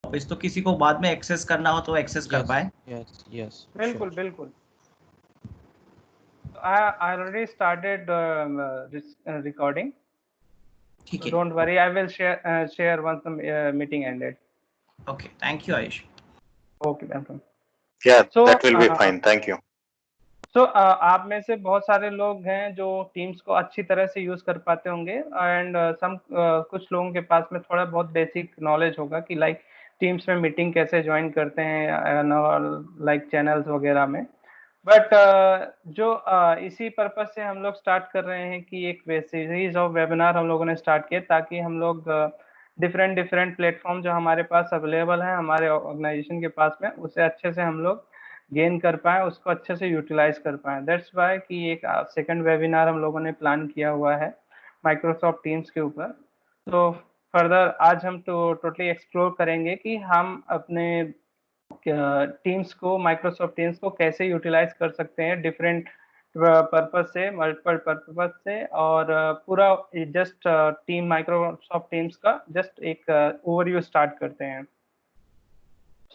Office, तो किसी को बाद में एक्सेस करना हो तो एक्सेस कर पाए। Yes, yes, बिल्कुल sure. बिल्कुल। I already started this recording. ठीक So है, don't worry, I will share once the meeting ended. Okay, thank you Ayush. Okay, welcome. Yeah, So that will be fine. Thank you. So आप में से बहुत सारे लोग हैं जो टीम्स को अच्छी तरह से यूज कर पाते होंगे एंड कुछ लोगों के पास में थोड़ा बहुत बेसिक नॉलेज होगा कि लाइक टीम्स में मीटिंग कैसे ज्वाइन करते हैं लाइक चैनल्स वगैरह में। बट जो इसी पर्पज से हम लोग स्टार्ट कर रहे हैं कि एक सीरीज ऑफ वेबिनार हम लोगों ने स्टार्ट किया ताकि हम लोग डिफरेंट प्लेटफॉर्म जो हमारे पास अवेलेबल है हमारे ऑर्गेनाइजेशन के पास में उसे अच्छे से हम लोग गेन कर पाए, उसको अच्छे से यूटिलाइज कर पाए। दैट्स वाई कि एक सेकंड वेबिनार हम लोगों ने प्लान किया हुआ है माइक्रोसॉफ्ट टीम्स के ऊपर। तो फर्दर आज हम तो टोटली एक्सप्लोर करेंगे कि हम अपने टीम्स को माइक्रोसॉफ्ट टीम्स को कैसे यूटिलाइज कर सकते हैं डिफरेंट पर्पज से, मल्टीपल पर्पज से, और पूरा जस्ट टीम माइक्रोसॉफ्ट टीम्स का जस्ट एक ओवरव्यू स्टार्ट करते हैं।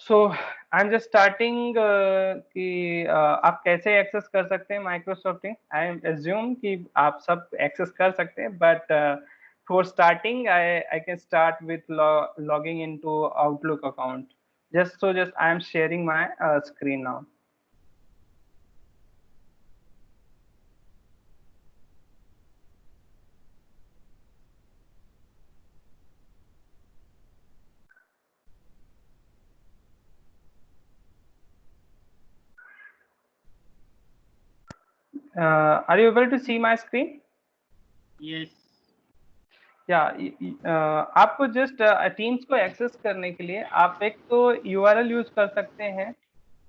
सो आई एम जस्ट स्टार्टिंग कि आप कैसे एक्सेस कर सकते हैं Microsoft team. I am assume कि आप सब एक्सेस कर सकते हैं, but for starting I can start with logging into outlook account. just I am sharing my screen now. Are you able to see my screen? Yes. आपको just teams को access करने के लिए आप एक तो URL यूज कर सकते हैं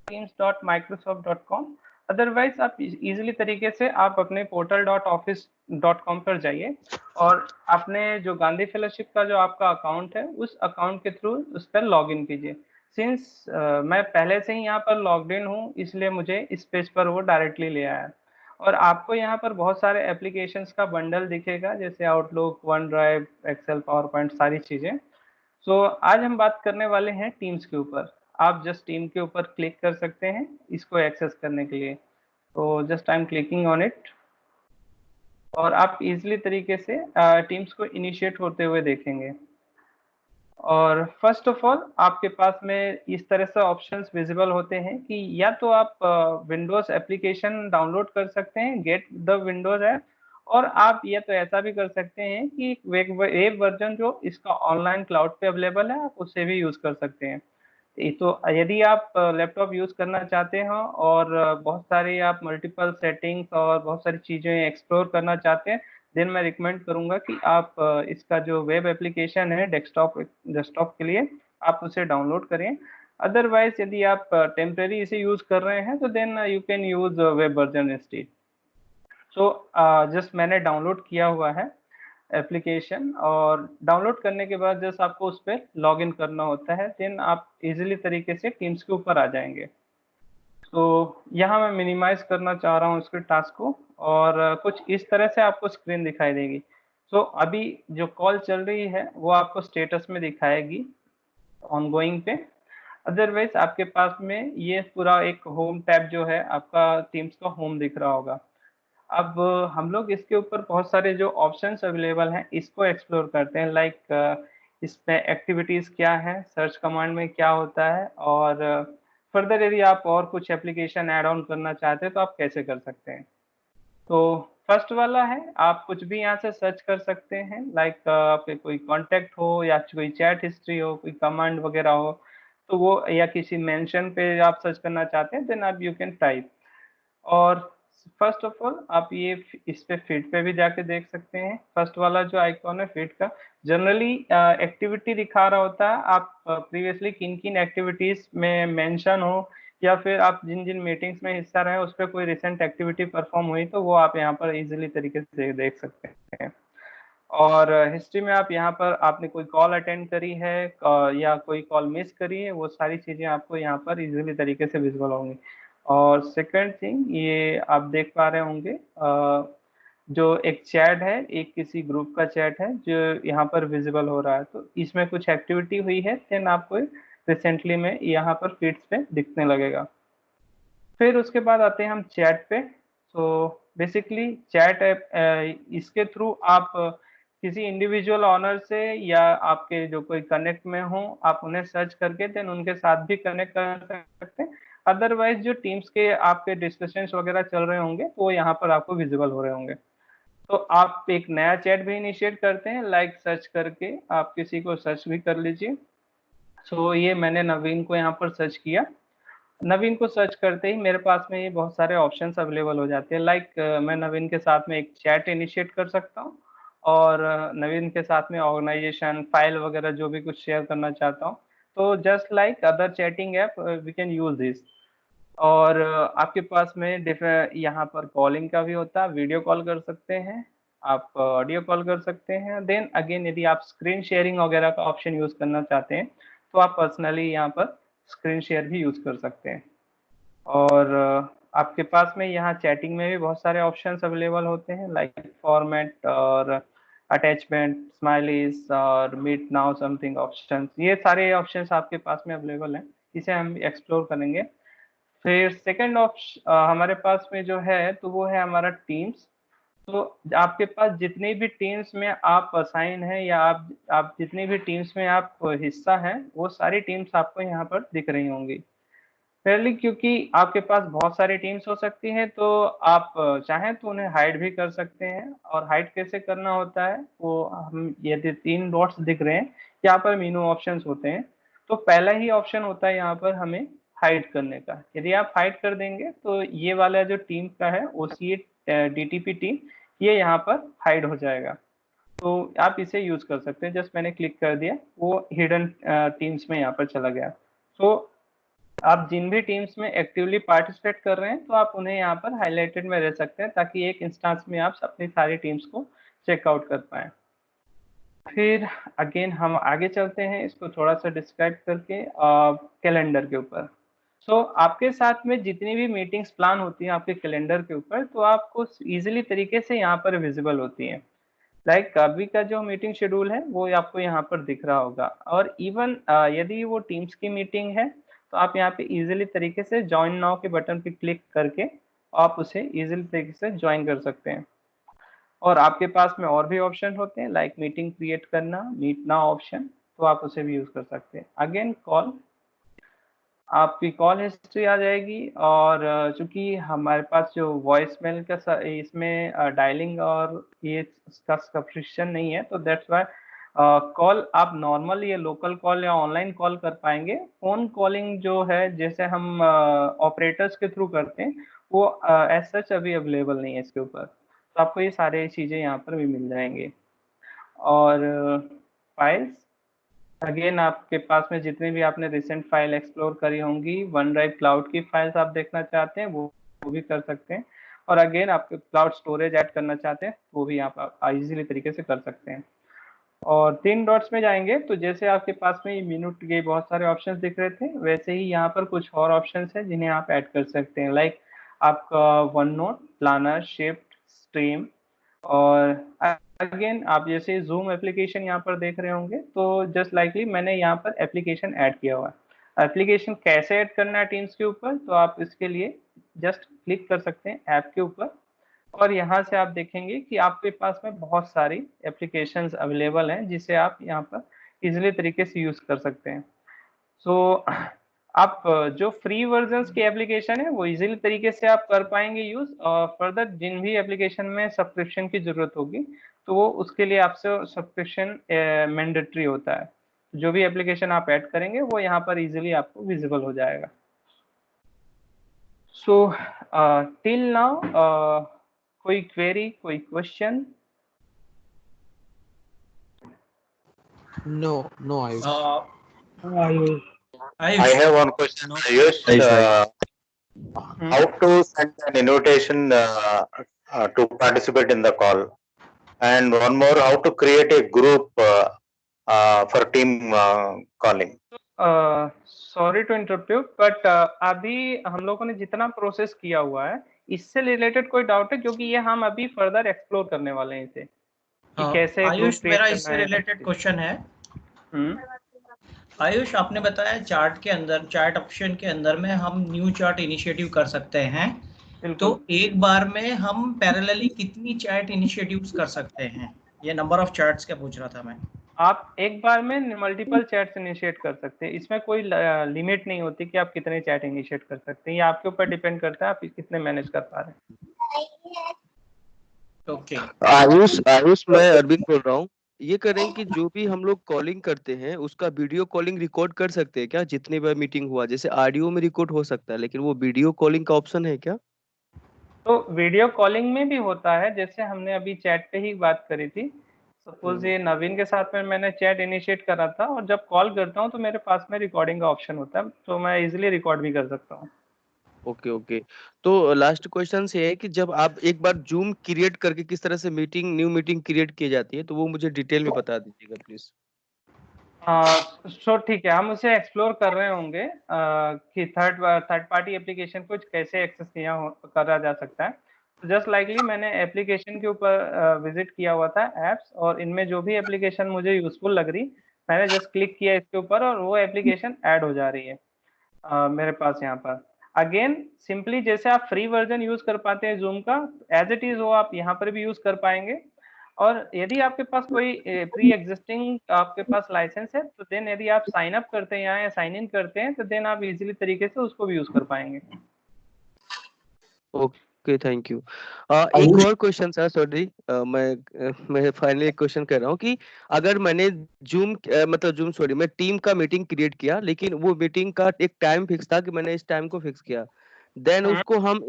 teams.microsoft.com। अदरवाइज आप इजीली तरीके से आप अपने portal.office.com पर जाइए और अपने जो गांधी फेलोशिप का जो आपका अकाउंट है उस अकाउंट के थ्रू उस पर लॉग इन कीजिए। सिंस मैं पहले से ही यहाँ पर लॉग्ड इन हूँ इसलिए मुझे इस पेज पर वो डायरेक्टली ले आया। और आपको यहाँ पर बहुत सारे एप्लीकेशंस का बंडल दिखेगा जैसे Outlook, OneDrive, Excel, PowerPoint, सारी चीजें। सो आज हम बात करने वाले हैं टीम्स के ऊपर। आप जस्ट टीम के ऊपर क्लिक कर सकते हैं इसको एक्सेस करने के लिए। तो just I am clicking on it और आप इजीली तरीके से टीम्स को इनिशिएट होते हुए देखेंगे। और फर्स्ट ऑफ ऑल आपके पास में इस तरह से ऑप्शंस विजिबल होते हैं कि या तो आप विंडोज एप्लीकेशन डाउनलोड कर सकते हैं, गेट द विंडोज ऐप, और आप या तो ऐसा भी कर सकते हैं कि वेब वर्जन जो इसका ऑनलाइन क्लाउड पे अवेलेबल है आप उसे भी यूज कर सकते हैं। तो यदि आप लैपटॉप यूज करना चाहते हो और बहुत सारी आप मल्टीपल सेटिंग्स और बहुत सारी चीजें एक्सप्लोर करना चाहते हैं, देन मैं रिकमेंड करूंगा कि आप इसका जो वेब एप्लीकेशन है डेस्कटॉप के लिए आप उसे डाउनलोड करें। अदरवाइज यदि आप टेम्परेरी इसे यूज कर रहे हैं तो then you can use web version instead. So just मैंने डाउनलोड किया हुआ है एप्लीकेशन, और डाउनलोड करने के बाद जस्ट आपको उस पर लॉग इन करना होता है, देन आप इजीली तरीके से टीम्स के ऊपर आ जाएंगे। तो यहाँ मैं मिनिमाइज करना चाह रहा हूँ इसके टास्क को, और कुछ इस तरह से आपको स्क्रीन दिखाई देगी। सो अभी जो कॉल चल रही है वो आपको स्टेटस में दिखाएगी ऑनगोइंग पे। अदरवाइज आपके पास में ये पूरा एक होम टैब जो है आपका टीम्स का होम दिख रहा होगा। अब हम लोग इसके ऊपर बहुत सारे जो ऑप्शंस अवेलेबल हैं इसको एक्सप्लोर करते हैं, लाइक इसमें एक्टिविटीज क्या है, सर्च कमांड में क्या होता है, और फर्दर यदि आप और कुछ एप्लीकेशन ऐड ऑन करना चाहते हैं तो आप कैसे कर सकते हैं। तो फर्स्ट वाला है आप कुछ भी यहाँ से सर्च कर सकते हैं, लाइक आपके कोई कांटेक्ट हो या कोई चैट हिस्ट्री हो, कोई कमांड वगैरह हो, तो वो या किसी मेंशन पे आप सर्च करना चाहते हैं देन आप यू कैन टाइप। और फर्स्ट ऑफ ऑल आप ये इस पे फीड पे भी जाके देख सकते हैं। फर्स्ट वाला जो आइकॉन है फीड का, जनरली एक्टिविटी दिखा रहा होता है आप प्रीवियसली किन किन एक्टिविटीज में मेंशन हो या फिर आप जिन जिन मीटिंग्स में हिस्सा रहे उस पर कोई रिसेंट एक्टिविटी परफॉर्म हुई तो वो आप यहाँ पर इजीली तरीके से देख सकते हैं। और हिस्ट्री में आप यहाँ पर आपने कोई कॉल अटेंड करी है या कोई कॉल मिस करी है, वो सारी चीजें आपको यहाँ पर इजीली तरीके से विजिबल होंगी। और सेकंड थिंग ये आप देख पा रहे होंगे जो एक चैट है, एक किसी ग्रुप का चैट है जो यहाँ पर विजिबल हो रहा है, तो इसमें कुछ एक्टिविटी हुई है देन आपको रिसेंटली में यहाँ पर फीड्स पे दिखने लगेगा। फिर उसके बाद आते हैं हम चैट पे। तो बेसिकली चैट ऐप, इसके थ्रू आप किसी इंडिविजुअल ऑनर से या आपके जो कोई कनेक्ट में हो, आप उन्हें सर्च करके देन उनके साथ भी कनेक्ट कर सकते हैं। अदरवाइज जो टीम्स के आपके डिस्कशंस वगैरह चल रहे होंगे वो यहाँ पर आपको विजिबल हो रहे होंगे। तो आप एक नया चैट भी इनिशिएट करते हैं, लाइक सर्च करके आप किसी को सर्च भी कर लीजिए। सो ये मैंने नवीन को यहाँ पर सर्च किया। नवीन को सर्च करते ही मेरे पास में ये बहुत सारे ऑप्शंस अवेलेबल हो जाते हैं। लाइक मैं नवीन के साथ में एक चैट इनिशिएट कर सकता हूँ और नवीन के साथ में ऑर्गेनाइजेशन फाइल वगैरह जो भी कुछ शेयर करना चाहता हूँ। तो just like other chatting app we can use this. और आपके पास में यहाँ पर कॉलिंग का भी होता है, वीडियो कॉल कर सकते हैं, आप ऑडियो कॉल कर सकते हैं। देन अगेन यदि आप स्क्रीन शेयरिंग वगैरह का ऑप्शन यूज करना चाहते हैं तो आप पर्सनली यहाँ पर स्क्रीन शेयर भी यूज कर सकते हैं। और आपके पास में यहाँ चैटिंग में भी बहुत सारे ऑप्शंस अवेलेबल होते हैं, लाइक फॉर्मेट और अटैचमेंट, स्माइलीज और मीट नाउ समथिंग ऑप्शंस। ये सारे ऑप्शंस आपके पास में अवेलेबल हैं, इसे हम एक्सप्लोर करेंगे। फिर सेकंड ऑप्शन हमारे पास में जो है तो वो है हमारा टीम्स। तो आपके पास जितनी भी टीम्स में आप असाइन है या आप जितनी भी टीम्स में आप हिस्सा हैं वो सारी टीम्स आपको यहाँ पर दिख रही होंगी। पहले क्योंकि आपके पास बहुत सारी टीम्स हो सकती हैं तो आप चाहें तो उन्हें हाइड भी कर सकते हैं। और हाइड कैसे करना होता है वो हम, यदि 3 डॉट्स दिख रहे हैं यहाँ पर मेनू ऑप्शंस होते हैं, तो पहला ही ऑप्शन होता है यहाँ पर हमें हाइड करने का। यदि आप हाइड कर देंगे तो ये वाला जो टीम का है OCA DTP टीम, ये यहाँ पर हाइड हो जाएगा। तो आप इसे यूज कर सकते हैं। जस्ट मैंने क्लिक कर दिया, वो हिडन टीम्स में यहाँ पर चला गया। तो आप जिन भी टीम्स में एक्टिवली पार्टिसिपेट कर रहे हैं तो आप उन्हें यहाँ पर हाईलाइटेड में रह सकते हैं ताकि एक इंस्टांस में आप अपनी सारी टीम्स को चेकआउट कर पाए। फिर अगेन हम आगे चलते हैं इसको थोड़ा सा डिस्क्राइब करके कैलेंडर के ऊपर। सो आपके साथ में जितनी भी मीटिंग्स प्लान होती हैं आपके कैलेंडर के ऊपर, तो आपको इजीली तरीके से यहाँ पर विजिबल होती हैं। लाइक अभी का जो मीटिंग शेड्यूल है वो आपको यहाँ पर दिख रहा होगा। और इवन यदि वो टीम्स की मीटिंग है तो आप यहाँ पे इजीली तरीके से ज्वाइन नाउ के बटन पे क्लिक करके आप उसे इजीली तरीके से ज्वाइन कर सकते हैं। और आपके पास में और भी ऑप्शन होते हैं, लाइक मीटिंग क्रिएट करना, मीट नाउ ऑप्शन, तो आप उसे भी यूज कर सकते हैं। अगेन कॉल, आपकी कॉल हिस्ट्री आ जाएगी। और चूंकि हमारे पास जो वॉइस मेल का इसमें डायलिंग और ये इसका सब्सक्रिप्शन नहीं है, तो दैट्स वाई कॉल आप नॉर्मल ये लोकल कॉल या ऑनलाइन कॉल कर पाएंगे। फोन कॉलिंग जो है जैसे हम ऑपरेटर्स के थ्रू करते हैं वो एज सच अभी अवेलेबल नहीं है इसके ऊपर। तो आपको ये सारे चीज़ें यहाँ पर भी मिल जाएंगे। और फाइल्स, अगेन आपके पास में जितने भी आपने रिसेंट फाइल एक्सप्लोर करी होंगी, वन ड्राइव क्लाउड की फाइल्स आप देखना चाहते हैं वो भी कर सकते हैं। और अगेन आप क्लाउड स्टोरेज ऐड करना चाहते हैं वो भी आप इजीली तरीके से कर सकते हैं। और 3 डॉट्स में जाएंगे तो जैसे आपके पास में मिनट के बहुत सारे ऑप्शंस दिख रहे थे, वैसे ही यहाँ पर कुछ और ऑप्शंस हैं जिन्हें आप ऐड कर सकते हैं। लाइक आपका OneNote, Planner, Shift, Stream. और अगेन आप जैसे जूम एप्लीकेशन यहाँ पर देख रहे होंगे, तो जस्ट लाइकली मैंने यहाँ पर एप्लीकेशन ऐड किया हुआ है। एप्लीकेशन कैसे ऐड करना है टीम्स के ऊपर, तो आप इसके लिए जस्ट क्लिक कर सकते हैं ऐप के ऊपर और यहाँ से आप देखेंगे कि आपके पास में बहुत सारी एप्लीकेशंस अवेलेबल हैं जिसे आप यहाँ पर इजीली तरीके से यूज कर सकते हैं। सो आप जो फ्री वर्जन्स की एप्लीकेशन है वो इजीली तरीके से आप कर पाएंगे यूज। और फर्दर जिन भी एप्लीकेशन में सब्सक्रिप्शन की जरूरत होगी तो वो उसके लिए आपसे सब्सक्रिप्शन मैंडेटरी होता है। जो भी एप्लीकेशन आप ऐड करेंगे वो यहाँ पर इजीली आपको विजिबल हो जाएगा। सो टिल नाउ कोई क्वेरी, कोई question? No, Ayush. I Ayush, have one question, No. Ayush. How to send an invitation to participate in the call? And one more, how to create a group for team calling? Sorry to interrupt you, but अभी हम लोगों ने जितना process किया हुआ है इससे related कोई डाउट है? क्योंकि ये हम अभी फर्दर एक्सप्लोर करने वाले हैं इसे कि कैसे ग्रुप आयुष, क्रिएट मेरा करना इससे है। रिलेटेड क्वेश्चन है। हम्म, आयुष, आपने बताया चार्ट के अंदर, चार्ट ऑप्शन के अंदर में हम न्यू चार्ट इनिशिएटिव कर सकते हैं, तो बिल्कुल। एक बार में हम पैरेलली कितनी चार्ट इनिशिएटिव्स कर सकते हैं? ये नंबर ऑफ चार्ट्स का पूछ रहा था मैं। आप एक बार में मल्टीपल चैट्स इनिशिएट कर सकते हैं, इसमें कोई लिमिट नहीं होती कि आप कितने चैट इनिशिएट कर सकते हैं, ये आपके ऊपर डिपेंड करता है आप कितने मैनेज कर पा रहे हैं। ओके। आयुष आयुष मैं अरविंद बोल रहा हूँ। ये करें कि जो भी हम लोग कॉलिंग करते हैं उसका वीडियो कॉलिंग रिकॉर्ड कर सकते हैं क्या? जितने बार मीटिंग हुआ, जैसे ऑडियो में रिकॉर्ड हो सकता है, लेकिन वो वीडियो कॉलिंग का ऑप्शन है क्या? तो वीडियो कॉलिंग में भी होता है, जैसे हमने अभी चैट पे ही बात करी थी। सपोज ये नवीन के साथ में मैंने चैट इनिशिएट करा था, और जब कॉल करता हूँ तो मेरे पास में रिकॉर्डिंग का ऑप्शन होता है, तो मैं इजीली रिकॉर्ड भी कर सकता हूँ। Okay okay. तो लास्ट क्वेश्चन ये है कि जब आप एक बार जूम क्रिएट करके किस तरह से न्यू मीटिंग क्रिएट की जाती है, तो वो मुझे डिटेल में बता दीजिएगा प्लीज। सो ठीक है, हम उसे एक्सप्लोर कर रहे होंगे कि थर्ड पार्टी एप्लीकेशन को कैसे एक्सेस करा जा सकता है। तो जस्ट लाइकली मैंने एप्लीकेशन के ऊपर विजिट किया हुआ था एप्स, और इनमें जो भी एप्लीकेशन मुझे यूजफुल लग रही, मैंने जस्ट क्लिक किया इसके ऊपर और वो एप्लीकेशन ऐड हो जा रही है मेरे पास यहाँ पर। अगेन सिंपली जैसे आप फ्री वर्जन यूज कर पाते हैं जूम का, एज इट इज वो आप यहाँ पर भी यूज कर पाएंगे। और यदि आपके पास कोई प्री एग्जिस्टिंग आपके पास लाइसेंस है, तो देन यदि आप साइन अप करते हैं यहाँ या साइन इन करते हैं, तो देन आप इजीली तरीके से उसको भी यूज कर पाएंगे। Okay thank you. एक और क्वेश्चन सर, सॉरी मैं फाइनली एक क्वेश्चन कर रहा हूँ कि अगर मैंने मैं टीम का मीटिंग क्रिएट किया, लेकिन वो मीटिंग का एक टाइम फिक्स था कि मैंने इस टाइम को फिक्स किया, देन उसको हम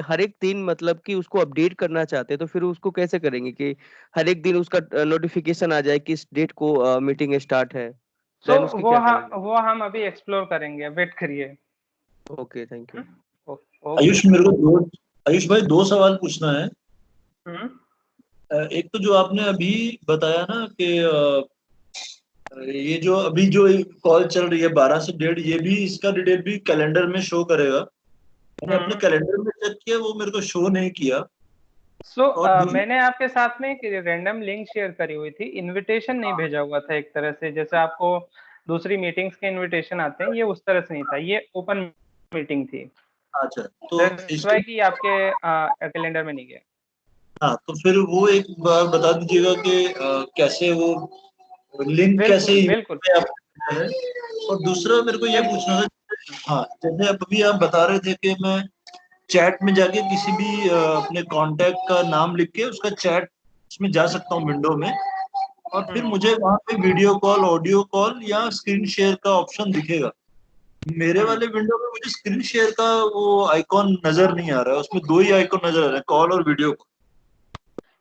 हर एक दिन मतलब कि उसको अपडेट करना चाहते हैं, तो फिर उसको कैसे करेंगे कि हर एक दिन उसका नोटिफिकेशन आ जाए कि इस डेट को मीटिंग स्टार्ट है? सो देन उसकी क्या करेंगे? वो हम अभी एक्सप्लोर करेंगे, वेट करिए। Okay thank you. आयुष मेरे को आयुष भाई 2 सवाल पूछना है। एक तो जो आपने अभी बताया ना कि ये जो अभी जो कॉल चल रही है 12 से 1:30, ये भी इसका डिटेल भी कैलेंडर में शो करेगा। मैंने अपने कैलेंडर में चेक किया, वो मेरे को शो नहीं किया। मैंने आपके साथ में एक रैंडम लिंक शेयर करी हुई थी, इनविटेशन नहीं भेजा हुआ था एक तरह से, जैसे आपको दूसरी मीटिंग्स के इनविटेशन आते हैं, ये उस तरह से नहीं था, ये ओपन मीटिंग थी। अच्छा, तो इसलिए कि आपके कैलेंडर में नहीं गया। हाँ, तो फिर वो एक बार बता दीजिएगा कि कैसे वो लिंक कैसे बिल्कुल। है। और दूसरा मेरे को ये पूछना था, हाँ जैसे अभी आप बता रहे थे कि मैं चैट में जाके किसी भी अपने कांटेक्ट का नाम लिख के उसका चैट उसमें जा सकता हूँ विंडो में, और फिर मुझे वहां पे वीडियो कॉल, ऑडियो कॉल या स्क्रीन शेयर का ऑप्शन दिखेगा। मेरे वाले विंडो में मुझे स्क्रीन शेयर का वो आइकॉन नजर नहीं आ रहा है, उसमें 2 ही आइकॉन नजर आ रहे हैं, कॉल और वीडियो।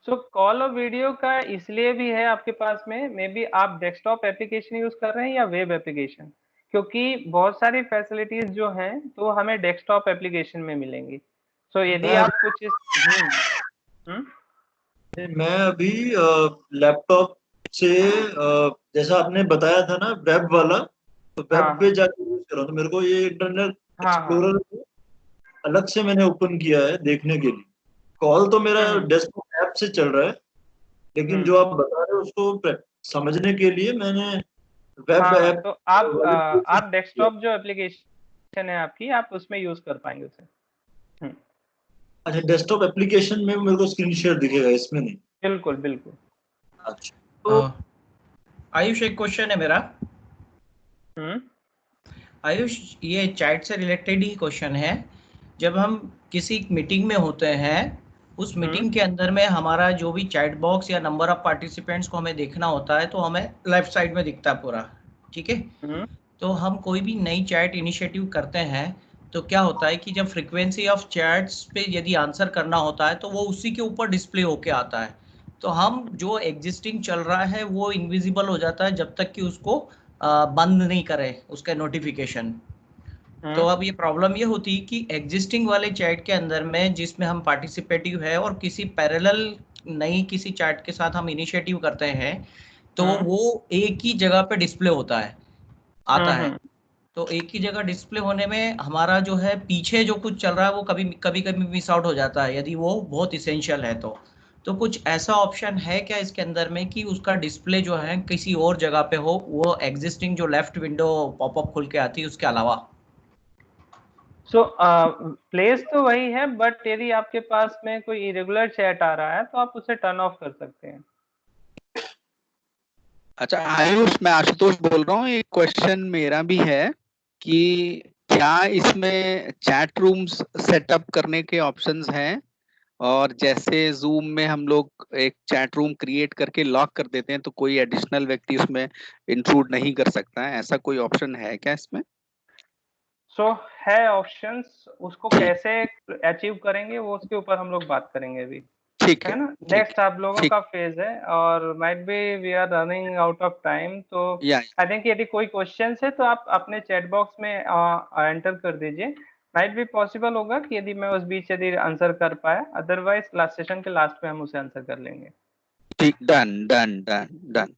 सो कॉल और वीडियो का इसलिए भी है आपके पास में, मे बी आप डेस्कटॉप एप्लीकेशन यूज कर रहे हैं या वेब एप्लीकेशन, क्योंकि बहुत सारी फैसिलिटीज जो हैं तो हमें डेस्कटॉप एप्लीकेशन में मिलेंगी। सो यदि आप कुछ मैं अभी लैपटॉप से जैसा आपने बताया था ना वेब वाला, तो वेब पे जाके यूज कर रहा हूँ, तो मेरे को ये इंटरनेट एक्सप्लोरर अलग से मैंने ओपन किया है देखने के लिए। कॉल तो मेरा डेस्कटॉप ऐप से चल रहा है, लेकिन जो आप बता रहे हो उसको समझने के लिए मैंने वेब ऐप। तो आप डेस्कटॉप जो एप्लीकेशन है आपकी, आप उसमें यूज कर पाएंगे उसे। अच्छा, डेस्कटॉप एप्लीकेशन में मेरे को स्क्रीन शेयर दिखेगा, इसमें नहीं? बिल्कुल बिल्कुल। अच्छा, तो आयुष एक क्वेश्चन है मेरा। आयुष, ये चैट से रिलेटेड ही क्वेश्चन है। जब हम किसी मीटिंग में होते हैं, उस मीटिंग के अंदर में हमारा जो भी चैट बॉक्स या नंबर ऑफ पार्टिसिपेंट्स को हमें देखना होता है, तो हमें लेफ्ट साइड में दिखता है पूरा, ठीक है। तो हम कोई भी नई चैट इनिशिएटिव करते हैं, तो क्या होता है कि जब फ्रीक्वेंसी ऑफ चैट्स पे यदि आंसर करना होता है, तो वो उसी के ऊपर डिस्प्ले होके आता है। तो हम जो एग्जिस्टिंग चल रहा है वो इनविजिबल हो जाता है जब तक कि उसको बंद नहीं करे उसका नोटिफिकेशन। तो अब ये प्रॉब्लम ये होती है कि एग्जिस्टिंग वाले चैट के अंदर में जिसमें हम पार्टिसिपेटिव है और किसी पैरेलल नई किसी चैट के साथ हम इनिशिएटिव करते हैं, तो वो एक ही जगह पे डिस्प्ले होता है, आता है। तो एक ही जगह डिस्प्ले होने में हमारा जो है पीछे जो कुछ चल रहा है वो कभी कभी मिस आउट हो जाता है, यदि वो बहुत इसेंशियल है तो कुछ ऐसा ऑप्शन है क्या इसके अंदर में कि उसका डिस्प्ले जो है किसी और जगह पे हो, वो एग्जिस्टिंग जो लेफ्ट विंडो पॉपअप खुल के आती है उसके अलावा? सो प्लेस तो वही है, बट यदि आपके पास में कोई इरेगुलर चैट आ रहा है तो आप उसे टर्न ऑफ कर सकते हैं। अच्छा आयुष, मैं आशुतोष बोल रहा हूँ। एक क्वेश्चन मेरा भी है कि क्या इसमें चैट रूम्स सेटअप करने के ऑप्शंस हैं, और जैसे जूम में हम लोग एक चैट रूम क्रिएट करके लॉक कर देते हैं तो कोई एडिशनल व्यक्ति उसमें इंट्रूड नहीं कर सकता है, ऐसा कोई ऑप्शन है क्या इसमें? सो है ऑप्शंस, उसको ठीक कैसे अचीव करेंगे वो उसके ऊपर हम लोग बात करेंगे अभी, ठीक है है, ना। ठीक नेक्स्ट आप लोगों ठीक का फेज है और might be we are running out of time, तो या आई थिंक यदि कोई क्वेश्चन है तो आप अपने चैट बॉक्स में एंटर कर दीजिए। माइट बी पॉसिबल होगा कि यदि मैं उस बीच यदि आंसर कर पाया, अदरवाइज लास्ट सेशन के लास्ट में हम उसे आंसर कर लेंगे। ठीक, done done done done.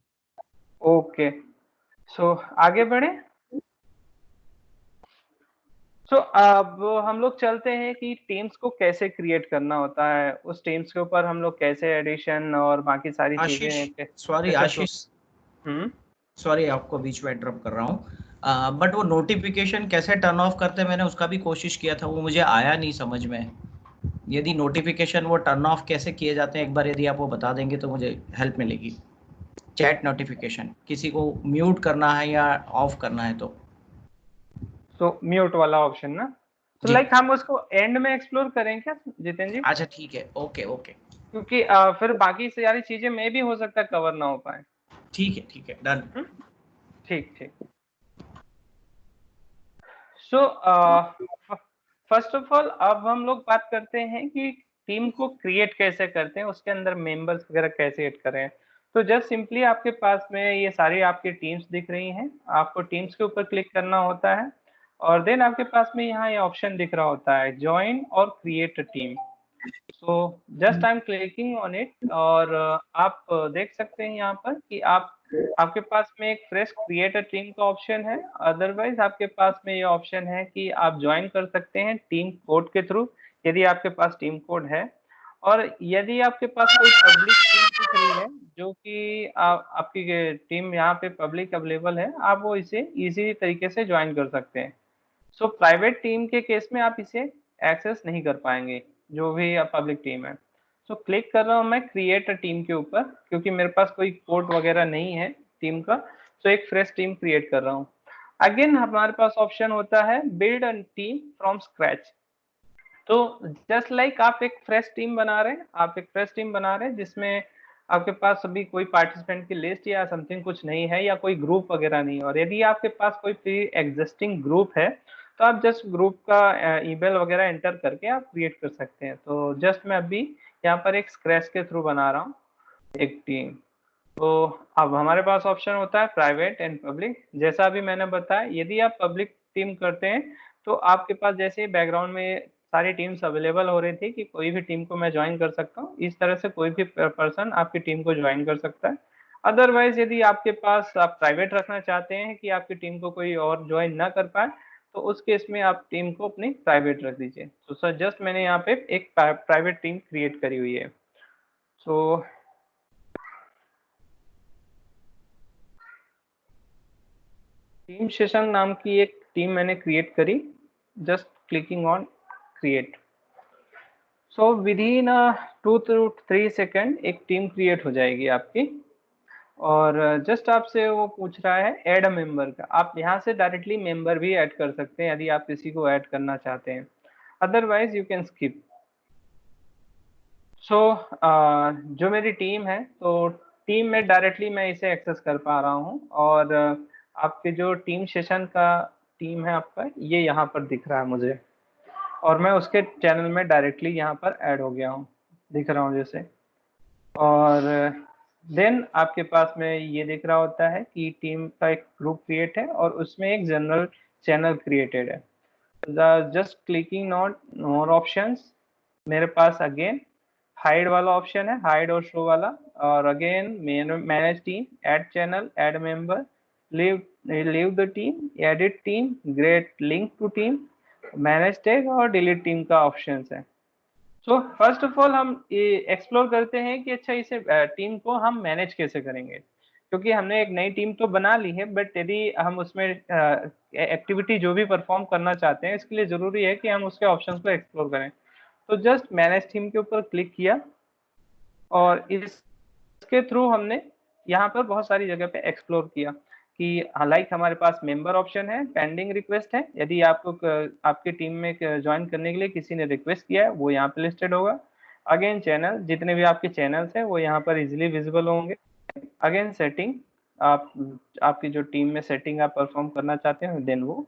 Okay, so आगे बढ़े। सो अब हम लोग चलते हैं कि टीम्स को कैसे क्रिएट करना होता है, उस टीम्स के ऊपर हम लोग कैसे एडिशन और बाकी सारी आशीष, चीजें सॉरी कैसे आशीष, हम्म। सॉरी आपको बीच में इंटरप्ट कर रहा हूँ, बट वो नोटिफिकेशन कैसे टर्न ऑफ करते हैं मैंने उसका भी कोशिश किया था, वो मुझे आया नहीं समझ में। यदि नोटिफिकेशन वो टर्न ऑफ कैसे किए जाते हैं एक बार यदि आप वो बता देंगे तो मुझे हेल्प मिलेगी। चैट नोटिफिकेशन किसी को म्यूट करना है या ऑफ करना है तो म्यूट वाला ऑप्शन ना, तो जी। लाइक हम उसको एंड में एक्सप्लोर करें क्या जितेंद्र जी? अच्छा ठीक है, ओके ओके, क्योंकि फिर बाकी सारी चीजें में भी हो सकता है कवर ना हो पाए। ठीक है डन। ठीक ठीक। सो फर्स्ट ऑफ ऑल अब हम लोग बात करते हैं कि टीम को क्रिएट कैसे करते हैं, उसके अंदर मेंबर्स वगैरह कैसे ऐड करें। तो जस्ट सिंपली आपके पास में ये सारी आपकी टीम्स दिख रही हैं, आपको टीम्स के ऊपर क्लिक करना होता है और देन आपके पास में यहाँ ये ऑप्शन दिख रहा होता है ज्वाइन और create a team. So just I am clicking on it और आप देख सकते हैं यहाँ पर कि आपके पास में एक फ्रेश क्रिएट अ टीम का ऑप्शन है, अदरवाइज आपके पास में ये ऑप्शन है कि आप ज्वाइन कर सकते हैं टीम कोड के थ्रू, यदि आपके पास टीम कोड है। और यदि आपके पास कोई पब्लिक टीम दिख रही है जो कि आपकी टीम यहाँ पे पब्लिक अवेलेबल है, आप वो इसे इजी तरीके से ज्वाइन कर सकते हैं। सो प्राइवेट टीम के केस में आप इसे एक्सेस नहीं कर पाएंगे, जो भी पब्लिक टीम है। सो क्लिक कर रहा हूँ मैं क्रिएट अ टीम के ऊपर, क्योंकि मेरे पास कोई कोड वगैरह नहीं है टीम का। सो एक फ्रेश टीम क्रिएट कर रहा हूँ। अगेन हमारे पास ऑप्शन होता है build a team from scratch. तो जस्ट लाइक आप एक फ्रेश टीम बना रहे हैं, जिसमें आपके पास अभी कोई पार्टिसिपेंट की लिस्ट या समथिंग कुछ नहीं है या कोई ग्रुप वगैरह नहीं है, और यदि आपके पास कोई प्री एग्जिस्टिंग ग्रुप है तो आप जस्ट ग्रुप का ईमेल वगैरह एंटर करके आप क्रिएट कर सकते हैं। तो जस्ट मैं अभी यहाँ पर एक स्क्रैच के थ्रू बना रहा हूँ एक टीम। तो अब हमारे पास ऑप्शन होता है प्राइवेट एंड पब्लिक। जैसा अभी मैंने बताया, यदि आप पब्लिक टीम करते हैं तो आपके पास जैसे बैकग्राउंड में सारी टीम्स अवेलेबल हो रही थी कि कोई भी टीम को मैं ज्वाइन कर सकता हूँ, इस तरह से कोई भी पर्सन आपकी टीम को ज्वाइन कर सकता है। अदरवाइज यदि आपके पास आप प्राइवेट रखना चाहते हैं कि आपकी टीम को कोई और ज्वाइन ना कर पाए, तो उस केस में आप टीम को अपनी प्राइवेट रख दीजिए। तो सर जस्ट मैंने यहाँ पे एक प्राइवेट टीम क्रिएट करी हुई है। सो टीम सेशन नाम की एक टीम मैंने क्रिएट करी, just clicking on create. So with in 2 to 3 second एक टीम क्रिएट हो जाएगी आपकी। और जस्ट आपसे वो पूछ रहा है ऐड अ मेंबर का, आप यहाँ से डायरेक्टली मेंबर भी ऐड कर सकते हैं यदि आप किसी को ऐड करना चाहते हैं, अदरवाइज यू कैन स्किप। सो जो मेरी टीम है, तो टीम में डायरेक्टली मैं इसे एक्सेस कर पा रहा हूँ, और आपके जो टीम सेशन का टीम है आपका, ये यहाँ पर दिख रहा है मुझे, और मैं उसके चैनल में डायरेक्टली यहाँ पर ऐड हो गया हूँ, दिख रहा हूँ जैसे। और देन आपके पास में ये दिख रहा होता है कि टीम का एक ग्रुप क्रिएट है और उसमें एक जनरल चैनल क्रिएटेड है। Just clicking not more options, मेरे पास अगेन हाइड वाला ऑप्शन है, हाइड और शो वाला, और again manage team, add channel, add member, leave leave the team, edit team, great link to team, manage tag और delete team का option है। सो फर्स्ट ऑफ ऑल हम explore करते हैं कि अच्छा इसे टीम को हम मैनेज कैसे करेंगे, क्योंकि हमने एक नई टीम तो बना ली है, बट यदि हम उसमें एक्टिविटी जो भी परफॉर्म करना चाहते हैं, इसके लिए जरूरी है कि हम उसके ऑप्शंस को एक्सप्लोर करें। तो जस्ट मैनेज टीम के ऊपर क्लिक किया और इसके थ्रू हमने यहाँ पर बहुत सारी जगह पे एक्सप्लोर किया कि लाइक हमारे पास मेंबर ऑप्शन है, पेंडिंग रिक्वेस्ट है, यदि आपको आपकी टीम में ज्वाइन करने के लिए किसी ने रिक्वेस्ट किया है वो यहाँ पे लिस्टेड होगा। अगेन चैनल, जितने भी आपके चैनल्स हैं वो यहाँ पर इजिली विजिबल होंगे। अगेन सेटिंग, आपकी जो टीम में सेटिंग आप परफॉर्म करना चाहते हैं देन वो।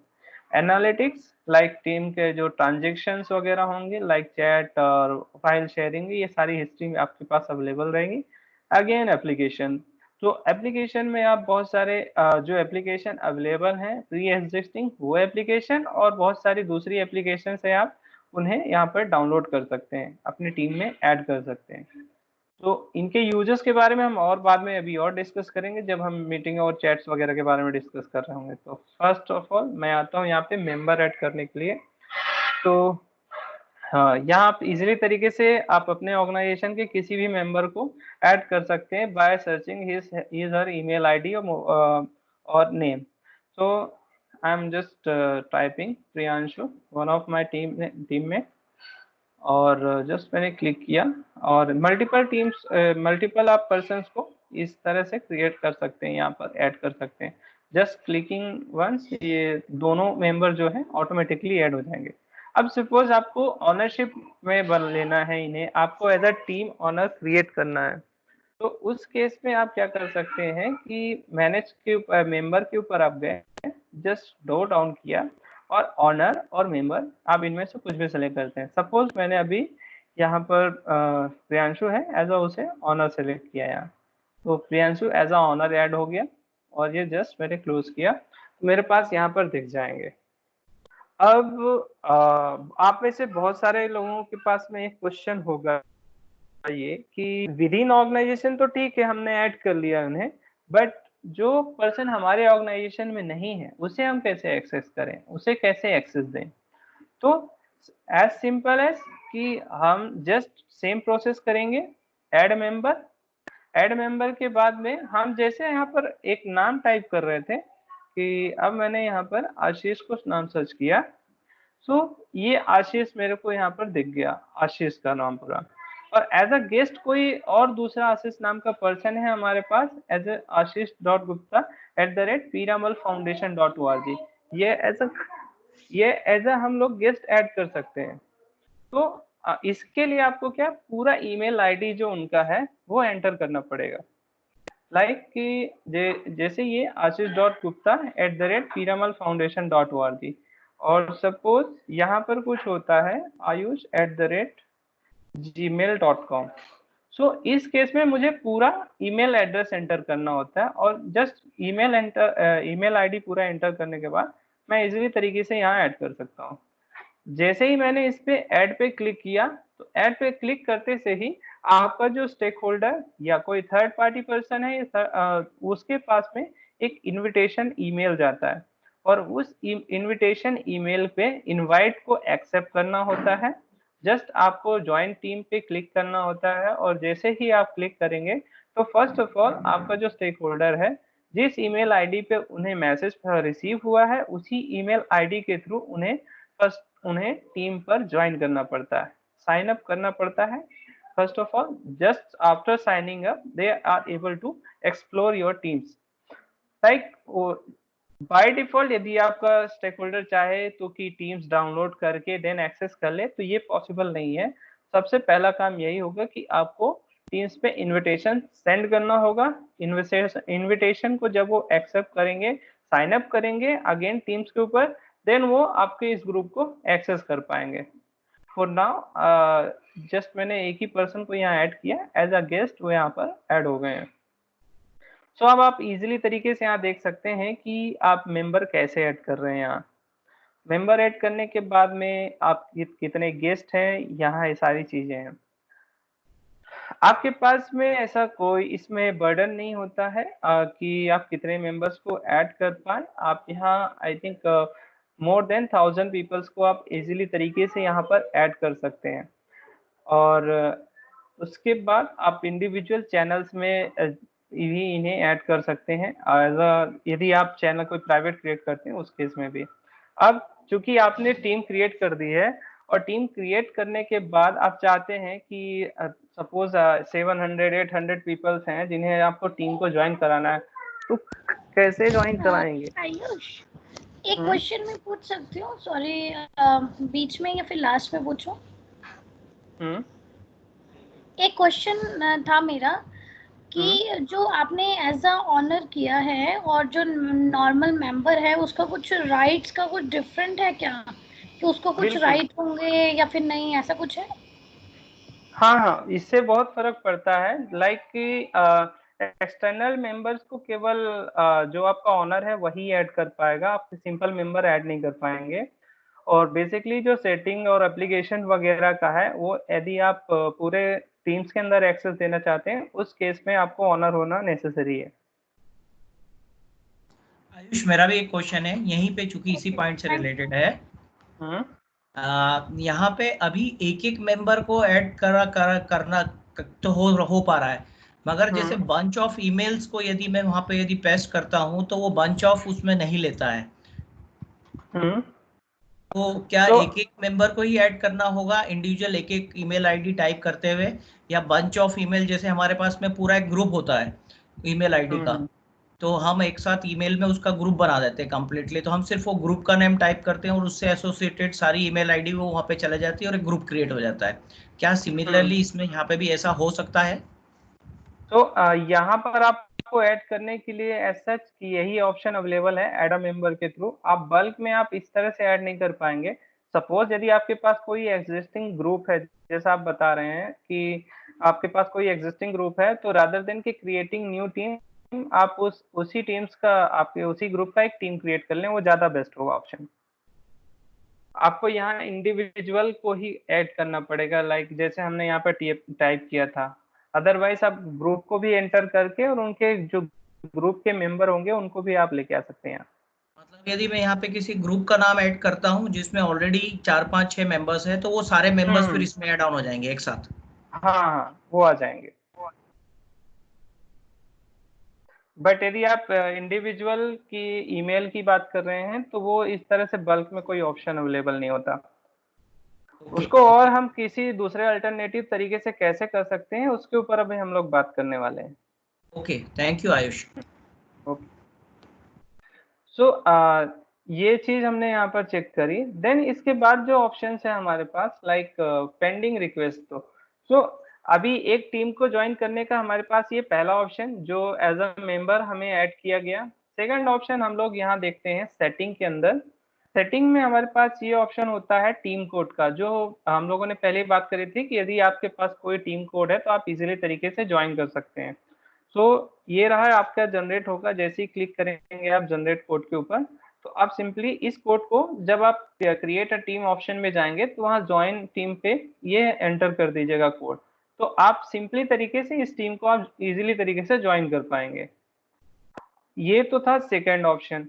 एनालिटिक्स, लाइक टीम के जो ट्रांजेक्शन्स वगैरह होंगे, लाइक चैट और फाइल शेयरिंग, ये सारी हिस्ट्री आपके पास अवेलेबल रहेगी। अगेन एप्लीकेशन, तो एप्लीकेशन में आप बहुत सारे जो एप्लीकेशन अवेलेबल हैं प्री एग्जिस्टिंग वो एप्लीकेशन और बहुत सारी दूसरी एप्लीकेशन है, आप उन्हें यहाँ पर डाउनलोड कर सकते हैं, अपनी टीम में ऐड कर सकते हैं। तो इनके यूजर्स के बारे में हम और बाद में अभी और डिस्कस करेंगे जब हम मीटिंग और चैट्स वगैरह के बारे में डिस्कस कर रहे होंगे। तो फर्स्ट ऑफ ऑल मैं आता हूँ यहाँ पे मेंबर ऐड करने के लिए। तो हाँ, यहाँ आप इजीली तरीके से आप अपने ऑर्गेनाइजेशन के किसी भी मेंबर को ऐड कर सकते हैं by searching his her email ID और name. So I am just typing Priyanshu, one of my team में, और जस्ट मैंने क्लिक किया और मल्टीपल आप पर्सन्स को इस तरह से क्रिएट कर सकते हैं, यहाँ पर ऐड कर सकते हैं। जस्ट क्लिकिंग वंस ये दोनों मेंबर जो है ऑटोमेटिकली ऐड हो जाएंगे। अब सपोज आपको ऑनरशिप में बन लेना है इन्हें, आपको as a team owner create करना है, तो उस केस में आप क्या कर सकते हैं कि मैनेज के ऊपर, मेंबर के ऊपर आप गए, जस्ट डो डाउन किया और ऑनर और मेंबर आप इनमें से कुछ भी सेलेक्ट करते हैं। सपोज मैंने अभी यहाँ पर प्रियांशु है, एज अ उसे ऑनर सेलेक्ट किया यहाँ, तो Priyanshu as a owner add हो गया और ये जस्ट मैंने क्लोज किया तो मेरे पास यहाँ पर दिख जाएंगे। अब आप में से बहुत सारे लोगों के पास में एक क्वेश्चन होगा ये कि विद इन ऑर्गेनाइजेशन तो ठीक है हमने ऐड कर लिया उन्हें, बट जो पर्सन हमारे ऑर्गेनाइजेशन में नहीं है उसे हम कैसे एक्सेस करें, उसे कैसे एक्सेस दें? तो एज सिंपल एज कि हम जस्ट सेम प्रोसेस करेंगे, ऐड मेंबर के बाद में हम जैसे यहाँ पर एक नाम टाइप कर रहे थे कि अब मैंने यहाँ पर आशीष को नाम सर्च किया, सो ये आशीष मेरे को यहाँ पर दिख गया, आशीष का नाम पूरा। और एज अ गेस्ट कोई और दूसरा आशीष नाम का पर्सन है हमारे पास, एज ए ashish.gupta@piramalfoundation.org, ये एज अ हम लोग गेस्ट ऐड कर सकते हैं। तो इसके लिए आपको क्या पूरा ईमेल आईडी जो उनका है वो एंटर करना पड़ेगा, लाइक कि जैसे ये ashish.gupta@piramalfoundation.org, और सपोज यहाँ पर कुछ होता है ayush@gmail.com। सो इस केस में मुझे पूरा ईमेल एड्रेस एंटर करना होता है और जस्ट ईमेल आईडी पूरा एंटर करने के बाद मैं इजीली तरीके से यहाँ ऐड कर सकता हूँ। जैसे ही मैंने इस पे ऐड पे क्लिक किया तो ऐड पे क्लिक करते से ही आपका जो स्टेक होल्डर या कोई थर्ड पार्टी पर्सन है उसके पास में एक इनविटेशन ईमेल जाता है और उस इनविटेशन ईमेल पे इनवाइट को एक्सेप्ट करना होता है। जस्ट आपको ज्वाइन टीम पे क्लिक करना होता है और जैसे ही आप क्लिक करेंगे तो फर्स्ट ऑफ ऑल आपका जो स्टेक होल्डर है जिस ईमेल आईडी पे उन्हें मैसेज रिसीव हुआ है उसी ईमेल आईडी के थ्रू उन्हें टीम पर ज्वाइन करना पड़ता है, साइन अप करना पड़ता है। First of all just after signing up they are able to explore your Teams. Like by default यदि आपका स्टेक होल्डर चाहे तो कि टीम्स डाउनलोड करके देन एक्सेस कर ले तो ये पॉसिबल नहीं है। सबसे पहला काम यही होगा कि आपको टीम्स पे इनविटेशन सेंड करना होगा। इनविटेशन को जब वो एक्सेप्ट करेंगे, साइन अप करेंगे अगेन टीम्स के ऊपर, देन वो आपके इस ग्रुप को एक्सेस कर पाएंगे। फॉर नाउ जस्ट मैंने एक ही पर्सन को यहाँ ऐड किया एज अ गेस्ट, वो यहाँ पर ऐड हो गए हैं। सो अब आप इजीली तरीके से यहाँ देख सकते हैं कि आप मेंबर कैसे ऐड कर रहे हैं। यहाँ मेंबर ऐड करने के बाद में आप कितने गेस्ट हैं, यहाँ ये सारी चीजें हैं। आपके पास में ऐसा कोई इसमें बर्डन नहीं होता है कि आप कितने मेंबर्स को ऐड कर पाए। आप यहाँ I think more than 1000 peoples को आप इजीली तरीके से यहाँ पर ऐड कर सकते हैं। और उसके बाद आप इंडिविजुअल चैनल्स में भी इन्हें ऐड कर सकते हैं यदि आप चैनल कोई प्राइवेट क्रिएट करते हैं उस केस में भी। अब चूंकि आपने टीम क्रिएट कर दी है और टीम क्रिएट करने के बाद आप चाहते हैं कि सपोज 700-800 पीपल्स हैं जिन्हें आपको टीम को ज्वाइन कराना है, तो कैसे ज्वाइन कराएंगे? आयुष, एक क्वेश्चन मैं पूछ सकती हूँ? सॉरी, बीच में या फिर लास्ट में पूछूं? एक क्वेश्चन था मेरा कि जो आपने एज अ ऑनर किया है और जो नॉर्मल मेंबर है उसका कुछ राइट्स का कुछ डिफरेंट है क्या, कि उसको कुछ राइट होंगे या फिर नहीं, ऐसा कुछ है? हाँ, इससे बहुत फर्क पड़ता है। लाइक कि एक्सटर्नल मेंबर्स को केवल जो आपका ऑनर है वही ऐड कर पाएगा, आप सिंपल मेंबर ऐड नहीं कर पाएंगे। और बेसिकली जो सेटिंग और एप्लीकेशन वगैरह का है वो यदि आप पूरे टीम्स के अंदर एक्सेस देना चाहते हैं उस केस में आपको ऑनर होना नेसेसरी है। आयुष, मेरा भी एक क्वेश्चन है यहीं पे, चूंकि इसी पॉइंट से रिलेटेड है। यहाँ पे अभी एक मेंबर को ऐड करना तो हो पा रहा है, मगर जैसे बंच ऑफ ईमेल्स को यदि मैं वहां पे यदि पेस्ट करता हूं तो वो बंच ऑफ उसमें नहीं लेता है। तो क्या एक मेंबर को ही ऐड करना होगा इंडिविजुअल एक ईमेल आईडी टाइप करते हुए, या बंच ऑफ ईमेल जैसे हमारे पास में पूरा एक ग्रुप होता है ईमेल आईडी का, तो हम एक साथ ईमेल में उसका ग्रुप बना देते हैं कंप्लीटली, तो हम सिर्फ वो ग्रुप का नेम टाइप करते हैं और उससे एसोसिएटेड सारी ईमेल आईडी वो वहाँ पे चले जाती है और एक ग्रुप क्रिएट हो जाता है। क्या सिमिलरली इसमें यहाँ पे भी ऐसा हो सकता है? तो यहाँ पर आपको ऐड करने के लिए एज सच यही ऑप्शन अवेलेबल है ऐड अ मेंबर के थ्रू। आप बल्क में आप इस तरह से ऐड नहीं कर पाएंगे। सपोज यदि आपके पास कोई एग्जिस्टिंग ग्रुप है, जैसा आप बता रहे हैं कि आपके पास कोई एग्जिस्टिंग ग्रुप है, तो रादर देन कि क्रिएटिंग न्यू टीम, आप उसी टीम्स का, आपके उसी ग्रुप का एक टीम क्रिएट कर लें, वो ज्यादा बेस्ट होगा ऑप्शन। आपको यहाँ इंडिविजुअल को ही ऐड करना पड़ेगा, लाइक जैसे हमने यहाँ पर टाइप किया था। अदरवाइज आप ग्रुप को भी एंटर करके और उनके जो ग्रुप के मेंबर होंगे उनको भी आप लेके आ सकते हैं। मतलब यदि मैं यहाँ पे किसी ग्रुप का नाम ऐड करता हूँ जिसमें ऑलरेडी 4-5-6 मेंबर्स हैं, तो वो सारे मेंबर्स फिर इसमें ऐड ऑन हो जाएंगे एक साथ? हाँ, वो आ जाएंगे। बट यदि आप इंडिविजुअल की ईमेल की बात कर रहे हैं तो वो इस तरह से बल्क में कोई ऑप्शन अवेलेबल नहीं होता। उसको और हम किसी दूसरे अल्टरनेटिव तरीके से कैसे कर सकते हैं उसके ऊपर अभी हम लोग बात करने वाले हैं। Okay, thank you Ayush. Okay, so ये चीज हमने यहाँ पर चेक करी। देन इसके बाद जो ऑप्शन है हमारे पास, लाइक पेंडिंग रिक्वेस्ट, तो अभी एक टीम को ज्वाइन करने का हमारे पास ये पहला ऑप्शन जो एज अ मेंबर हमें ऐड किया गया। सेकंड ऑप्शन हम लोग यहाँ देखते हैं सेटिंग के अंदर। सेटिंग में हमारे पास ये ऑप्शन होता है टीम कोड का, जो हम लोगों ने पहले बात करी थी कि यदि आपके पास कोई टीम कोड है तो आप इजीली तरीके से ज्वाइन कर सकते हैं। सो ये रहा आपका जनरेट होगा, जैसे ही क्लिक करेंगे आप जनरेट कोड के ऊपर, तो आप सिंपली इस कोड को जब आप क्रिएट अ टीम ऑप्शन में जाएंगे तो वहाँ ज्वाइन टीम पे ये एंटर कर दीजिएगा कोड, तो आप सिंपली तरीके से इस टीम को आप इजीली तरीके से ज्वाइन कर पाएंगे। ये तो था सेकेंड ऑप्शन।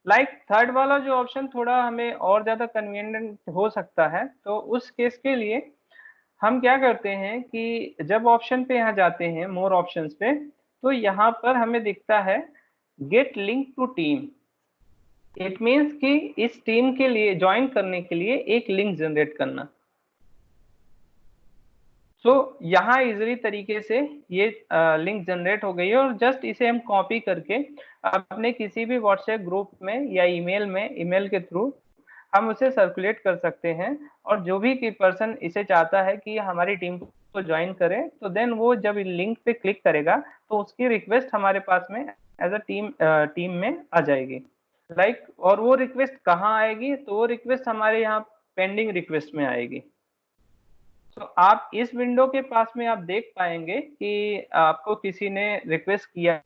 लाइक थर्ड वाला जो ऑप्शन थोड़ा हमें और ज्यादा कन्वीनियंट हो सकता है, तो उस केस के लिए हम क्या करते हैं कि जब ऑप्शन पे यहाँ जाते हैं मोर ऑप्शंस पे, तो यहाँ पर हमें दिखता है get link to team. It means कि इस टीम के लिए ज्वाइन करने के लिए एक लिंक जनरेट करना। सो यहाँ इजीली तरीके से ये लिंक जनरेट हो गई है और जस्ट इसे हम कॉपी करके अपने किसी भी व्हाट्सएप ग्रुप में या ईमेल के थ्रू हम उसे सर्कुलेट कर सकते हैं। और जो भी पर्सन इसे चाहता है कि हमारी टीम को ज्वाइन करे, तो देन वो जब लिंक पे क्लिक करेगा तो उसकी रिक्वेस्ट हमारे पास में एज अ टीम में आ जाएगी। लाइक और वो रिक्वेस्ट कहाँ आएगी, तो वो रिक्वेस्ट हमारे यहाँ पेंडिंग रिक्वेस्ट में आएगी। तो आप इस विंडो के पास में आप देख पाएंगे कि आपको किसी ने रिक्वेस्ट किया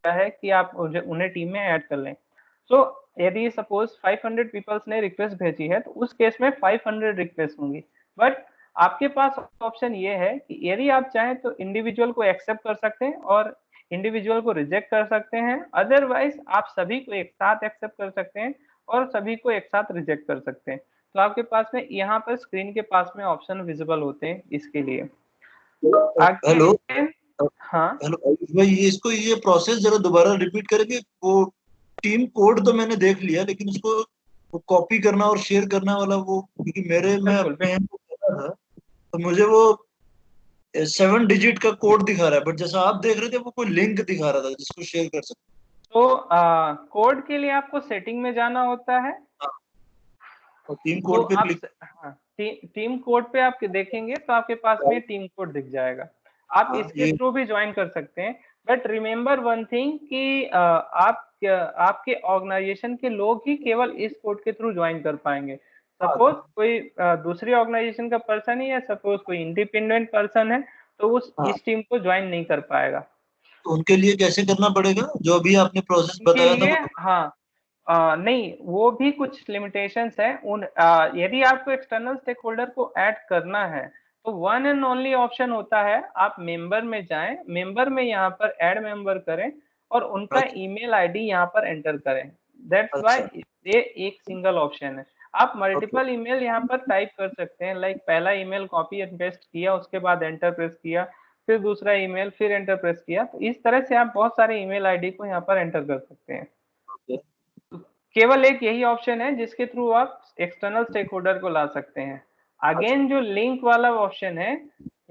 है कि आप उन्हें टीम में ऐड कर लें। सो यदि सपोज 500 पीपल्स ने रिक्वेस्ट भेजी है तो उस केस में 500 रिक्वेस्ट होंगी। बट आपके पास ऑप्शन ये है कि यदि आप चाहें तो इंडिविजुअल को एक्सेप्ट कर सकते हैं और इंडिविजुअल को रिजेक्ट कर सकते हैं, अदरवाइज आप सभी को एक साथ एक्सेप्ट कर सकते हैं और सभी को एक साथ रिजेक्ट कर सकते हैं। तो आपके पास में यहाँ पर स्क्रीन के पास में ऑप्शन विजिबल होते हैं इसके लिए। हेलो हाँ हेलो आयुष भाई, ये प्रोसेस जरा दोबारा रिपीट करेंगे। वो टीम कोड तो मैंने देख लिया, लेकिन उसको वो कॉपी करना और शेयर करना वाला वो, क्योंकि मैं अपने end को कर रहा था तो मुझे वो 7 डिजिट का कोड दिखा रहा है, बट जैसा आप देख रहे थे वो कोई लिंक दिखा रहा था जिसको शेयर कर सकते। तो कोड के लिए आपको सेटिंग में जाना होता है और टीम कोड पे क्लिक। हाँ, टीम कोड पे आप देखेंगे तो आपके पास में टीम कोड दिख जाएगा। आप इसके थ्रू भी ज्वाइन कर सकते हैं, बट रिमेम्बर वन थिंग कि आपके ऑर्गेनाइजेशन के लोग ही केवल इस कोड के थ्रू ज्वाइन कर पाएंगे। सपोज कोई दूसरी ऑर्गेनाइजेशन का पर्सन ही है, सपोज कोई इंडिपेंडेंट पर्सन है, तो इस टीम को ज्वाइन नहीं कर पाएगा। तो उनके लिए कैसे करना पड़ेगा जो अभी आपने प्रोसेस बताया था? हाँ, नहीं, वो भी कुछ लिमिटेशंस है उन यदि आपको एक्सटर्नल स्टेक होल्डर को ऐड करना है तो वन एंड ओनली ऑप्शन होता है, आप मेंबर में जाएं, मेंबर में यहाँ पर ऐड मेंबर करें और उनका ईमेल आईडी यहाँ पर एंटर करें। दैट्स व्हाई ये एक सिंगल ऑप्शन है। आप मल्टीपल ईमेल यहाँ पर टाइप कर सकते हैं, लाइक पहला ईमेल कॉपी एंड पेस्ट किया, उसके बाद एंटर प्रेस किया, फिर दूसरा ईमेल, फिर एंटर प्रेस किया। तो इस तरह से आप बहुत सारे ईमेल आईडी को यहाँ पर एंटर कर सकते हैं। केवल एक यही ऑप्शन है जिसके थ्रू आप एक्सटर्नल स्टेक होल्डर को ला सकते हैं। अगेन जो लिंक वाला ऑप्शन है,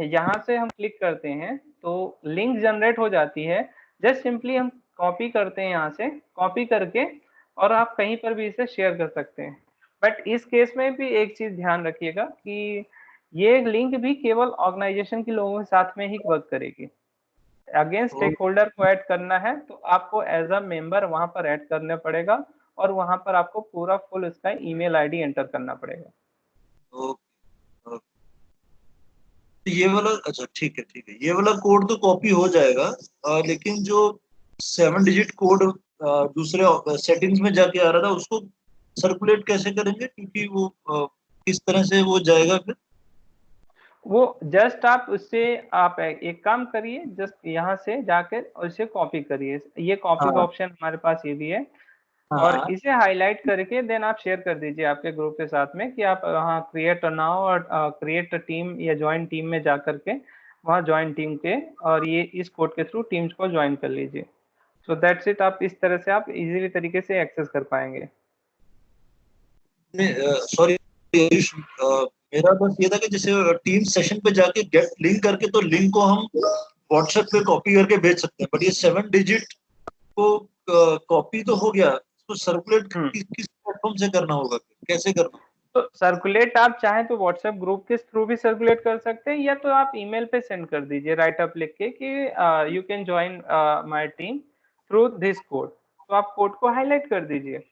यहाँ से हम क्लिक करते हैं तो लिंक जनरेट हो जाती है। जस्ट सिंपली हम कॉपी करते हैं, यहाँ से कॉपी करके और आप कहीं पर भी इसे शेयर कर सकते हैं। बट इस केस में भी एक चीज ध्यान रखिएगा कि ये लिंक भी केवल ऑर्गेनाइजेशन के लोगों के साथ में ही वर्क करेगी। अगेन स्टेक होल्डर को ऐड करना है तो आपको एज अ मेंबर वहां पर ऐड करना पड़ेगा और वहां पर आपको पूरा फुल इसका ईमेल आईडी एंटर करना पड़ेगा। ये वाला, अच्छा ठीक है, ये वाला कोड तो कॉपी हो जाएगा, लेकिन जो 7 डिजिट कोड दूसरे सेटिंग्स में जाके आ रहा था उसको सर्कुलेट कैसे करेंगे, क्योंकि वो किस तरह से वो जाएगा फिर? वो जस्ट आप उससे आप एक काम करिए, जस्ट यहाँ से जाकर और इसे कॉपी करिए। ये कॉपी का ऑप्शन हमारे पास ये भी है और इसे हाईलाइट करके देन आप शेयर कर दीजिए आपके ग्रुप के साथ में कि आप वहाँ क्रिएट नाउ और क्रिएट टीम या ज्वाइन टीम में जा करके वहाँ ज्वाइन टीम के और ये इस कोड के थ्रू टीम्स को ज्वाइन कर लीजिए। So that's it. आप इस तरह से आप इजीली तरीके से एक्सेस कर पाएंगे। सॉरी मेरा बस ये था कि जैसे टीम सेशन पे जाके गेट लिंक करके तो लिंक को हम व्हाट्सएप पे कॉपी करके भेज सकते हैं, बट ये 7 डिजिट को कॉपी तो हो गया, तो सर्कुलेट किस प्लेटफॉर्म से करना होगा, कैसे करना? तो सर्कुलेट आप चाहें तो व्हाट्सएप ग्रुप के थ्रू भी सर्कुलेट कर सकते हैं या तो आप ईमेल पे सेंड कर दीजिए राइट अप लिख के कि you can join my team through this code. तो आप कोड को हाईलाइट कर दीजिए।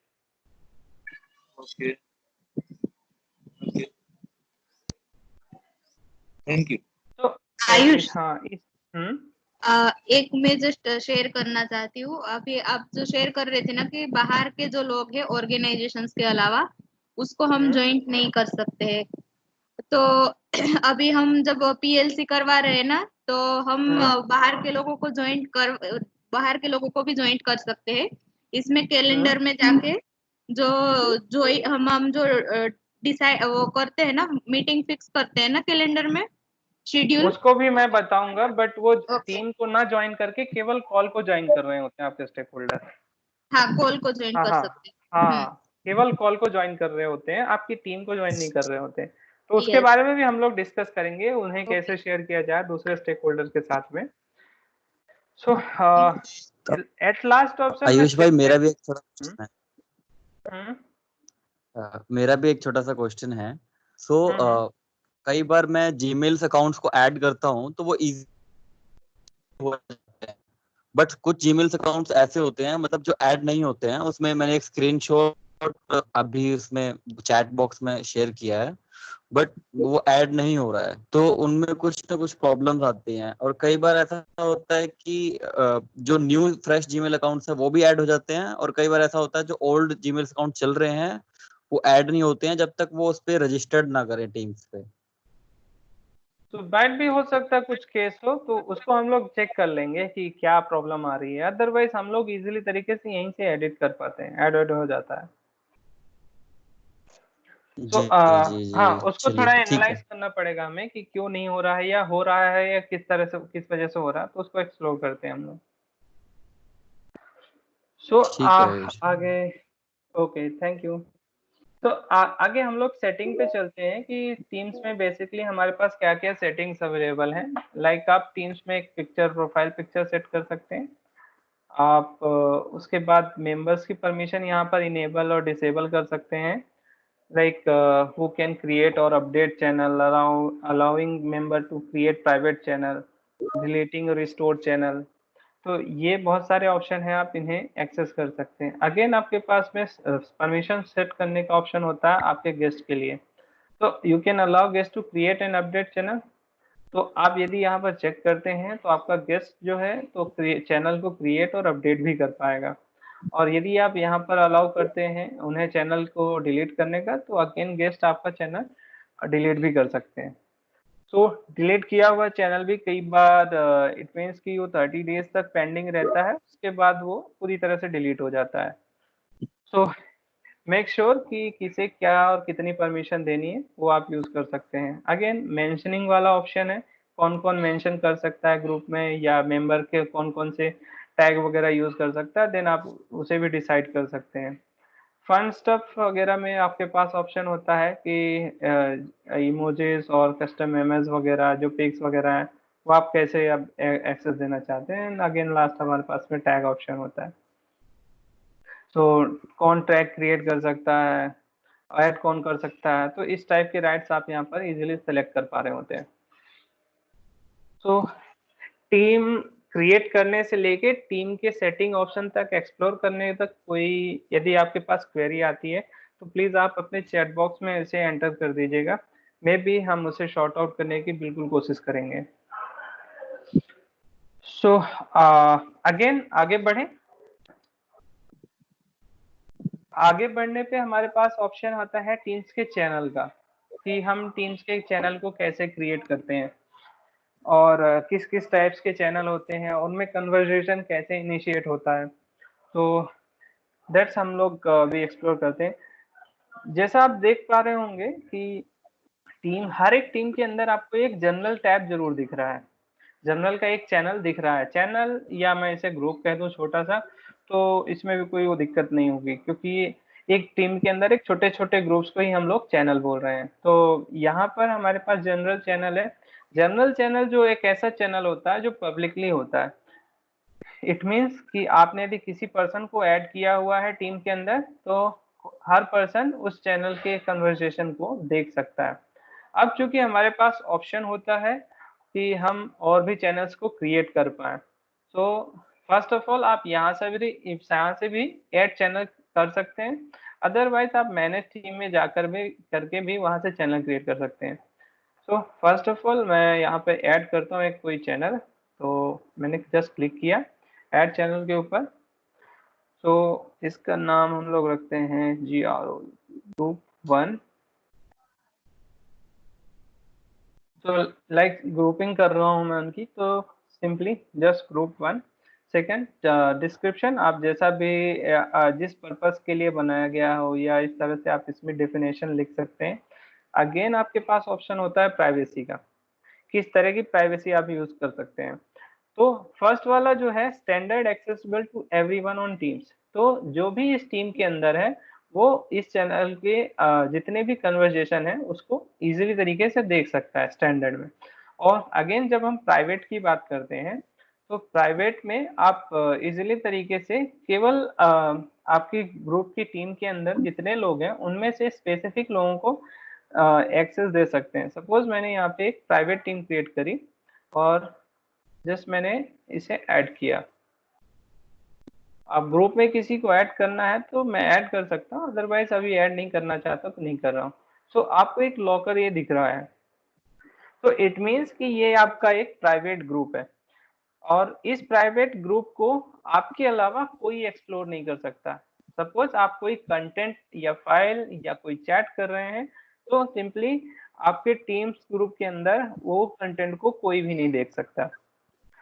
Okay okay, thank you. तो आयुष, हाँ एक मैं जस्ट शेयर करना चाहती हूँ। अभी आप जो शेयर कर रहे थे ना कि बाहर के जो लोग हैं ऑर्गेनाइजेशंस के अलावा उसको हम ज्वाइंट नहीं कर सकते हैं, तो अभी हम जब पीएलसी करवा रहे हैं ना तो हम बाहर के लोगों को बाहर के लोगों को भी ज्वाइंट कर सकते हैं। इसमें कैलेंडर में जाके जो हम जो डिसाइड वो करते हैं ना, मीटिंग फिक्स करते हैं ना कैलेंडर में शेड्यूल, उसको भी मैं बताऊंगा, बट वो टीम को ना ज्वाइन करके केवल कॉल को ज्वाइन कर रहे होते हैं आपके स्टेक होल्डर। हाँ, कॉल को ज्वाइन कर सकते हैं। हाँ, केवल कॉल को ज्वाइन कर रहे होते हैं, आपकी टीम को ज्वाइन नहीं कर रहे होते। तो उसके बारे में भी हम लोग डिस्कस करेंगे, उन्हें कैसे शेयर किया जाए दूसरे स्टेक होल्डर के साथ में। सो एट लास्ट ऑप्शन आयुष भाई, मेरा भी एक छोटा क्वेश्चन है। मेरा भी एक छोटा सा क्वेश्चन है। सो कई बार मैं जीमेल्स अकाउंट्स को ऐड करता हूं तो वो इजी हो जाते हैं, बट कुछ जीमेल्स अकाउंट्स ऐसे होते हैं मतलब जो ऐड नहीं होते हैं। उसमें मैंने एक स्क्रीनशॉट अभी उसमें चैट बॉक्स में शेयर किया है, बट वो ऐड नहीं हो रहा है, तो उनमें कुछ ना कुछ प्रॉब्लम्स आती हैं। और कई बार ऐसा होता है कि जो न्यू फ्रेश जीमेल अकाउंट्स है वो भी ऐड हो जाते हैं, और कई बार ऐसा होता है जो ओल्ड जीमेल अकाउंट चल रहे हैं वो ऐड नहीं होते हैं जब तक वो उस पर रजिस्टर्ड ना करें टीम्स पे। तो बैड भी हो सकता है कुछ केस हो, तो उसको हम लोग चेक कर लेंगे कि क्या प्रॉब्लम आ रही है। अदरवाइज हम लोग इजीली तरीके से यहीं से एडिट कर पाते हैं, ऐड हो जाता है। तो जी जी जी, हाँ, उसको चलिए थोड़ा ठीक एनालाइज है। करना पड़ेगा हमें कि क्यों नहीं हो रहा है, या हो रहा है, या किस तरह से, किस वजह से हो रहा है, तो उसको एक्सप्लोर करते हैं हम लोग। सो ठीक है आयुष। आगे, ओके थैंक यू। तो आगे हम लोग सेटिंग पे चलते हैं कि टीम्स में बेसिकली हमारे पास क्या क्या सेटिंग्स अवेलेबल हैं। लाइक आप टीम्स में एक पिक्चर, प्रोफाइल पिक्चर सेट कर सकते हैं आप। उसके बाद मेंबर्स की परमिशन यहाँ पर इनेबल और डिसेबल कर सकते हैं। Like who can create or update channel, allowing member to create private channel, deleting or restore channel। तो ये बहुत सारे ऑप्शन हैं, आप इन्हें एक्सेस कर सकते हैं। अगेन आपके पास में परमिशन सेट करने का ऑप्शन होता है आपके गेस्ट के लिए। तो you can allow guest to create and update channel. तो आप यदि यहाँ पर चेक करते हैं तो आपका गेस्ट जो है तो चैनल को क्रिएट और अपडेट भी कर पाएगा। और यदि आप यहाँ पर अलाउ करते हैं उन्हें चैनल को डिलीट करने का, तो अगेन गेस्ट आपका चैनल डिलीट भी कर सकते हैं। तो डिलीट किया हुआ चैनल भी कई बार इट मीन्स कि वो 30 डेज तक पेंडिंग रहता है, उसके बाद वो पूरी तरह से डिलीट हो जाता है। सो मेक श्योर कि किसे क्या और कितनी परमिशन देनी है वो आप यूज कर सकते हैं। अगेन मेंशनिंग वाला ऑप्शन है, कौन कौन मेंशन कर सकता है ग्रुप में, या मेंबर के कौन कौन से टैग वगैरह यूज कर सकता है, देन आप उसे भी डिसाइड कर सकते हैं। फन स्टफ वगैरह में आपके पास ऑप्शन होता है कि इमोजेस और कस्टम इमेज वगैरह जो पिक्स वगैरह है वो आप कैसे अब एक्सेस देना चाहते हैं। अगेन लास्ट हमारे पास में टैग ऑप्शन होता है। तो कौन टैग क्रिएट कर सकता है, ऐड कौन कर सकता है, तो इस टाइप के राइट्स आप यहाँ पर इजीली सेलेक्ट कर पा रहे होते हैं। तो टीम क्रिएट करने से लेके टीम के सेटिंग ऑप्शन तक एक्सप्लोर करने तक कोई यदि आपके पास क्वेरी आती है तो प्लीज आप अपने चैट बॉक्स में इसे एंटर कर दीजिएगा। मे बी हम उसे शॉर्ट आउट करने की बिल्कुल कोशिश करेंगे। सो अगेन आगे बढ़े। आगे बढ़ने पे हमारे पास ऑप्शन आता है टीम्स के चैनल का, कि हम टीम्स के चैनल को कैसे क्रिएट करते हैं और किस किस टाइप्स के चैनल होते हैं, उनमें कन्वर्सेशन कैसे इनिशिएट होता है। तो दैट्स हम लोग भी एक्सप्लोर करते हैं। जैसा आप देख पा रहे होंगे कि हर एक टीम के अंदर आपको एक जनरल टैब जरूर दिख रहा है, जनरल का एक चैनल दिख रहा है। चैनल या मैं इसे ग्रुप कह दूं छोटा सा, तो इसमें भी कोई वो दिक्कत नहीं होगी, क्योंकि एक टीम के अंदर एक छोटे छोटे ग्रुप्स को ही हम लोग चैनल बोल रहे हैं। तो यहाँ पर हमारे पास जनरल चैनल है। जनरल चैनल जो एक ऐसा चैनल होता है जो पब्लिकली होता है। इट मीन्स कि आपने यदि किसी पर्सन को ऐड किया हुआ है टीम के अंदर, तो हर पर्सन उस चैनल के कन्वर्सेशन को देख सकता है। अब चूंकि हमारे पास ऑप्शन होता है कि हम और भी चैनल्स को क्रिएट कर पाए, तो फर्स्ट ऑफ ऑल आप यहाँ से भी ऐड चैनल कर सकते हैं। अदरवाइज आप मैनेज टीम में जाकर भी करके भी वहां से चैनल क्रिएट कर सकते हैं। सो फर्स्ट ऑफ ऑल मैं यहाँ पे ऐड करता हूँ एक कोई चैनल। तो मैंने जस्ट क्लिक किया ऐड चैनल के ऊपर। तो इसका नाम हम लोग रखते हैं GRO ग्रुप 1। तो लाइक ग्रुपिंग कर रहा हूँ मैं उनकी, तो simply just group 1। Second description आप जैसा भी जिस पर्पस के लिए बनाया गया हो या इस तरह से आप इसमें डेफिनेशन लिख सकते हैं। अगेन आपके पास ऑप्शन होता है प्राइवेसी का, किस तरह की प्राइवेसी आप यूज कर सकते हैं। तो फर्स्ट वाला जो है standard accessible to everyone on Teams. तो जो भी इस टीम के अंदर है वो इस चैनल के जितने भी कन्वर्जेशन है उसको इजीली तरीके से देख सकता है स्टैंडर्ड में। और अगेन जब हम प्राइवेट की बात करते हैं तो प्राइवेट में आप इजीली तरीके से केवल आपकी ग्रुप की टीम के अंदर जितने लोग हैं उनमें से स्पेसिफिक लोगों को एक्सेस दे सकते हैं। सपोज मैंने यहाँ पे एक प्राइवेट टीम क्रिएट करी और जस्ट मैंने इसे ऐड किया। अब ग्रुप में किसी को ऐड करना है तो मैं ऐड कर सकता हूँ, अदरवाइज अभी ऐड नहीं करना चाहता तो नहीं कर रहा हूँ। सो आपको एक लॉकर ये दिख रहा है, तो इट मीन्स कि ये आपका एक प्राइवेट ग्रुप है और इस प्राइवेट ग्रुप को आपके अलावा कोई एक्सप्लोर नहीं कर सकता। सपोज आप कोई कंटेंट या फाइल या कोई चैट कर रहे हैं तो सिंपली आपके टीम्स ग्रुप के अंदर वो कंटेंट को कोई भी नहीं देख सकता।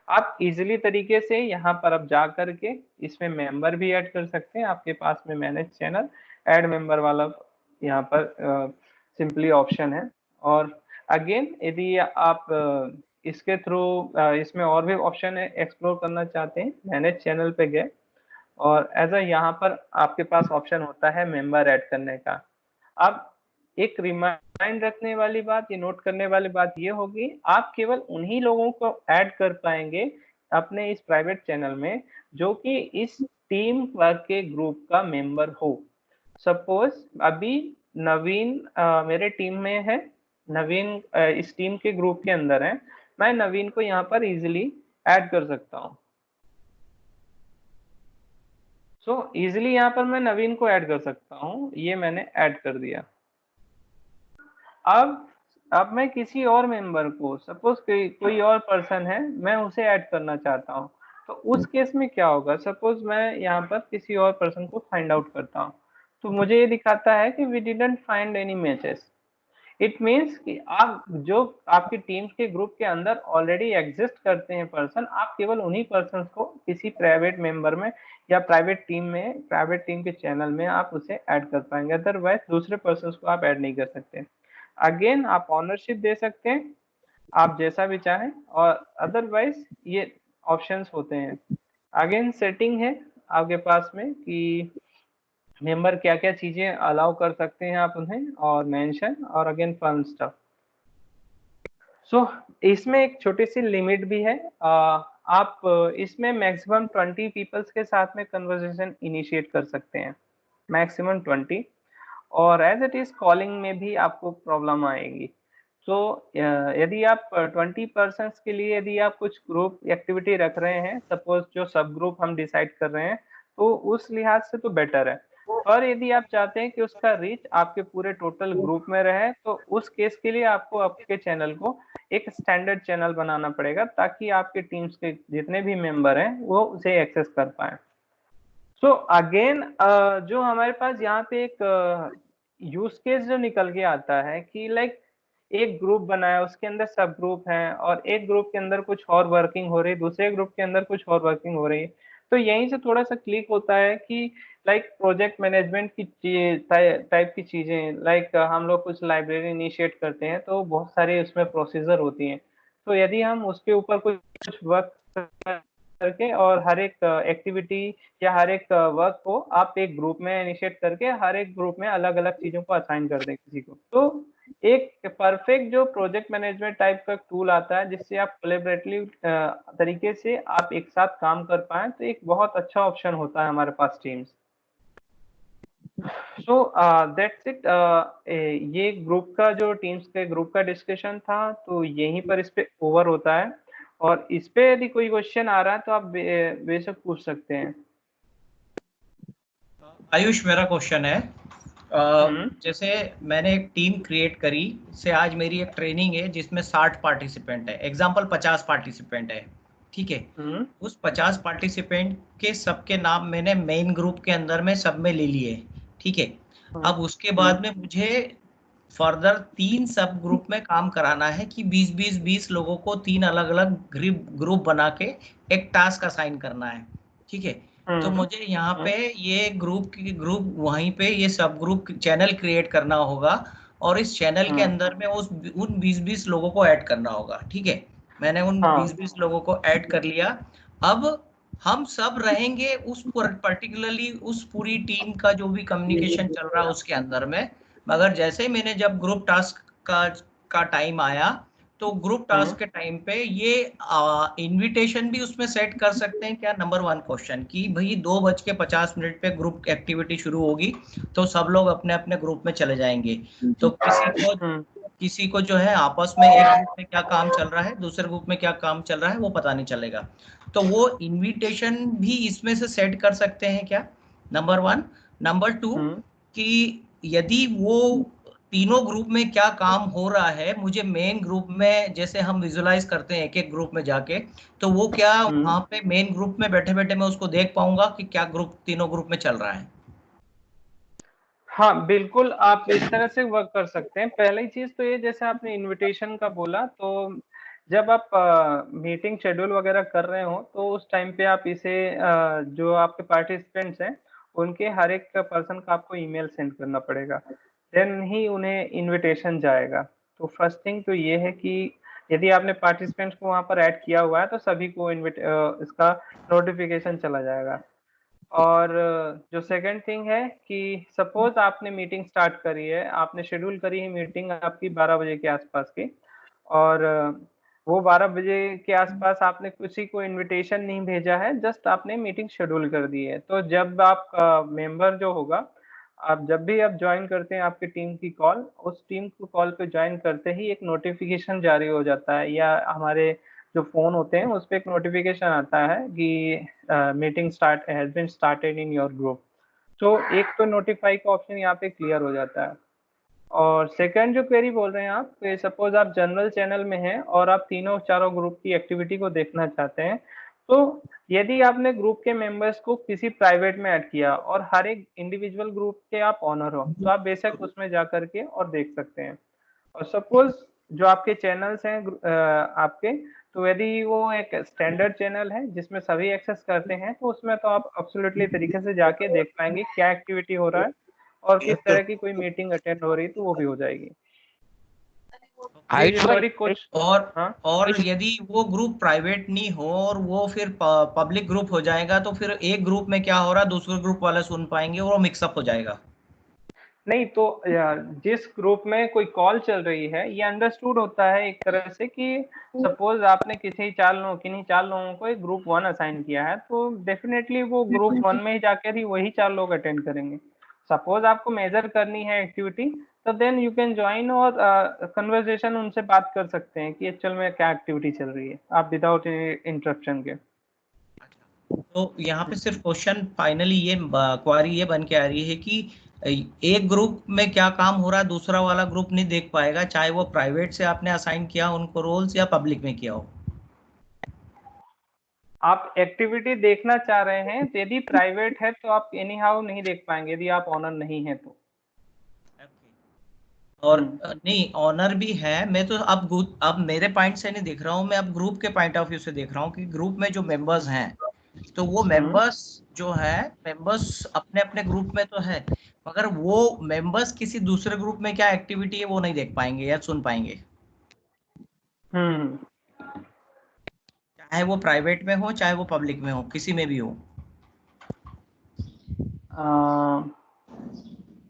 आप इजीली तरीके से यहाँ पर अब जा करके इसमें मेंबर भी ऐड कर सकते हैं। आपके पास में मैनेज चैनल ऐड मेंबर वाला यहाँ पर सिंपली ऑप्शन है। और अगेन यदि आप इसके थ्रू इसमें और भी ऑप्शन है एक्सप्लोर करना चाहते हैं, मैनेज चैनल पे गए और एज अ यहाँ पर आपके पास ऑप्शन होता है मेंबर ऐड करने का। अब एक रिमाइंड रखने वाली बात, ये नोट करने वाली बात ये होगी, आप केवल उन्हीं लोगों को ऐड कर पाएंगे अपने इस प्राइवेट चैनल में जो कि इस टीम वर्क के ग्रुप का मेंबर हो। सपोज अभी नवीन मेरे टीम में है, नवीन इस टीम के ग्रुप के अंदर है, मैं नवीन को यहाँ पर इजिली ऐड कर सकता हूँ। सो इजिली यहाँ पर मैं नवीन को ऐड कर सकता हूँ, ये मैंने ऐड कर दिया। अब मैं किसी और मेंबर को, सपोज कोई और पर्सन है, मैं उसे ऐड करना चाहता हूँ, तो उस केस में क्या होगा? सपोज मैं यहाँ पर किसी और पर्सन को फाइंड आउट करता हूँ, तो मुझे ये दिखाता है कि we didn't find any matches. It means कि आप जो आपकी टीम के ग्रुप के अंदर ऑलरेडी एग्जिस्ट करते हैं पर्सन, आप केवल उन्हीं पर्सन को किसी प्राइवेट मेंबर में या प्राइवेट टीम में, प्राइवेट टीम के चैनल में आप उसे ऐड कर पाएंगे, अदरवाइज दूसरे पर्सन को आप ऐड नहीं कर सकते। अगेन आप ऑनरशिप दे सकते हैं आप जैसा भी चाहें, और अदरवाइज ये ऑप्शंस होते हैं। अगेन सेटिंग है आपके पास में कि मेंबर क्या क्या चीजें अलाउ कर सकते हैं आप उन्हें, और मेंशन, और अगेन फन स्टफ। सो इसमें एक छोटी सी लिमिट भी है, आप इसमें मैक्सिमम 20 पीपल्स के साथ में कन्वर्सेशन इनिशिएट कर सकते हैं, मैक्सिमम 20, और एज इट इज कॉलिंग में भी आपको प्रॉब्लम आएगी। तो यदि आप 20 पर्सन्स के लिए यदि आप कुछ ग्रुप एक्टिविटी रख रहे हैं, सपोज जो सब ग्रुप हम डिसाइड कर रहे हैं, तो उस लिहाज से तो बेटर है। और यदि आप चाहते हैं कि उसका रीच आपके पूरे टोटल ग्रुप में रहे, तो उस केस के लिए आपको आपके चैनल को एक स्टैंडर्ड चैनल बनाना पड़ेगा, ताकि आपके टीम्स के जितने भी मेंबर हैं वो उसे एक्सेस कर पाए। सो अगेन जो हमारे पास यहाँ पे एक यूज केस जो निकल के आता है कि लाइक एक ग्रुप बनाया, उसके अंदर सब ग्रुप हैं, और एक ग्रुप के अंदर कुछ और वर्किंग हो रही है, दूसरे ग्रुप के अंदर कुछ और वर्किंग हो रही है। तो यहीं से थोड़ा सा क्लिक होता है कि लाइक प्रोजेक्ट मैनेजमेंट की टाइप की चीजें, लाइक हम लोग कुछ लाइब्रेरी इनिशिएट करते हैं, तो बहुत सारी उसमें प्रोसीजर होती हैं। तो यदि हम उसके ऊपर कुछ वर्क करके और हर एक एक्टिविटी या हर एक वर्क को आप एक ग्रुप में इनिशिएट करके हर एक ग्रुप में अलग अलग चीजों को असाइन कर दें किसी को, तो एक परफेक्ट जो प्रोजेक्ट मैनेजमेंट टाइप का टूल आता है जिससे आप कोलैबोरेटिव तरीके से आप एक साथ काम कर पाए, तो एक बहुत अच्छा ऑप्शन होता है हमारे पास टीम्स। So that's it. ये ग्रुप का जो टीम्स के ग्रुप का डिस्कशन था, तो यहीं पर इस पे ओवर होता है, और इस पे यदि कोई क्वेश्चन आ रहा है तो आप बेशक पूछ सकते हैं। आयुष, मेरा क्वेश्चन है, जैसे मैंने एक टीम क्रिएट करी से आज मेरी एक ट्रेनिंग है जिसमें 60 पार्टिसिपेंट है, एग्जांपल 50 पार्टिसिपेंट है, ठीक है। उस 50 पार्टिसिपेंट के सबके नाम मैंने मेन ग्रुप के अंदर में सब में ले लिए, ठीक है। अब उसके बाद में मुझे फर्दर 3 सब ग्रुप में काम कराना है कि 20 लोगों को 3 अलग अलग ग्रुप बना के एक टास्क असाइन करना है, ठीक है। तो मुझे यहाँ पे ये ग्रुप वहीं पे ये सब ग्रुप चैनल क्रिएट करना होगा, और इस चैनल के अंदर में उन 20 लोगों को ऐड करना होगा, ठीक है। मैंने उन 20 लोगों को ऐड कर लिया। अब हम सब रहेंगे उस पर्टिकुलरली उस पूरी टीम का जो भी कम्युनिकेशन चल रहा है उसके अंदर में, मगर जैसे ही मैंने जब ग्रुप टास्क का टाइम आया, तो ग्रुप टास्क के टाइम पे ये इनविटेशन भी उसमें सेट कर सकते हैं क्या? नंबर 1 क्वेश्चन कि भाई 2:50 पे ग्रुप एक्टिविटी शुरू होगी, तो सब लोग अपने अपने ग्रुप में चले जाएंगे, तो किसी को जो है आपस में एक ग्रुप में क्या काम चल रहा है, दूसरे ग्रुप में क्या काम चल रहा है, वो पता नहीं चलेगा। तो वो इनविटेशन भी इसमें से सेट कर सकते हैं क्या? नंबर 1। नंबर 2 कि यदि वो तीनों ग्रुप में क्या काम हो रहा है, मुझे मेन ग्रुप में जैसे हम विजुलाइज करते हैं एक एक ग्रुप में जाके, तो वो क्या वहां पे मेन ग्रुप में बैठे बैठे मैं उसको देख पाऊंगा कि क्या ग्रुप तीनों ग्रुप में चल रहा है? हाँ बिल्कुल, आप इस तरह से वर्क कर सकते हैं। पहली चीज तो ये, जैसे आपने इनविटेशन का बोला, तो जब आप मीटिंग शेड्यूल वगैरह कर रहे हो तो उस टाइम पे आप इसे जो आपके पार्टिसिपेंट्स हैं उनके हर एक पर्सन का आपको ईमेल सेंड करना पड़ेगा, देन ही उन्हें इनविटेशन जाएगा। तो फर्स्ट थिंग तो ये है कि यदि आपने पार्टिसिपेंट्स को वहां पर ऐड किया हुआ है तो सभी को इसका नोटिफिकेशन चला जाएगा। और जो सेकंड थिंग है कि सपोज आपने मीटिंग स्टार्ट करी है, आपने शेड्यूल करी है मीटिंग आपकी 12 बजे के आसपास की, और वो 12 बजे के आसपास आपने किसी को इनविटेशन नहीं भेजा है, जस्ट आपने मीटिंग शेड्यूल कर दी है। तो जब आप मेंबर जो होगा, आप जब भी आप ज्वाइन करते हैं आपकी टीम की कॉल, उस टीम को कॉल पे ज्वाइन करते ही एक नोटिफिकेशन जारी हो जाता है, या हमारे जो फोन होते हैं उस पे एक नोटिफिकेशन आता है कि meeting start has been started in your group. तो एक तो नोटिफाई का ऑप्शन यहाँ पे क्लियर हो जाता है। और सेकंड जो क्वेरी बोल रहे हैं आप, कि सपोज आप जनरल चैनल में हैं और आप तीनों चारों ग्रुप की एक्टिविटी को देखना चाहते हैं, तो यदि आपने ग्रुप के मेंबर्स को किसी प्राइवेट में ऐड किया और हर एक इंडिविजुअल ग्रुप के आप ऑनर हो, तो आप बेशक उसमें जा करके और देख सकते हैं। और सपोज जो आपके चैनल्स हैं आपके, तो यदि वो एक स्टैंडर्ड चैनल है जिसमें सभी एक्सेस करते हैं, तो उसमें तो आप एब्सोल्युटली तरीके से जाके देख पाएंगे क्या एक्टिविटी हो रहा है और किस तरह की कोई मीटिंग अटेंड हो रही है, तो वो भी हो जाएगी। सॉरी कुछ और हाँ? और यदि वो ग्रुप प्राइवेट नहीं हो और वो फिर पब्लिक ग्रुप हो जाएगा, तो फिर एक ग्रुप में क्या हो रहा है दूसरे ग्रुप वाले सुन पाएंगे और वो मिक्सअप हो जाएगा। नहीं तो जिस ग्रुप में कोई कॉल चल रही है, ये अंडरस्टूड होता है एक तरह से कि सपोज आपने किन्हीं 4 लोगों को एक ग्रुप 1 असाइन किया है, तो डेफिनेटली वो ग्रुप 1 में ही जाकर ही वही 4 लोग अटेंड करेंगे। सपोज आपको मेजर करनी है एक्टिविटी, तो देन यू कैन ज्वाइन और कन्वर्सेशन उनसे बात कर सकते हैं कि एक्चुअल में क्या एक्टिविटी चल रही है, आप विदाउट इंटरप्शन के। तो यहाँ पे सिर्फ क्वेश्चन फाइनली ये क्वारी ये बन के आ रही है कि एक ग्रुप में क्या काम हो रहा है दूसरा वाला ग्रुप नहीं देख पाएगा, चाहे वो प्राइवेट से आपने असाइन किया उनको रोल्स या पब्लिक में किया हो। आप एक्टिविटी देखना चाह रहे हैं, तो यदि प्राइवेट है तो आप एनी हाउ नहीं देख पाएंगे यदि आप ऑनर नहीं है तो। और नहीं, ऑनर भी है। मैं तो अब मेरे पॉइंट से नहीं देख रहा हूँ, मैं अब ग्रुप के पॉइंट ऑफ व्यू से देख रहा हूँ कि ग्रुप में जो मेंबर्स हैं, तो वो मेंबर्स जो है, मेंबर्स अपने अपने ग्रुप में तो है, मगर वो मेंबर्स किसी दूसरे ग्रुप में क्या एक्टिविटी है वो नहीं देख पाएंगे या सुन पाएंगे, चाहे वो प्राइवेट में हो चाहे वो पब्लिक में हो, किसी में भी हो।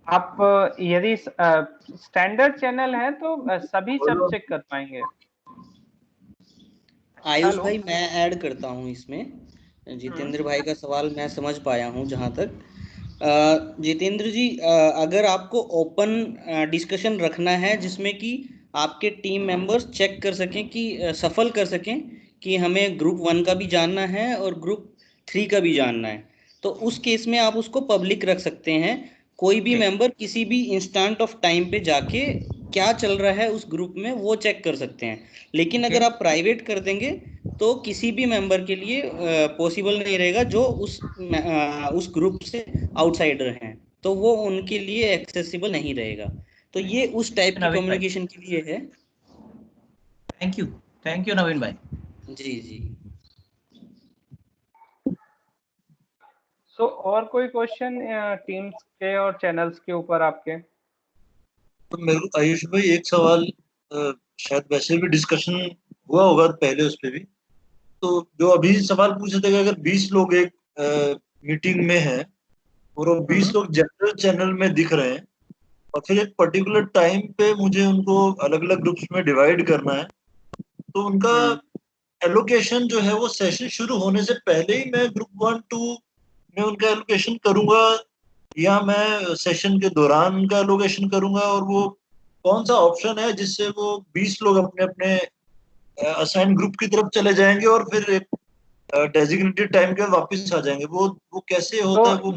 आप यदि स्टैंडर्ड चैनल है तो सभी सब चेक कर पाएंगे। आयुष भाई मैं ऐड करता हूँ इसमें, जितेंद्र भाई का सवाल मैं समझ पाया हूँ जहाँ तक। जितेंद्र जी, अगर आपको ओपन डिस्कशन रखना है जिसमें कि आपके टीम मेंबर्स चेक कर सकें कि सफल कर सकें कि हमें ग्रुप 1 का भी जानना है और ग्रुप 3 का भी जानना है, तो उस केस में आप उसको पब्लिक रख सकते हैं। कोई भी मेंबर किसी भी इंस्टेंट ऑफ टाइम पे जाके क्या चल रहा है उस ग्रुप में वो चेक कर सकते हैं। लेकिन अगर आप प्राइवेट कर देंगे तो किसी भी मेंबर के लिए पॉसिबल नहीं रहेगा जो उस ग्रुप से आउटसाइडर हैं, तो वो उनके लिए एक्सेसिबल नहीं रहेगा। तो ये उस टाइप की कम्युनिकेशन के लिए है। थैंक यू नवीन भाई। जी जी। सो और कोई क्वेश्चन टीम्स के और चैनल्स के ऊपर आपके? तो मेरे को आयुष भाई एक सवाल, शायद वैसे भी डिस्कशन हुआ होगा पहले उस पे भी, तो जो अभी सवाल पूछे थे कि अगर 20 लोग एक मीटिंग में हैं और वो 20 लोग जनरल चैनल में दिख रहे हैं और फिर एक पर्टिकुलर टाइम पे मुझे उनको अलग अलग ग्रुप्स में डिवाइड करना है, तो उनका एलोकेशन जो है वो सेशन शुरू होने से पहले ही मैं ग्रुप 1 2 में उनका एलोकेशन करूंगा, या मैं सेशन के दौरान उनका एलोकेशन करूंगा, और वो कौन सा ऑप्शन है जिससे वो 20 लोग अपने अपने असाइन ग्रुप की तरफ चले जाएंगे और फिर एक डेजिग्नेटेड टाइम के वापस आ जाएंगे, वो कैसे होता है? वो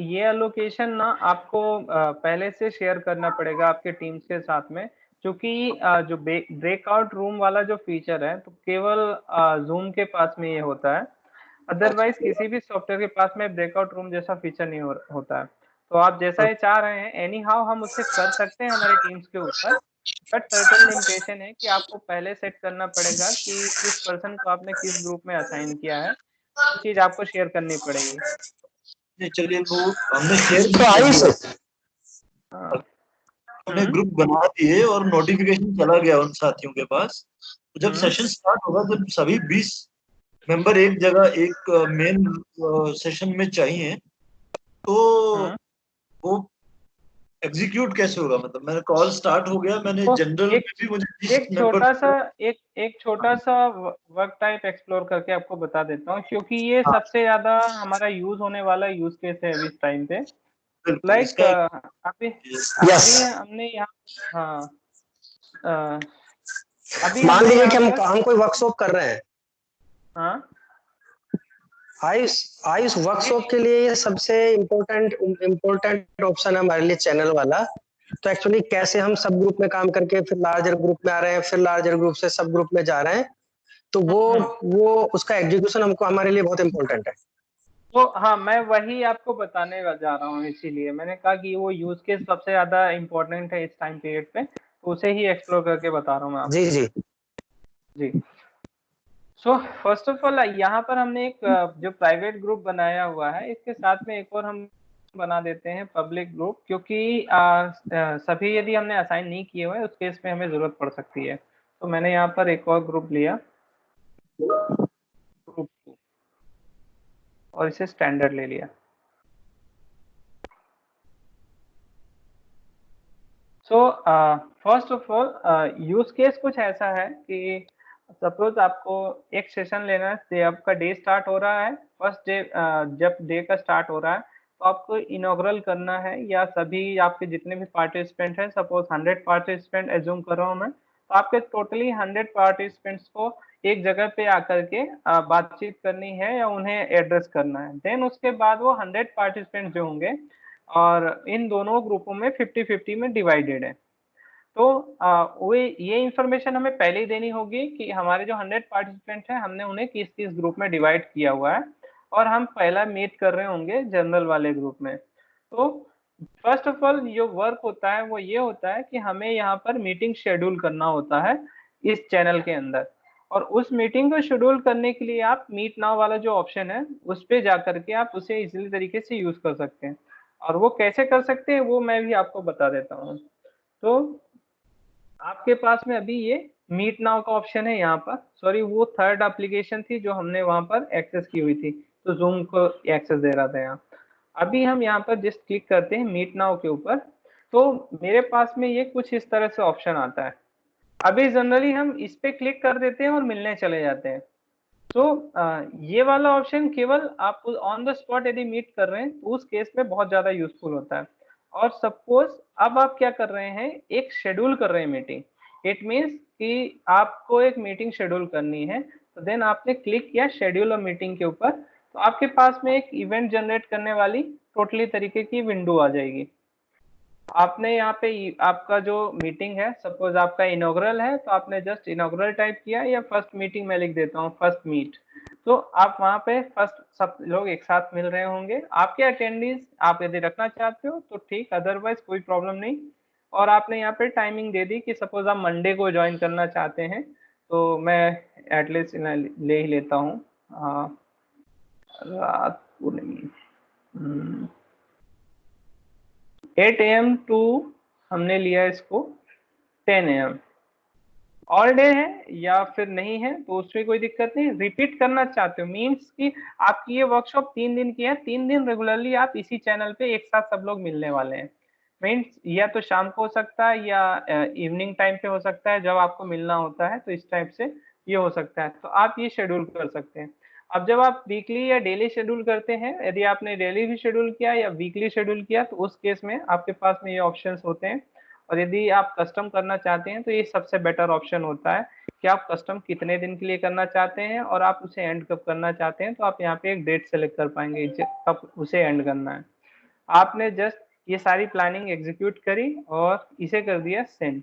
ये एलोकेशन ना आपको पहले से शेयर करना पड़ेगा आपके टीम्स के साथ में, क्योंकि जो ब्रेकआउट रूम वाला जो फीचर है तो केवल जूम के पास में ये होता है, अदरवाइज किसी भी सॉफ्टवेयर के पास में ब्रेकआउट रूम जैसा फीचर नहीं होता है। तो आप जैसा ये चाह रहे हैं एनी हाउ हम उससे कर सकते हैं हमारे टीम्स के ऊपर, बट सर्टेन लिमिटेशन है कि आपको पहले सेट करना पड़ेगा कि किस पर्सन को आपने किस ग्रुप में असाइन किया है, वो चीज आपको शेयर करनी पड़ेगी। चलिए वो हमने शेयर हमने ग्रुप बना दिए और नोटिफिकेशन चला गया उन साथियों के पास। तो जब सेशन स्टार्ट होगा, जब सभी 20 मेंबर एक जगह एक मेन सेशन में चाहिए, तो वो एग्जीक्यूट कैसे होगा? मतलब मैंने कॉल स्टार्ट हो गया, मैंने जनरल में भी मुझे एक छोटा सा वर्क टाइप एक्सप्लोर करके आपको बता देता हूँ, क्योंकि ये सबसे ज्यादा हमारा यूज होने वाला यूज केस है अभी इस टाइम पे। लाइक अभी हमने यहाँ अभी मान लीजिए कि हम कोई वर्कशॉप कर रहे हैं। हाँ, आयुष वर्कशॉप के लिए ये सबसे इम्पोर्टेंट ऑप्शन है हमारे लिए, चैनल वाला। तो एक्चुअली कैसे हम सब ग्रुप में काम करके फिर लार्जर ग्रुप में आ रहे हैं, फिर लार्जर ग्रुप से सब ग्रुप में जा रहे हैं, तो वो उसका एग्जीक्यूशन हमको हमारे लिए बहुत इम्पोर्टेंट है। तो हाँ, मैं वही आपको बताने जा रहा हूँ, इसीलिए मैंने कहा कि वो यूज केस सबसे ज्यादा इम्पोर्टेंट है इस टाइम पीरियड पे, तो उसे ही एक्सप्लोर करके बता रहा हूँ मैं आपको। जी। सो फर्स्ट ऑफ ऑल यहाँ पर हमने एक जो प्राइवेट ग्रुप बनाया हुआ है, इसके साथ में एक और हम बना देते हैं पब्लिक ग्रुप, क्योंकि सभी यदि हमने असाइन नहीं किए हुए उस केस में हमें जरूरत पड़ सकती है। तो मैंने यहाँ पर एक और ग्रुप लिया, ग्रुप और इसे स्टैंडर्ड ले लिया। सो first of all use case कुछ ऐसा है कि सपोज आपको एक सेशन लेना है, आपका डे स्टार्ट हो रहा है, फर्स्ट डे जब डे का स्टार्ट हो रहा है तो आपको इनॉग्रल करना है, या सभी आपके जितने भी पार्टिसिपेंट हैं, सपोज 100 पार्टिसिपेंट एज्यूम कर रहा हूँ मैं, तो आपके टोटली 100 पार्टिसिपेंट्स को एक जगह पे आकर के बातचीत करनी है या उन्हें एड्रेस करना है। देन उसके बाद वो 100 पार्टिसिपेंट जो होंगे और इन दोनों ग्रुपों में 50-50 में डिवाइडेड है। तो वो ये इंफॉर्मेशन हमें पहले ही देनी होगी कि हमारे जो 100 पार्टिसिपेंट हैं हमने उन्हें किस किस ग्रुप में डिवाइड किया हुआ है, और हम पहला मीट कर रहे होंगे जनरल वाले ग्रुप में। तो फर्स्ट ऑफ ऑल जो वर्क होता है वो ये होता है कि हमें यहाँ पर मीटिंग शेड्यूल करना होता है इस चैनल के अंदर, और उस मीटिंग को शेड्यूल करने के लिए आप मीट नाउ वाला जो ऑप्शन है उस पर जा करके आप उसे इजीली तरीके से यूज कर सकते हैं। और वो कैसे कर सकते हैं वो मैं भी आपको बता देता हूँ। तो आपके पास में अभी ये मीट नाउ का ऑप्शन है यहाँ पर, सॉरी वो थर्ड एप्लीकेशन थी जो हमने वहां पर एक्सेस की हुई थी, तो जूम को एक्सेस दे रहा था यहाँ। अभी हम यहाँ पर जस्ट क्लिक करते हैं मीट नाउ के ऊपर, तो मेरे पास में ये कुछ इस तरह से ऑप्शन आता है। अभी जनरली हम इस पे क्लिक कर देते हैं और मिलने चले जाते हैं। तो ये वाला ऑप्शन केवल आप ऑन द स्पॉट यदि मीट कर रहे हैं तो उस केस में बहुत ज्यादा यूजफुल होता है। और सपोज अब आप क्या कर रहे हैं, एक शेड्यूल कर रहे हैं मीटिंग, इट मीन्स कि आपको एक मीटिंग शेड्यूल करनी है, तो देन आपने क्लिक किया शेड्यूल और मीटिंग के ऊपर, तो आपके पास में एक इवेंट जनरेट करने वाली टोटली तरीके की विंडो आ जाएगी। आपने यहाँ पे आपका जो मीटिंग है, सपोज आपका इनॉग्रल है, तो आपने जस्ट इनॉग्रल टाइप किया, या फर्स्ट मीटिंग मैं लिख देता हूँ फर्स्ट मीट, तो आप वहाँ पे फर्स्ट सब लोग एक साथ मिल रहे होंगे। आपके अटेंडेंस आप यदि रखना चाहते हो तो ठीक, अदरवाइज कोई प्रॉब्लम नहीं। और आपने यहाँ पे टाइमिंग दे दी कि सपोज आप मंडे को ज्वाइन करना चाहते हैं, तो मैं एटलीस्ट ले ही लेता हूँ रात को नहीं, 8 AM टू हमने लिया इसको 10 AM। ऑल डे है या फिर नहीं है तो उसमें कोई दिक्कत नहीं। रिपीट करना चाहते हो मीन्स कि आपकी ये वर्कशॉप 3 दिन की है, 3 दिन रेगुलरली आप इसी चैनल पे एक साथ सब लोग मिलने वाले हैं। मीन्स या तो शाम को हो सकता है या इवनिंग टाइम पे हो सकता है, जब आपको मिलना होता है तो इस टाइप से ये हो सकता है, तो आप ये शेड्यूल कर सकते हैं। अब जब आप वीकली या डेली शेड्यूल करते हैं, यदि आपने डेली भी शेड्यूल किया या वीकली शेड्यूल किया, तो उस केस में आपके पास में ये ऑप्शंस होते हैं। और यदि आप कस्टम करना चाहते हैं तो ये सबसे बेटर ऑप्शन होता है कि आप कस्टम कितने दिन के लिए करना चाहते हैं और आप उसे एंड कब करना चाहते हैं, तो आप यहाँ पे एक डेट सेलेक्ट कर पाएंगे कब उसे एंड करना है। आपने जस्ट ये सारी प्लानिंग एग्जीक्यूट करी और इसे कर दिया सेंड।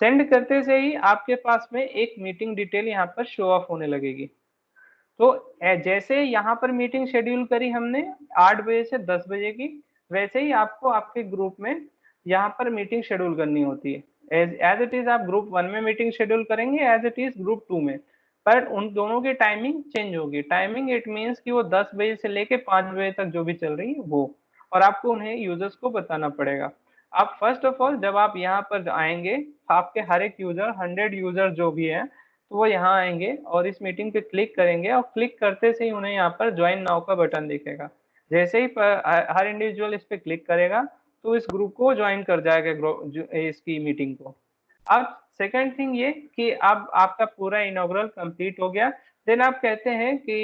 सेंड करते से ही आपके पास में एक मीटिंग डिटेल यहाँ पर शो ऑफ होने लगेगी। तो जैसे यहाँ पर मीटिंग शेड्यूल करी हमने 8 बजे से 10 बजे की, वैसे ही आपको आपके ग्रुप में यहाँ पर मीटिंग शेड्यूल करनी होती है। एज इट इज आप ग्रुप 1 में मीटिंग शेड्यूल करेंगे, एज इट इज ग्रुप 2 में, पर उन दोनों की टाइमिंग चेंज होगी। टाइमिंग इट मीन्स कि वो 10 बजे से लेके 5 बजे तक जो भी चल रही है वो, और आपको उन्हें यूजर्स को बताना पड़ेगा। आप फर्स्ट ऑफ ऑल जब आप यहाँ पर आएंगे, आपके हर एक यूजर 100 यूजर जो भी है, तो वो यहाँ आएंगे और इस मीटिंग पे क्लिक करेंगे, और क्लिक करते से ही उन्हें यहाँ पर ज्वाइन नाउ का बटन दिखेगा। जैसे ही हर इंडिविजुअल इस पे क्लिक करेगा तो इस ग्रुप को ज्वाइन कर जाएगा इसकी मीटिंग को। अब सेकंड थिंग ये कि अब आपका पूरा इनॉग्रल कंप्लीट हो गया, देन आप कहते हैं कि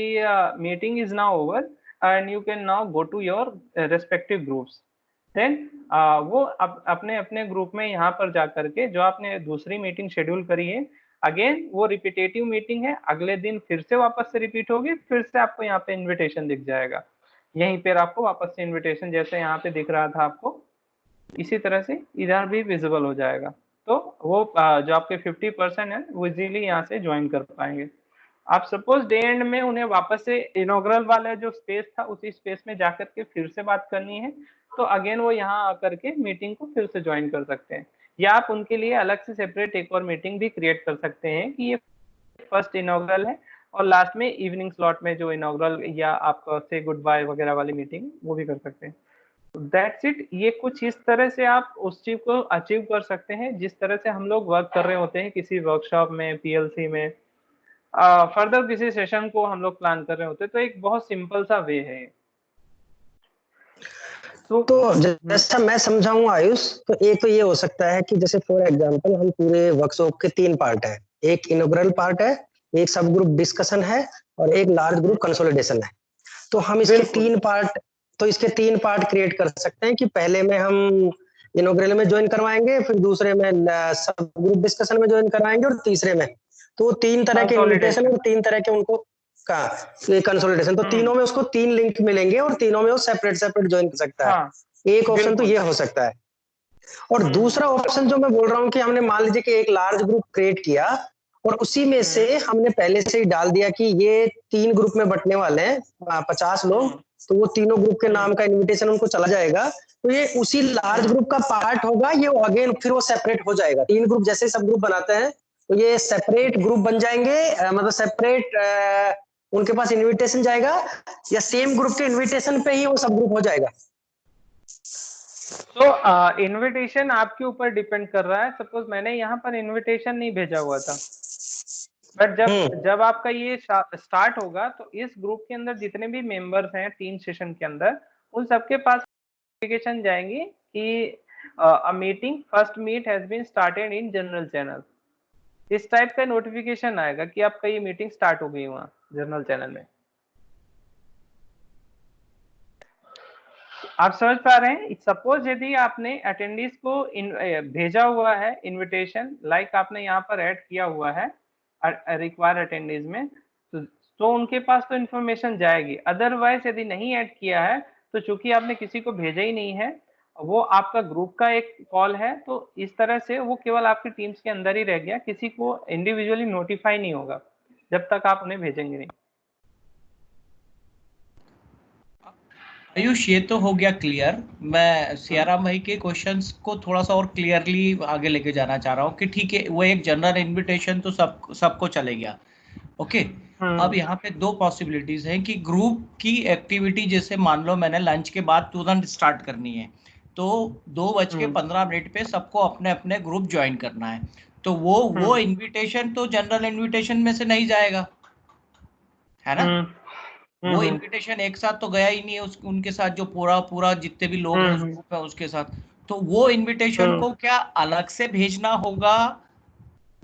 meeting is now over and you can now go to your respective groups. Then वो अपने अपने ग्रुप में यहाँ पर जा करके जो आपने दूसरी मीटिंग शेड्यूल करी है, अगेन वो रिपीटेटिव मीटिंग है, अगले दिन फिर से वापस से रिपीट होगी, फिर से आपको यहाँ पे इन्विटेशन दिख जाएगा। यहीं पर आपको वापस से इन्विटेशन जैसे यहाँ पे दिख रहा था आपको, इसी तरह से इधर भी विजिबल हो जाएगा। तो वो जो आपके 50% है वो इजीली यहाँ से ज्वाइन कर पाएंगे। आप सपोज डे एंड में उन्हें वापस से इनॉग्रल वाला जो स्पेस था उसी स्पेस में जाकर के फिर से बात करनी है, तो अगेन वो यहाँ आकर के मीटिंग को फिर से ज्वाइन कर सकते हैं, या आप उनके लिए अलग से सेपरेट एक और मीटिंग भी क्रिएट कर सकते हैं कि ये फर्स्ट इनॉग्रल है और लास्ट में इवनिंग स्लॉट में जो इनॉग्रल या आपका से गुड बाय वगैरह वाली मीटिंग वो भी कर सकते हैं। That's it. ये कुछ इस तरह से आप उस चीज को अचीव कर सकते हैं जिस तरह से हम लोग वर्क कर रहे होते हैं किसी वर्कशॉप में, पीएलसी में, फर्दर किसी सेशन को हम लोग प्लान कर रहे होते हैं। तो एक बहुत सिंपल सा वे है। तो जैसा मैं समझाऊं आयुष, तो एक तो ये हो सकता है कि जैसे फॉर एग्जांपल हम पूरे वर्कशॉप के 3 पार्ट है, एक इनॉग्रल पार्ट है, एक सब ग्रुप डिस्कशन है और एक लार्ज ग्रुप कंसोलिडेशन है। तो हम इसके 3 पार्ट क्रिएट कर सकते हैं कि पहले में हम इनॉग्रल में ज्वाइन करवाएंगे, फिर दूसरे में सब ग्रुप डिस्कशन में ज्वाइन करवाएंगे और तीसरे में। तो 3 तरह के इन्विटेशन और 3 तरह के उनको का कंसोलिडेशन, तो तीनों में उसको 3 लिंक मिलेंगे और तीनों में वो सेपरेट ज्वाइन कर सकता है। एक ऑप्शन तो ये हो सकता है। और दूसरा ऑप्शन जो मैं बोल रहा हूँ कि हमने मान लीजिए कि एक लार्ज ग्रुप क्रिएट किया और उसी में से हमने पहले से ही डाल दिया कि ये 3 ग्रुप में बंटने वाले हैं 50 लोग, तो वो तीनों ग्रुप के नाम का इन्विटेशन उनको चला जाएगा। तो ये उसी लार्ज ग्रुप का पार्ट होगा, ये अगेन फिर वो सेपरेट हो जाएगा। 3 ग्रुप जैसे सब ग्रुप बनाते हैं तो ये सेपरेट ग्रुप बन जाएंगे, मतलब सेपरेट उनके पास इनविटेशन जाएगा, या सेम ग्रुप के इनविटेशन पे ही वो सब ग्रुप हो जाएगा। तो इनविटेशन आपके ऊपर डिपेंड कर रहा है। सपोज मैंने यहाँ पर इनविटेशन नहीं भेजा हुआ था, बट जब आपका ये स्टार्ट होगा तो इस ग्रुप के अंदर जितने भी मेंबर्स हैं 3 सेशन के अंदर, उन सबके पास नोटिफिकेशन जाएंगी कि a meeting first meet has been started in general channel. इस टाइप का नोटिफिकेशन आएगा कि आपका ये मीटिंग स्टार्ट हो गई वहां जनरल चैनल में। आप समझ पा रहे हैं? सपोज यदि आपने अटेंडीज को भेजा हुआ है इनविटेशन, लाइक आपने यहाँ पर ऐड किया हुआ है रिक्वायर अटेंडीज में, तो उनके पास तो इन्फॉर्मेशन जाएगी। अदरवाइज यदि नहीं ऐड किया है तो चूंकि आपने किसी को भेजा ही नहीं है, वो आपका ग्रुप का एक कॉल है, तो इस तरह से वो केवल आपकी टीम्स के अंदर ही रह गया, किसी को इंडिविजुअली नोटिफाई नहीं होगा जब तक आप उन्हें भेजेंगे नहीं। आयुष, ये तो हो गया क्लियर। मैं सियाराम भाई के क्वेश्चंस को थोड़ा सा और क्लियरली आगे लेके जाना चाह रहा हूँ कि ठीक है, वो एक जनरल इनविटेशन तो सबको चले गया, ओके। अब यहाँ पे 2 पॉसिबिलिटीज हैं कि ग्रुप की एक्टिविटी, जैसे मान लो मैंने लंच के बाद तुरंत स्टार्ट करनी है, तो 2:15 पे सबको अपने अपने ग्रुप ज्वाइन करना है, तो वो इनविटेशन तो जनरल इनविटेशन में से नहीं जाएगा, है ना? वो इनविटेशन एक साथ तो गया ही नहीं है उनके साथ, जो पूरा जितने भी लोग हैं उस ग्रुप में उसके साथ। तो वो इनविटेशन को क्या अलग से भेजना होगा,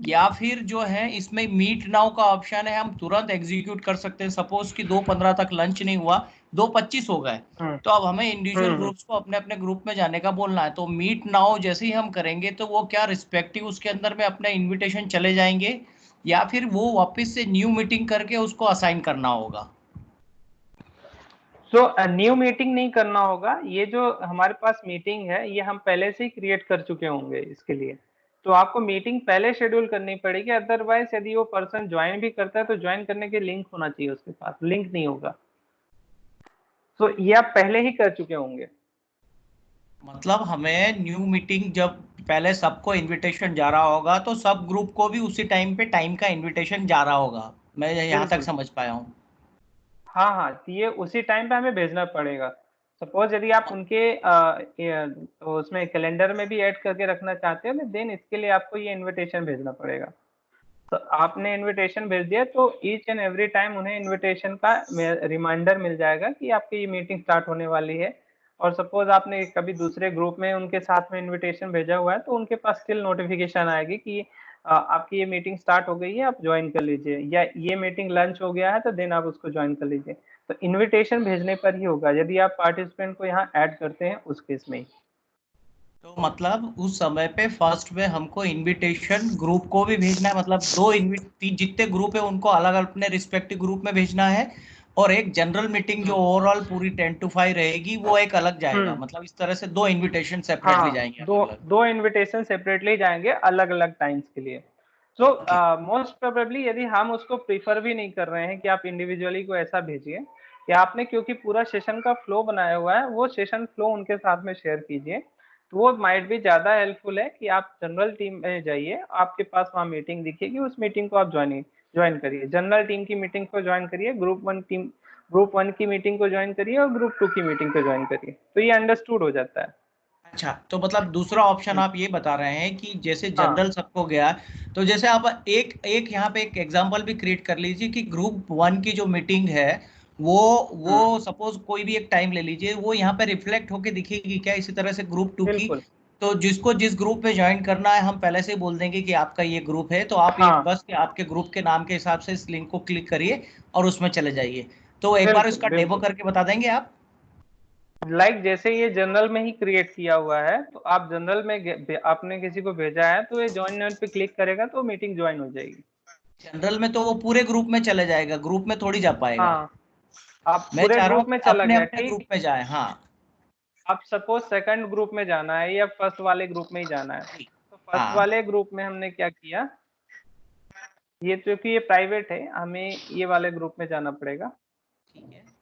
या फिर जो है इसमें मीट नाउ का ऑप्शन है, हम तुरंत एग्जीक्यूट कर सकते हैं। सपोज कि 2:15 तक लंच नहीं हुआ, 2:25 हो गए, तो अब हमें इंडिविजुअल ग्रुप्स को अपने अपने ग्रुप में जाने का बोलना है। तो मीट नाउ जैसे ही हम करेंगे तो वो क्या रिस्पेक्टिव उसके अंदर में अपने इन्विटेशन चले जाएंगे, या फिर वो वापस से न्यू मीटिंग करके उसको असाइन करना होगा? न्यू मीटिंग नहीं करना होगा। ये जो हमारे पास मीटिंग है ये हम पहले से ही क्रिएट कर चुके होंगे इसके लिए, तो आपको मीटिंग पहले शेड्यूल करनी पड़ेगी। अदरवाइज यदि वो पर्सन ज्वाइन भी करता है तो ज्वाइन करने के लिंक होना चाहिए उसके पास, लिंक नहीं होगा। तो ये आप पहले ही कर चुके होंगे। मतलब हमें न्यू मीटिंग जब पहले सबको इनविटेशन जा रहा होगा तो सब ग्रुप को भी उसी टाइम पे टाइम का इनविटेशन जा रहा होगा, मैं यहाँ तक बिल्कुल। समझ पाया हूँ। हाँ हाँ, तो ये उसी टाइम पे हमें भेजना पड़ेगा। सपोज यदि आप उनके उसमें कैलेंडर में भी ऐड करके रखना चाहते हो, देन इसके लिए आपको ये इनविटेशन भेजना पड़ेगा। तो आपने इनविटेशन भेज दिया तो ईच एंड एवरी टाइम उन्हें इनविटेशन का रिमाइंडर मिल जाएगा कि आपकी ये मीटिंग स्टार्ट होने वाली है। और सपोज आपने कभी दूसरे ग्रुप में उनके साथ में इनविटेशन भेजा हुआ है तो उनके पास स्टिल नोटिफिकेशन आएगी कि आपकी ये मीटिंग स्टार्ट हो गई है, आप ज्वाइन कर लीजिए, या ये मीटिंग लंच हो गया है तो देन आप उसको ज्वाइन कर लीजिए। तो इनविटेशन भेजने पर ही होगा यदि आप पार्टिसिपेंट को यहाँ ऐड करते हैं उस केस में ही। तो मतलब उस समय पे फर्स्ट में हमको इनविटेशन ग्रुप को भी भेजना है, मतलब दो जितने ग्रुप है उनको अलग अलग अपने रिस्पेक्टिव ग्रुप में भेजना है, और एक जनरल मीटिंग जो ओवरऑल पूरी 10 to 5 रहेगी वो एक अलग जाएगा। मतलब इस तरह से दो इनविटेशन सेपरेटली जाएंगे। दो इनविटेशन सेपरेटली जाएंगे अलग अलग टाइम्स के लिए। तो मोस्ट प्रोबेबली यदि हम उसको प्रीफर भी नहीं कर रहे हैं कि आप इंडिविजुअली को ऐसा भेजिए, कि आपने क्योंकि पूरा सेशन का फ्लो बनाया हुआ है वो सेशन फ्लो उनके साथ में शेयर कीजिए, तो वो माइट भी ज्यादा हेल्पफुल है कि आप जनरल टीम में जाइए, आपके पास वहाँ मीटिंग दिखेगी, उस मीटिंग को आप ज्वाइन करिए, जनरल टीम की मीटिंग को ज्वाइन करिए, ग्रुप वन की मीटिंग को ज्वाइन करिए और ग्रुप 2 की मीटिंग को ज्वाइन करिए, तो ये अंडरस्टूड हो जाता है। अच्छा, तो मतलब दूसरा ऑप्शन आप ये बता रहे हैं कि जैसे जनरल सबको गया, तो जैसे आप एक यहाँ पे एक एग्जांपल भी क्रिएट कर लीजिए कि ग्रुप 1 की जो मीटिंग है वो सपोज कोई भी एक टाइम ले लीजिए, वो यहाँ पे रिफ्लेक्ट होके दिखेगी क्या इसी तरह से ग्रुप 2 की? तो जिसको जिस ग्रुप में ज्वाइन करना है हम पहले से ही बोल देंगे कि आपका ये ग्रुप है, तो आप ये बस आपके ग्रुप के नाम के हिसाब से इस लिंक को क्लिक करिए और उसमें चले जाइए। तो एक बार इसका डेमो करके बता देंगे आप? जैसे ये जनरल में ही क्रिएट किया हुआ है, तो आप जनरल में आपने किसी को भेजा है तो ये ज्वाइन पे क्लिक करेगा तो मीटिंग ज्वाइन हो जाएगी। जनरल में तो वो पूरे ग्रुप में चले जाएगा, ग्रुप में थोड़ी जा पाएगा। आप मैं पूरे चाह रहा ग्रुप हूँ में चला अपने गया, अपने ग्रुप में जाए। हाँ, आप सपोज सेकंड ग्रुप में जाना है या फर्स्ट वाले ग्रुप में ही जाना है, तो फर्स्ट वाले ग्रुप में हमने क्या किया, ये क्योंकि ये प्राइवेट है हमें ये वाले ग्रुप में जाना पड़ेगा।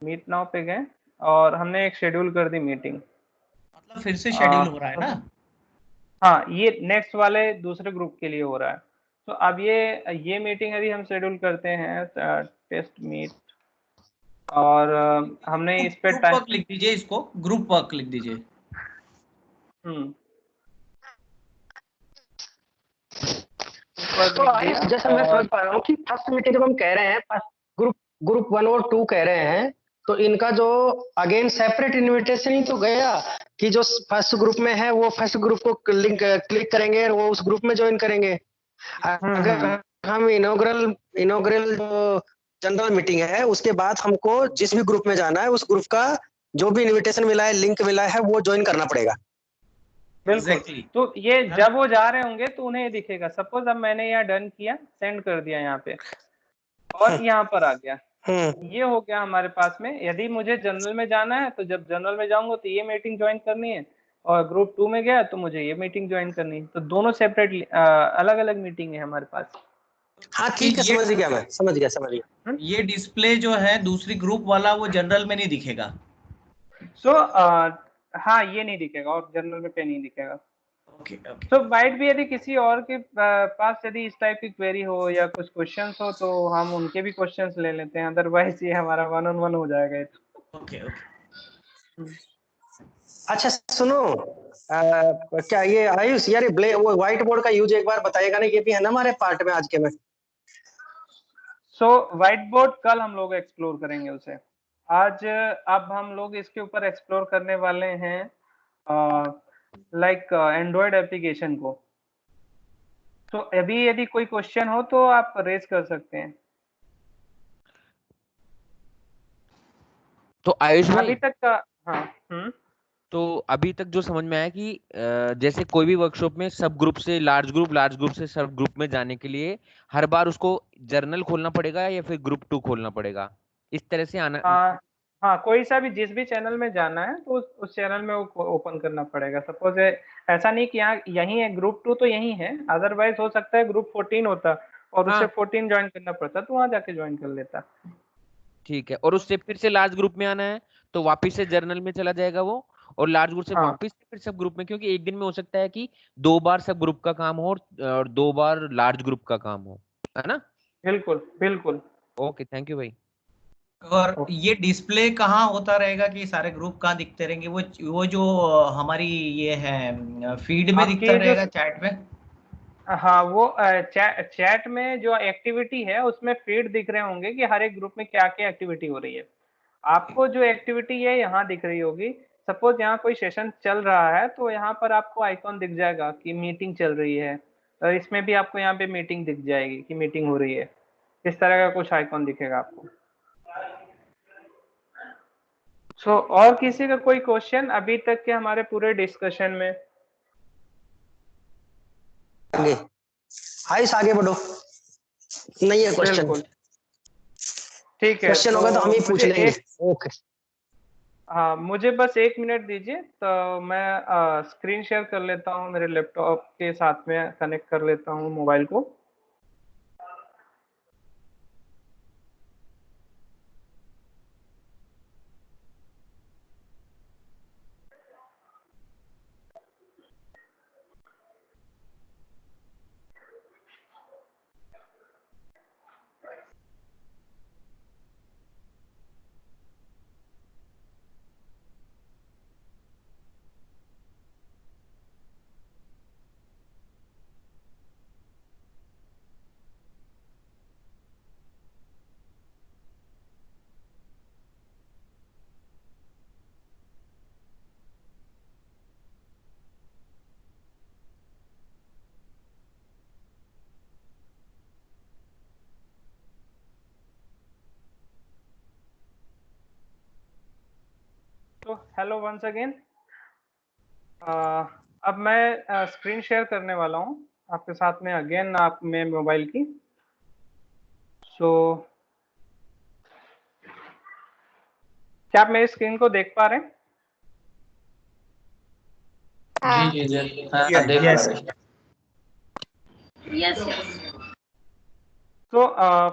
मीट नाउ पे गए और हमने एक शेड्यूल कर दी मीटिंग। मतलब फिर से शेड्यूल हो रहा है ना? हाँ, ये नेक्स्ट वाले दूसरे ग्रुप के लिए हो रहा है। तो अब ये मीटिंग यदि हम शेड्यूल करते हैं टेस्ट मीट, और हमने इस पे ग्रुप वर्क लिख दीजिए, इसको ग्रुप वर्क लिख दीजिए। तो जैसे मैं समझ पा रहा हूँ कि फर्स्ट मीटिंग जब हम कह रहे हैं ग्रुप 1 और 2 कह रहे हैं, तो इनका जो अगेन सेपरेट इनविटेशन ही तो गया कि जो फर्स्ट ग्रुप में है वो फर्स्ट ग्रुप को लिंक क्लिक करेंगे और वो उस ग्रुप में ज्वाइन करेंगे। अगर हम इनॉग्रल जो जनरल मीटिंग है उसके बाद हमको जिस भी ग्रुप में जाना है उस ग्रुप का जो भी इनविटेशन मिला है, लिंक मिला है, वो ज्वाइन करना पड़ेगा। बिल्कुल। तो ये जब वो जा रहे होंगे तो उन्हें दिखेगा। सपोज अब मैंने यहाँ डन किया, सेंड कर दिया यहाँ पे, और यहाँ पर आ गया, ये हो गया हमारे पास में। यदि मुझे जनरल में जाना है तो जब जनरल में जाऊंगा तो ये मीटिंग ज्वाइन करनी है, और ग्रुप 2 में गया तो मुझे ये मीटिंग ज्वाइन करनी है। तो दोनों सेपरेट अलग अलग मीटिंग है हमारे पास। हाँ ठीक है, समझ गया, मैं समझ गया। ये डिस्प्ले जो है दूसरी ग्रुप वाला वो जनरल में नहीं दिखेगा। हाँ, ये नहीं दिखेगा और जनरल पे नहीं दिखेगा। ओके। तो बाइट भी यदि किसी और के पास यदि इस टाइप की क्वेरी हो या कुछ क्वेश्चंस हो तो हम उनके भी क्वेश्चंस ले लेते हैं, अदरवाइज ये हमारा 1-on-1 हो जाएगा। ओके। अच्छा सुनो, क्या ये आयुष यार वो व्हाइट बोर्ड का यूज एक बार बताएगा ना, ये भी है ना हमारे पार्ट में आज के में। व्हाइट बोर्ड कल हम लोग एक्सप्लोर करेंगे उसे। आज अब हम लोग इसके ऊपर एक्सप्लोर करने वाले हैं लाइक एंड्रॉयड एप्लीकेशन को। तो अभी यदि कोई क्वेश्चन हो तो आप रेज कर सकते हैं। तो आयुष भाई अभी तक का तो अभी तक जो समझ में आया कि जैसे कोई भी वर्कशॉप में सब ग्रुप से लार्ज ग्रुप से सब ग्रुप में जाने के लिए हर बार उसको जर्नल खोलना पड़ेगा या फिर ग्रुप 2 खोलना पड़ेगा, इस तरह से आना? हाँ, कोई सा भी जिस भी चैनल में जाना है तो उस चैनल में वो ओपन करना पड़ेगा। सपोज ऐसा नहीं कि यहाँ यही है ग्रुप 2 तो यही है, अदरवाइज हो सकता है ग्रुप 14 होता और उससे 14 ज्वाइन करना पड़ता तो वहां जाके ज्वाइन कर लेता। ठीक है, और उससे फिर से लार्ज ग्रुप में आना है तो वापिस से जर्नल में चला जाएगा वो, और लार्ज ग्रुप से हाँ। वापस फिर सब ग्रुप में, क्योंकि एक दिन में हो सकता है कि 2 बार सब ग्रुप का काम हो और 2 बार लार्ज ग्रुप का काम हो, है ना? बिल्कुल बिल्कुल। ओके, थैंक यू भाई। और ये डिस्प्ले कहाँ होता रहेगा कि सारे ग्रुप कहाँ दिखते रहेंगे? वो जो हमारी ये है फीड में दिखता आपके जो रहेगा चैट में? हाँ, वो चैट में जो एक्टिविटी है उसमें फीड दिख रहे होंगे कि हर एक ग्रुप में क्या क्या एक्टिविटी हो रही है। आपको जो एक्टिविटी है यहाँ दिख रही होगी। सपोज यहाँ कोई सेशन चल रहा है तो यहाँ पर आपको आइकॉन दिख जाएगा कि मीटिंग चल रही है। तो इसमें भी आपको यहाँ पे मीटिंग दिख जाएगी कि मीटिंग हो रही है। इस तरह का कुछ आइकॉन दिखेगा आपको। और किसी का कोई क्वेश्चन अभी तक के हमारे पूरे डिस्कशन में? आइस आगे बढ़ो, नहीं है क्वेश्चन। बिल्कुल ठीक है। क्वेश्चन होगा तो हम ही पूछ मुझे लेंगे। ओके। हाँ, मुझे बस 1 मिनट दीजिए तो मैं स्क्रीन शेयर कर लेता हूँ, मेरे लैपटॉप के साथ में कनेक्ट कर लेता हूँ मोबाइल को। तो हेलो वंस अगेन। अब मैं स्क्रीन शेयर करने वाला हूँ आपके साथ में अगेन आप में मोबाइल की। क्या आप मेरी स्क्रीन को देख पा रहे हैं? हाँ। यस। तो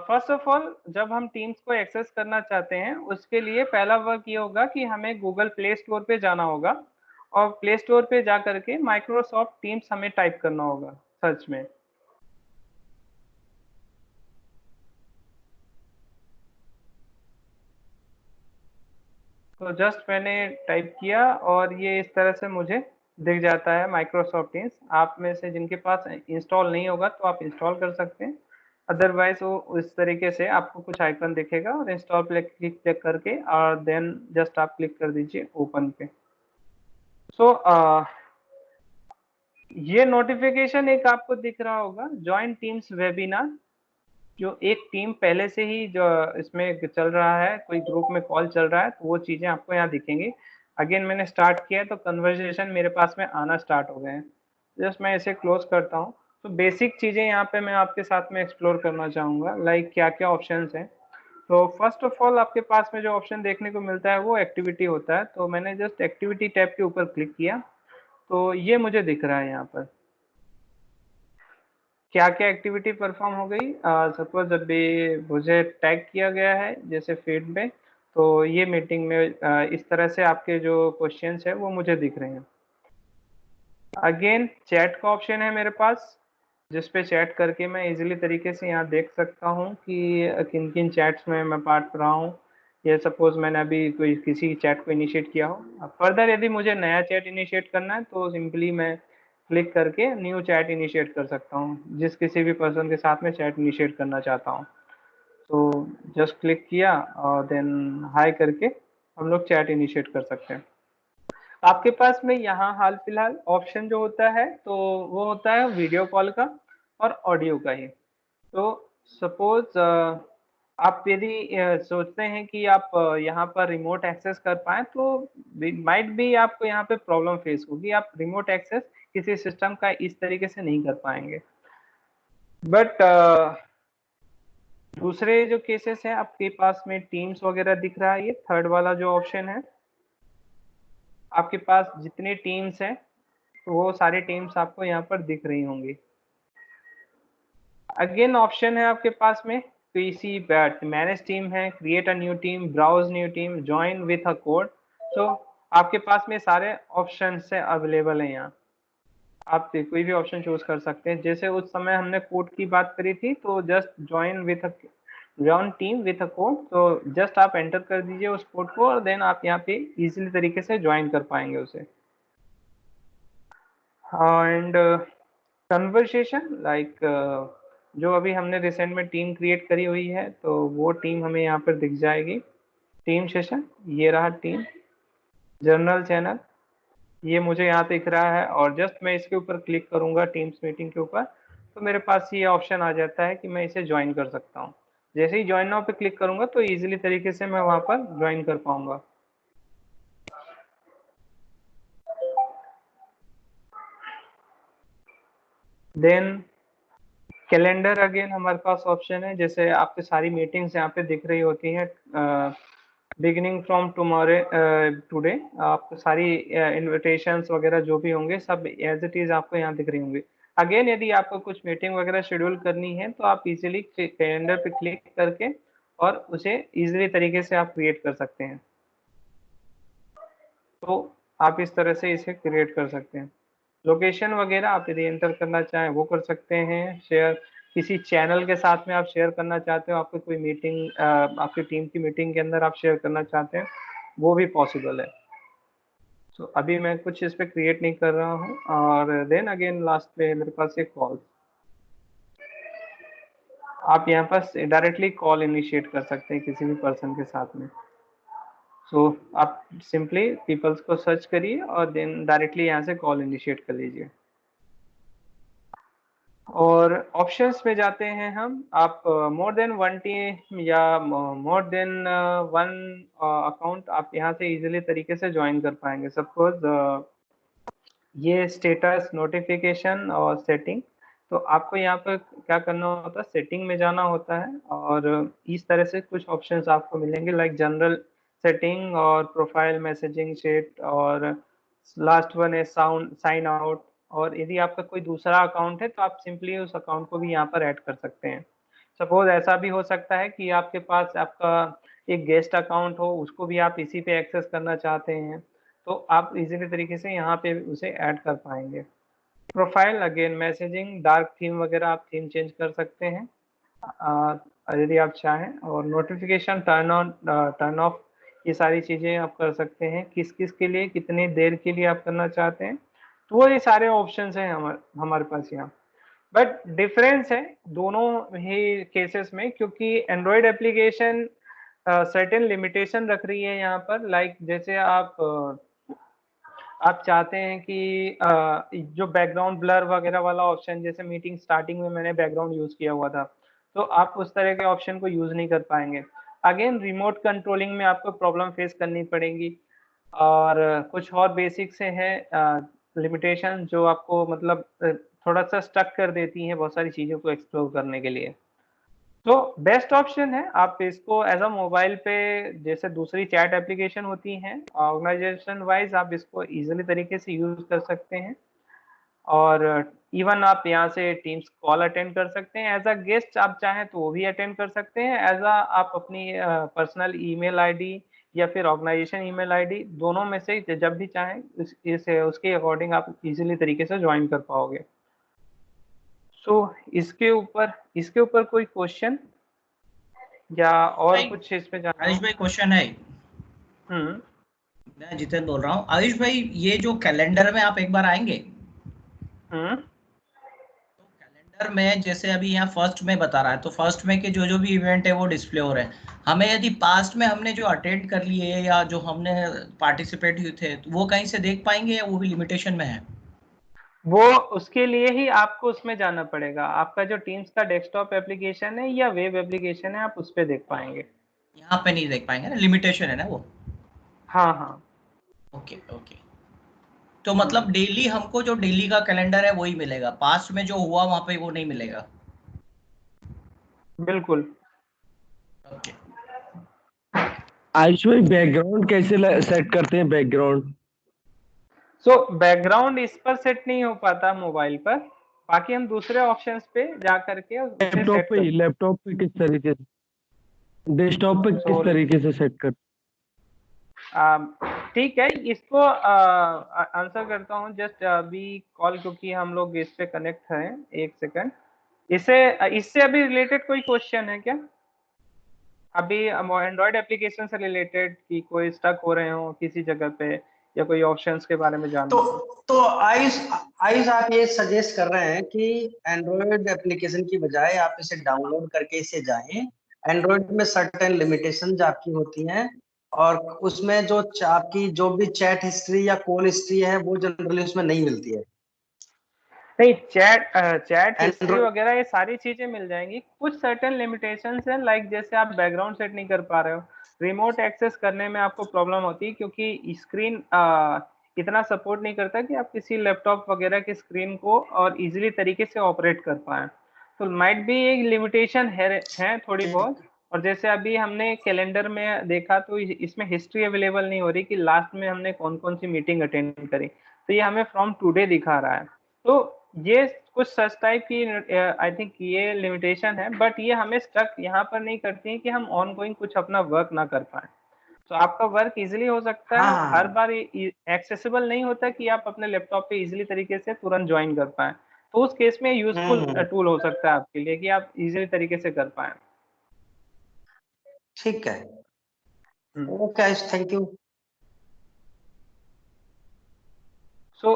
फर्स्ट ऑफ ऑल जब हम टीम्स को एक्सेस करना चाहते हैं उसके लिए पहला वर्क ये होगा कि हमें गूगल प्ले स्टोर पे जाना होगा और प्ले स्टोर पे जा करके माइक्रोसॉफ्ट टीम्स हमें टाइप करना होगा सर्च में। तो जस्ट मैंने टाइप किया और ये इस तरह से मुझे दिख जाता है माइक्रोसॉफ्ट टीम्स। आप में से जिनके पास इंस्टॉल नहीं होगा तो आप इंस्टॉल कर सकते हैं, अदरवाइज वो इस तरीके से आपको कुछ आइकन दिखेगा और इंस्टॉल पे क्लिक करके और देन जस्ट आप क्लिक कर दीजिए ओपन पे। ये नोटिफिकेशन एक आपको दिख रहा होगा ज्वाइन टीम्स वेबिनार, जो एक टीम पहले से ही जो इसमें चल रहा है, कोई ग्रुप में कॉल चल रहा है तो वो चीजें आपको यहाँ दिखेंगी। अगेन मैंने स्टार्ट किया है तो कन्वर्सेशन मेरे पास में आना स्टार्ट हो गए हैं। जस्ट मैं इसे क्लोज करता हूँ। तो बेसिक चीजें यहाँ पे मैं आपके साथ में एक्सप्लोर करना चाहूंगा, लाइक क्या क्या ऑप्शंस हैं। तो फर्स्ट ऑफ ऑल आपके पास में जो ऑप्शन देखने को मिलता है वो एक्टिविटी होता है। तो मैंने जस्ट एक्टिविटी टैब के ऊपर क्लिक किया तो ये मुझे दिख रहा है यहाँ पर क्या क्या एक्टिविटी परफॉर्म हो गई। सपोज अभी मुझे टैग किया गया है जैसे फीड में, तो ये मीटिंग में इस तरह से आपके जो क्वेश्चंस है वो मुझे दिख रहे हैं। अगेन चैट का ऑप्शन है मेरे पास, जिस पे चैट करके मैं इजीली तरीके से यहाँ देख सकता हूँ कि किन किन चैट्स में मैं पार्ट रहा हूँ। ये सपोज मैंने अभी कोई किसी चैट को इनिशिएट किया हो। फर्दर यदि मुझे नया चैट इनिशिएट करना है तो सिंपली मैं क्लिक करके न्यू चैट इनिशिएट कर सकता हूँ, जिस किसी भी पर्सन के साथ में चैट इनिशिएट करना चाहता हूँ। तो जस्ट क्लिक किया और देन हाई करके हम लोग चैट इनिशिएट कर सकते हैं। आपके पास में यहाँ हाल फिलहाल ऑप्शन जो होता है तो वो होता है वीडियो कॉल का और ऑडियो का ही। तो सपोज आप यदि सोचते हैं कि आप यहाँ पर रिमोट एक्सेस कर पाए तो माइट भी आपको यहाँ पे प्रॉब्लम फेस होगी, आप रिमोट एक्सेस किसी सिस्टम का इस तरीके से नहीं कर पाएंगे। बट दूसरे जो केसेस हैं आपके पास में टीम्स वगैरह दिख रहा है, ये थर्ड वाला जो ऑप्शन है, आपके पास जितनी टीम्स हैं तो वो सारी टीम्स आपको यहाँ पर दिख रही होंगी। अगेन ऑप्शन है आपके पास में पीसी मैनेज टीम है, create a new team, browse new team, join with a code. तो आपके पास में सारे ऑप्शन से अवेलेबल है यहाँ, आप कोई भी ऑप्शन चूज कर सकते हैं। जैसे उस समय हमने कोड की बात करी थी, तो just join team with a code, तो जस्ट आप एंटर कर दीजिए उस कोड को और देन आप यहाँ पे इजीली तरीके से ज्वाइन कर पाएंगे उसे। एंड कन्वर्सेशन लाइक जो अभी हमने रिसेंट में टीम क्रिएट करी हुई है, तो वो टीम हमें यहाँ पर दिख जाएगी। टीम सेशन, ये रहा टीम। जर्नल चैनल, ये मुझे यहाँ दिख रहा है, और जस्ट मैं इसके ऊपर क्लिक करूंगा टीम्स मीटिंग के ऊपर, तो मेरे पास ये ऑप्शन आ जाता है कि मैं इसे ज्वाइन कर सकता हूँ। जैसे ही ज्वाइन नाउ पे क्लिक करूंगा तो इजीली तरीके से मैं वहां पर ज्वाइन कर पाऊंगा। देन कैलेंडर, अगेन हमारे पास ऑप्शन है। जैसे आपकी सारी मीटिंग्स यहाँ पे दिख रही होती हैं, बिगिनिंग फ्रॉम टुमारो टुडे, आपको सारी इन्विटेशंस वगैरह जो भी होंगे सब एज इट इज आपको यहाँ दिख रही होंगी। अगेन यदि आपको कुछ मीटिंग वगैरह शेड्यूल करनी है तो आप इजीली कैलेंडर पे क्लिक करके और उसे इजीली तरीके से आप क्रिएट कर सकते हैं। तो आप इस तरह से इसे क्रिएट कर सकते हैं। लोकेशन वगैरह आप यदि एंटर करना चाहें वो कर सकते हैं। शेयर किसी चैनल के साथ में आप शेयर करना चाहते हो, आपकी कोई मीटिंग, आपकी टीम की मीटिंग के अंदर आप शेयर करना चाहते हैं, वो भी पॉसिबल है। तो अभी मैं कुछ इस पे क्रिएट नहीं कर रहा हूँ। और देन अगेन लास्ट पे मेरे पास एक कॉल, आप यहाँ पर डायरेक्टली कॉल इनिशिएट कर सकते हैं किसी भी पर्सन के साथ में। सो आप सिंपली पीपल्स को सर्च करिए और देन डायरेक्टली यहाँ से कॉल इनिशिएट कर लीजिए। और ऑप्शंस में जाते हैं हम। आप मोर देन 1 टीम या मोर देन 1 अकाउंट आप यहाँ से इजीली तरीके से ज्वाइन कर पाएंगे। सपोज ये स्टेटस, नोटिफिकेशन और सेटिंग, तो आपको यहाँ पर क्या करना होता है, सेटिंग में जाना होता है और इस तरह से कुछ ऑप्शंस आपको मिलेंगे लाइक जनरल सेटिंग और प्रोफाइल, मैसेजिंग, चैट, और लास्ट वन है साइन आउट। और यदि आपका कोई दूसरा अकाउंट है तो आप सिंपली उस अकाउंट को भी यहाँ पर ऐड कर सकते हैं। सपोज ऐसा भी हो सकता है कि आपके पास आपका एक गेस्ट अकाउंट हो, उसको भी आप इसी पे एक्सेस करना चाहते हैं, तो आप इजीली तरीके से यहाँ पे उसे ऐड कर पाएंगे। Profile, again messaging, dark theme वगैरह आप थीम चेंज कर सकते हैं यदि आप चाहें। और notification, turn on, turn off, ये सारी चीज़ें आप कर सकते हैं। किस किस के लिए, कितनी देर के लिए आप करना चाहते हैं, तो वो ये सारे ऑप्शंस हैं हमारे पास यहाँ। बट डिफरेंस है दोनों ही केसेस में, क्योंकि एंड्रॉयड एप्लीकेशन सर्टेन लिमिटेशन रख रही है यहाँ पर। लाइक जैसे आप चाहते हैं कि जो बैकग्राउंड ब्लर वगैरह वाला ऑप्शन, जैसे मीटिंग स्टार्टिंग में मैंने बैकग्राउंड यूज किया हुआ था, तो आप उस तरह के ऑप्शन को यूज नहीं कर पाएंगे। अगेन रिमोट कंट्रोलिंग में आपको प्रॉब्लम फेस करनी पड़ेगी। और कुछ और बेसिक से है लिमिटेशन जो आपको मतलब थोड़ा सा स्टक कर देती है बहुत सारी चीज़ों को एक्सप्लोर करने के लिए। तो बेस्ट ऑप्शन है, आप इसको एज अ मोबाइल पे, जैसे दूसरी चैट एप्लीकेशन होती हैं ऑर्गेनाइजेशन वाइज, आप इसको इजीली तरीके से यूज कर सकते हैं। और इवन आप यहाँ से टीम्स कॉल अटेंड कर सकते हैं। एज अ गेस्ट आप चाहें तो वो भी अटेंड कर सकते हैं। एज अ आप अपनी पर्सनल ईमेल आईडी या फिर ऑर्गेनाइजेशन ईमेल आईडी, दोनों में से जब भी चाहें उसके अकॉर्डिंग आप इजीली तरीके से ज्वाइन कर पाओगे। सो इसके ऊपर कोई क्वेश्चन या और कुछ इसमें जानना? आयुष भाई क्वेश्चन है। मैं जितेंद्र बोल रहा हूँ। आयुष भाई, ये जो कैलेंडर में आप एक बार आएंगे, तो कैलेंडर में जैसे अभी यहाँ फर्स्ट में बता रहा है, तो फर्स्ट में के जो भी इवेंट है वो डिस्प्ले हो रहे हैं। हमें यदि पास्ट में हमने जो अटेंड कर लिए या जो हमने पार्टिसिपेट हुए थे, तो वो कहीं से देख पाएंगे या वो भी लिमिटेशन में है? वो उसके लिए ही आपको उसमें जाना पड़ेगा। आपका जो टीम्स का डेस्कटॉप एप्लीकेशन है या वेब एप्लीकेशन है, आप उस पे देख पाएंगे। यहाँ पे नहीं देख पाएंगे ना, लिमिटेशन है ना वो? हाँ। ओके। तो मतलब डेली हमको जो डेली का कैलेंडर है वही मिलेगा, पास्ट में जो हुआ वहां पे वो नहीं मिलेगा? बिल्कुल। ओके। आयुष भाई, बैकग्राउंड कैसे सेट करते हैं? बैकग्राउंड बैकग्राउंड इस पर सेट नहीं हो पाता मोबाइल पर, बाकी हम दूसरे ऑप्शंस पे जा करके लैपटॉप पे किस तरीके से, डेस्कटॉप पे किस तरीके से सेट कर? ठीक है, इसको आंसर करता हूँ जस्ट अभी कॉल, क्योंकि हम लोग इस पे कनेक्ट हैं। एक सेकंड, इससे अभी रिलेटेड कोई क्वेश्चन है क्या? अभी एंड्रॉइड एप्लीकेशन से रिलेटेड कि कोई स्टक हो रहे हो किसी जगह पे, या कोई ऑप्शंस के बारे में जानना तो आयुष आप ये सजेस्ट कर रहे हैं कि एंड्रॉइड एप्लीकेशन की बजाय आप इसे डाउनलोड करके इसे जाएं। एंड्रॉइड में सर्टेन लिमिटेशंस आपकी होती हैं, और उसमें जो आपकी जो भी चैट हिस्ट्री या कॉल हिस्ट्री है वो जनरली उसमें नहीं मिलती है। नहीं, चैट हिस्ट्री वगैरह ये सारी चीजें मिल जाएंगी। कुछ सर्टेन लिमिटेशंस हैं, लाइक जैसे आप बैकग्राउंड सेट नहीं कर पा रहे हो, रिमोट एक्सेस करने में आपको प्रॉब्लम होती है, क्योंकि स्क्रीन इतना सपोर्ट नहीं करता कि आप किसी लैपटॉप वगैरह की स्क्रीन को और इजीली तरीके से ऑपरेट कर पाए। तो माइट भी एक लिमिटेशन है थोड़ी बहुत। और जैसे अभी हमने कैलेंडर में देखा तो इसमें हिस्ट्री अवेलेबल नहीं हो रही कि लास्ट में हमने कौन कौन सी मीटिंग अटेंड करी, तो ये हमें फ्रॉम टुडे दिखा रहा है। तो ये कुछ सच टाइप की आई थिंक ये लिमिटेशन है, बट ये हमें स्टक यहाँ पर नहीं करती है कि हम ऑन गोइंग कुछ अपना वर्क ना कर पाए। तो आपका वर्क इजीली हो सकता है। हाँ। हर बार एक्सेसिबल नहीं होता कि आप अपने लैपटॉप पे इजीली तरीके से तुरंत ज्वाइन कर पाए। तो उस केस में यूजफुल टूल हो सकता है आपके लिए कि आप इजीली तरीके से कर पाए। ठीक है, ओके, थैंक यू। सो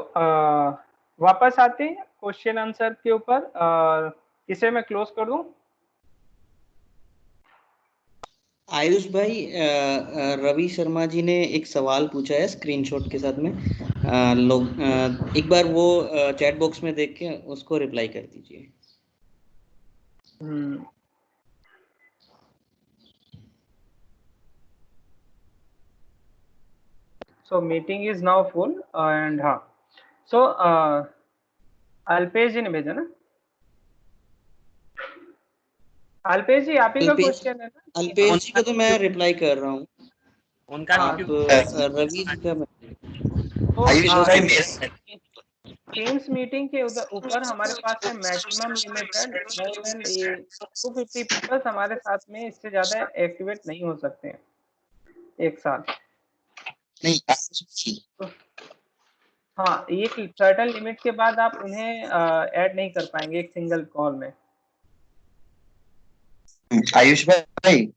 वापस आते हैं क्वेश्चन आंसर के ऊपर। इसे मैं क्लोज कर दूं। आयुष भाई, रवि शर्मा जी ने एक सवाल पूछा है स्क्रीनशॉट के साथ में। लोग एक बार वो चैट बॉक्स में देख के उसको रिप्लाई कर दीजिए। So meeting is now full and हाँ, so अल्पेश जी ने भेजा ना। अल्पेश जी आप ही का क्वेश्चन है ना? अल्पेश जी को तो मैं रिप्लाई कर रहा हूँ, उनका रवि जी का टीम्स मीटिंग के ऊपर हमारे पास है maximum limited more than 250 peoples हमारे साथ में, इससे ज्यादा एक्टिवेट नहीं हो सकते हैं एक साथ। नहीं, हाँ, एक सर्टेन लिमिट के बाद आप उन्हें ऐड नहीं कर पाएंगे एक सिंगल कॉल में। आयुष भाई,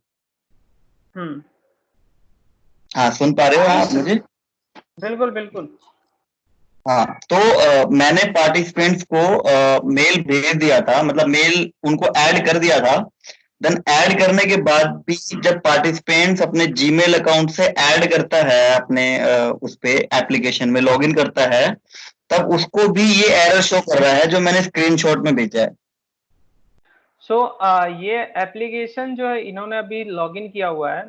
हाँ, सुन पा रहे हो आप मुझे? बिल्कुल बिल्कुल। हाँ, तो मैंने पार्टिसिपेंट्स को मेल भेज दिया था, मतलब मेल उनको ऐड कर दिया था। देन ऐड करने के बाद भी जब पार्टिसिपेंट्स अपने जीमेल अकाउंट से ऐड करता है अपने उस पे एप्लीकेशन में लॉगिन करता है, तब उसको भी ये एरर शो कर रहा है जो मैंने स्क्रीनशॉट में भेजा है। ये एप्लीकेशन जो है इन्होंने अभी लॉगिन किया हुआ है,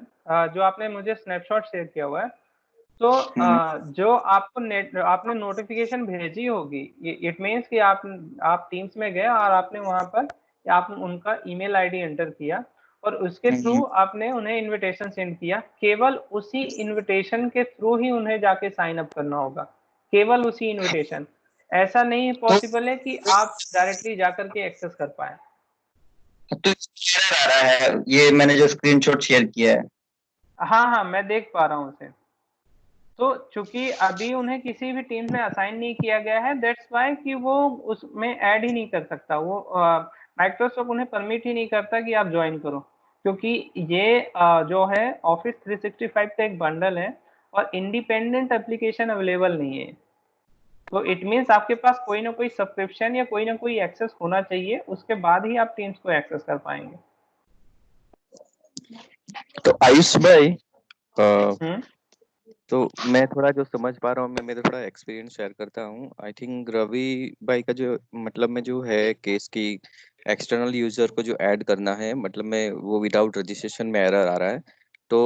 जो आपने मुझे स्नैपशॉट शेयर किया हुआ है, तो जो आपने नोटिफिकेशन भेजी होगी, इट मीन्स कि आप टीम्स में गए और आपने वहां पर आप उनका ईमेल आईडी एंटर किया और उसके थ्रू आपने उन्हें इनविटेशन सेंड किया। केवल उसी इनविटेशन के थ्रू ही उन्हें जाके साइन अप करना होगा, केवल उसी इनविटेशन। ऐसा नहीं पॉसिबल है कि आप डायरेक्टली जाकर के एक्सेस कर पाए। तो आ रहा है ये मैंने जो स्क्रीनशॉट शेयर किया है। हाँ, मैं देख पा रहा हूँ उसे। तो चूंकि अभी उन्हें किसी भी टीम में असाइन नहीं किया गया है, दैट्स व्हाई कि वो उसमें ऐड ही नहीं कर सकता। वो माइक्रोसॉफ्ट उन्हें परमिट ही नहीं करता कि आप ज्वाइन करो, क्योंकि ये जो है ऑफिस 365 का एक बंडल है और इंडिपेंडेंट एप्लीकेशन अवेलेबल नहीं है। तो इट मीन्स आपके पास कोई ना कोई सब्सक्रिप्शन या कोई ना कोई एक्सेस होना चाहिए, उसके बाद ही आप टीम्स को एक्सेस कर पाएंगे। तो आयुष भाई, तो मैं थोड़ा जो समझ पा रहा हूँ, मैं मेरा थोड़ा एक्सपीरियंस शेयर करता हूँ। आई थिंक रवि भाई का जो मतलब में जो है केस की एक्सटर्नल यूजर को जो ऐड करना है, मतलब में वो विदाउट रजिस्ट्रेशन में एरर आ रहा है, तो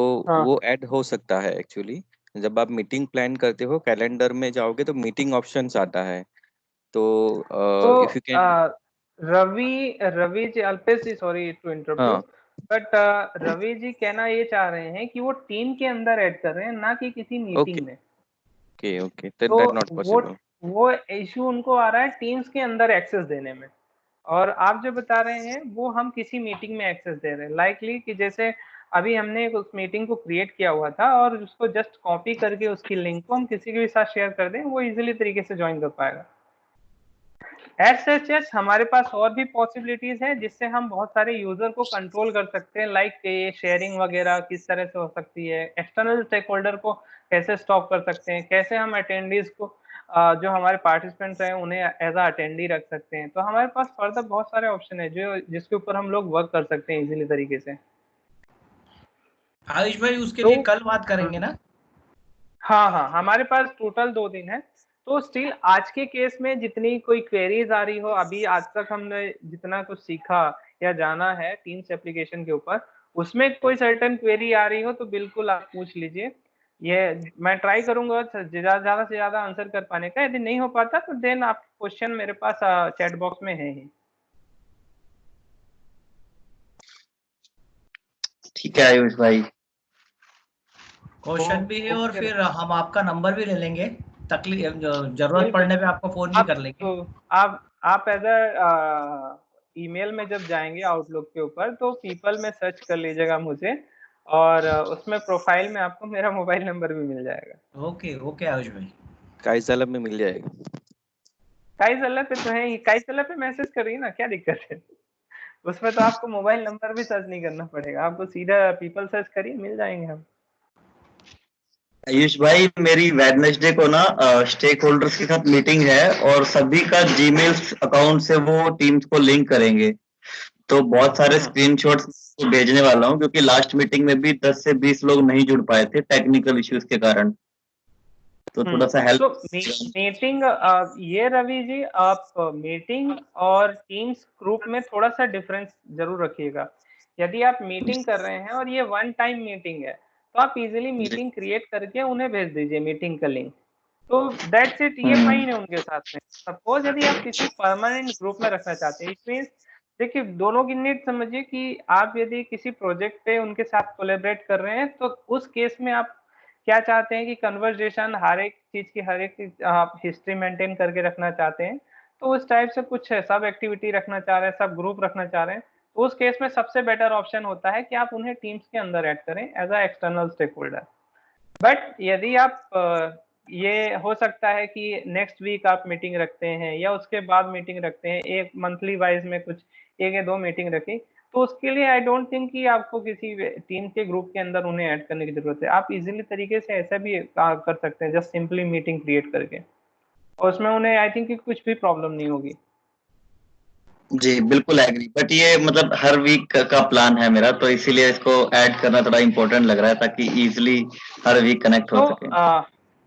वो ऐड हो सकता है एक्चुअली। जब आप मीटिंग प्लान करते हो कैलेंडर में जाओगे तो मीटिंग ऑप्शंस आता है, तो if you can. Ravi ji, Alpesh ji, sorry to interrupt, but Ravi ji कहना ये चाह रहे हैं कि वो टीम के अंदर ऐड कर रहे हैं, ना कि किसी मीटिंग में। Okay, then that not possible. वो इशू उनको आ रहा है टीम्स के अंदर एक्सेस देने में, और आप जो बता रहे हैं वो हम किसी मीटिंग में एक्सेस दे रहे हैं। लाइकली कि जैसे अभी हमने उस मीटिंग को क्रिएट किया हुआ था और उसको जस्ट कॉपी करके उसकी लिंक को हम किसी के भी साथ शेयर कर दें, वो इजीली तरीके से ज्वाइन कर पाएगा। एस हमारे पास और भी पॉसिबिलिटीज है जिससे हम बहुत सारे यूजर को कंट्रोल कर सकते हैं, लाइक ये शेयरिंग वगैरह किस तरह से हो सकती है, एक्सटर्नल स्टेक होल्डर को कैसे स्टॉप कर सकते हैं, कैसे हम अटेंडीज को जो हमारे पार्टिसिपेंट्स हैं उन्हें एज अ अटेंडी रख सकते हैं। तो हमारे पास फर्दर बहुत सारे ऑप्शन है जो जिसके ऊपर हम लोग वर्क कर सकते हैं इजीली तरीके से। आयुष भाई उसके लिए कल बात करेंगे ना? हाँ, हमारे पास टोटल 2 दिन है। तो स्टिल आज के केस में जितनी कोई क्वेरीज आ रही हो, अभी आज तक हमने जितना कुछ सीखा या जाना है टीम्स एप्लीकेशन के ऊपर, उसमें कोई सर्टेन क्वेरी आ रही हो तो बिल्कुल आप पूछ लीजिए। ये मैं ट्राई करूंगा ज्यादा से ज्यादा आंसर कर पाने का। यदि नहीं हो पाता तो देन आप क्वेश्चन मेरे पास चैट बॉक्स में है ही। ठीक है आयुष भाई, क्वेश्चन भी है और फिर हम आपका नंबर भी ले लेंगे, तकलीफ जरूरत पड़ने पे आपको फोन भी कर लेंगे। तो आप एज अ ईमेल में जब जाएंगे आउटलुक के ऊपर तो पीपल में सर्च कर लीजिएगा मुझे, और उसमें प्रोफाइल में आपको मेरा मोबाइल नंबर भी मिल जाएगा। ओके आयुष भाई, काइजलम में मिल जाएगा। काइजला पे तो है ही, काइजला पे मैसेज करिए ना, क्या दिक्कत है। उसमें तो आपको मोबाइल नंबर भी सर्च नहीं करना पड़ेगा, आपको सीधा पीपल सर्च करिए, मिल जाएंगे हम। आयुष भाई मेरी वेडनेसडे को ना स्टेक होल्डर्स के साथ मीटिंग है और सभी का जीमेल अकाउंट से वो टीम्स को लिंक करेंगे, तो बहुत सारे स्क्रीनशॉट्स भेजने वाला हूँ क्योंकि लास्ट मीटिंग में भी 10 से 20 लोग नहीं जुड़ पाए थे टेक्निकल इश्यूज के कारण, तो थोड़ा सा हेल्प। तो मीटिंग ये रवि जी, आप मीटिंग और टीम्स ग्रुप में थोड़ा सा डिफरेंस जरूर रखिएगा। यदि आप मीटिंग कर रहे हैं और ये वन टाइम मीटिंग है तो आप इजीली मीटिंग क्रिएट करके उन्हें भेज दीजिए मीटिंग का लिंक, तो दैट्स इट, ये फाइन है उनके साथ में। सपोज यदि आप किसी परमानेंट ग्रुप में रखना चाहते हैं, इट मींस देखिए दोनों की नीड समझिए कि आप यदि किसी प्रोजेक्ट पे उनके साथ कोलैबोरेट कर रहे हैं तो उस केस में आप क्या चाहते हैं कि कन्वर्जेशन हर एक चीज की हर एक आप हिस्ट्री मेंटेन करके रखना चाहते हैं, तो उस टाइप से कुछ सब एक्टिविटी रखना चाह रहे हैं, सब ग्रुप रखना चाह रहे हैं, तो उस केस में सबसे बेटर ऑप्शन होता है कि आप उन्हें टीम्स के अंदर ऐड करें as a external stakeholder. But यदि आप ये हो सकता है कि नेक्स्ट वीक आप मीटिंग रखते हैं या उसके बाद मीटिंग रखते हैं, एक मंथली वाइज में कुछ 1 या 2 मीटिंग रखी, तो उसके लिए आई डोंट थिंक कि आपको किसी टीम के ग्रुप के अंदर उन्हें ऐड करने की जरूरत है। आप इजीली तरीके से ऐसा भी कर सकते हैं, जस्ट सिंपली मीटिंग क्रिएट करके, और उसमें उन्हें आई थिंक कि कुछ भी प्रॉब्लम नहीं होगी। जी बिल्कुल एग्री, बट ये मतलब हर वीक का प्लान है मेरा, तो इसीलिए इसको ऐड करना थोड़ा इम्पोर्टेंट लग रहा है ताकि इजीली हर वीक कनेक्ट हो सके।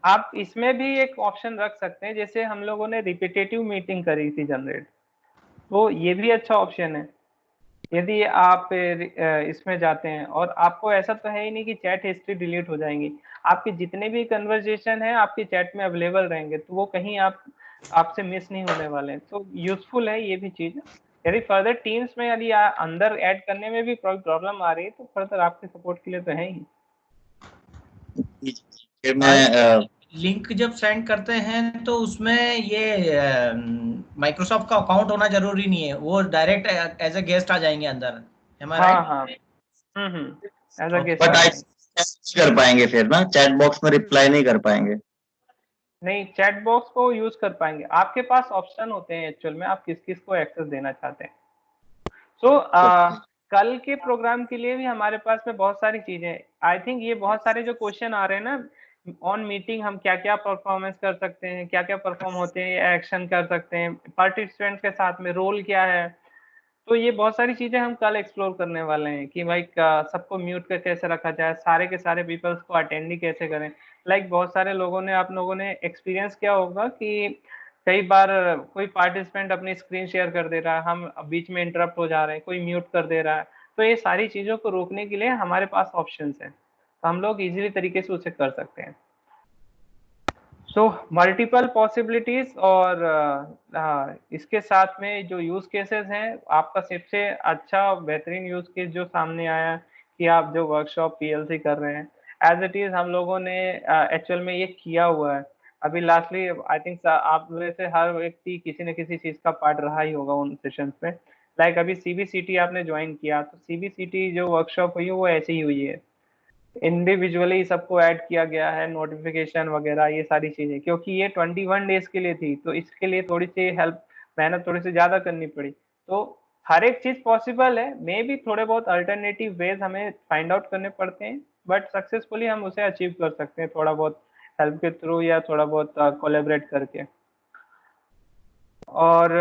आप इसमें भी एक ऑप्शन रख सकते हैं, जैसे हम लोगों ने रिपीटेटिव मीटिंग करी थी जनरेट, तो ये भी अच्छा ऑप्शन है। यदि आप इसमें जाते हैं और आपको ऐसा तो है ही नहीं कि चैट हिस्ट्री डिलीट हो जाएंगी, आपके जितने भी कन्वर्जेशन है आपके चैट में अवेलेबल रहेंगे, तो वो कहीं आपसे मिस नहीं होने वाले हैं, तो यूजफुल है ये भी चीज। यदि फर्दर टीम्स में यदि अंदर ऐड करने में भी प्रॉब्लम आ रही है तो फर्दर आपके सपोर्ट के लिए तो है ही। लिंक जब सेंड करते हैं तो उसमें ये माइक्रोसॉफ्ट का अकाउंट होना जरूरी नहीं है, वो डायरेक्ट एज अ गेस्ट आ जाएंगे अंदर, am I right? हाँ एज अ गेस्ट कर पाएंगे फिर ना, चैट बॉक्स में रिप्लाई नहीं कर पाएंगे। नहीं, चैट बॉक्स को यूज कर पाएंगे, आपके पास ऑप्शन होते हैं एक्चुअल में आप किस किस को एक्सेस देना चाहते हैं। सो कल के प्रोग्राम के लिए भी हमारे पास में बहुत सारी चीजें, आई थिंक ये बहुत सारे जो क्वेश्चन आ रहे हैं ना ऑन मीटिंग, हम क्या क्या परफॉर्मेंस कर सकते हैं, क्या क्या परफॉर्म होते हैं, एक्शन कर सकते हैं, पार्टिसिपेंट्स के साथ में रोल क्या है, तो ये बहुत सारी चीजें हम कल एक्सप्लोर करने वाले हैं कि भाई सबको म्यूट कर कैसे रखा जाए, सारे के सारे पीपल्स को अटेंड ही कैसे करें। लाइक बहुत सारे लोगों ने, आप लोगों ने एक्सपीरियंस किया होगा कि कई बार कोई पार्टिसिपेंट अपनी स्क्रीन शेयर कर दे रहा है, हम बीच में इंटरप्ट हो जा रहे हैं, कोई म्यूट कर दे रहा है, तो ये सारी चीजों को रोकने के लिए हमारे पास ऑप्शंस हैं, तो हम लोग इजीली तरीके से उसे कर सकते हैं। सो मल्टीपल पॉसिबिलिटीज, और इसके साथ में जो यूज केसेस हैं, आपका सबसे अच्छा बेहतरीन यूज केस जो सामने आया कि आप जो वर्कशॉप पीएलसी कर रहे हैं, एज इट इज हम लोगों ने एक्चुअल में ये किया हुआ है। अभी लास्टली आई थिंक आप में से हर व्यक्ति किसी न किसी चीज का पार्ट रहा ही होगा उन सेशंस में, लाइक अभी सीबीसीटी आपने ज्वाइन किया, तो सीबीसीटी जो वर्कशॉप हुई है वो ऐसी ही हुई है, इंडिविजुअली सबको ऐड किया गया है, नोटिफिकेशन वगैरह ये सारी चीजें, क्योंकि ये 21 डेज के लिए थी, तो इसके लिए थोड़ी सी हेल्प, मेहनत थोड़ी सी ज्यादा करनी पड़ी। तो हर एक चीज पॉसिबल है, मे भी थोड़े बहुत अल्टरनेटिव वेज हमें फाइंड आउट करने पड़ते हैं, बट सक्सेसफुली हम उसे अचीव कर सकते हैं थोड़ा बहुत हेल्प के थ्रू या थोड़ा बहुत कोलैबोरेट करके। और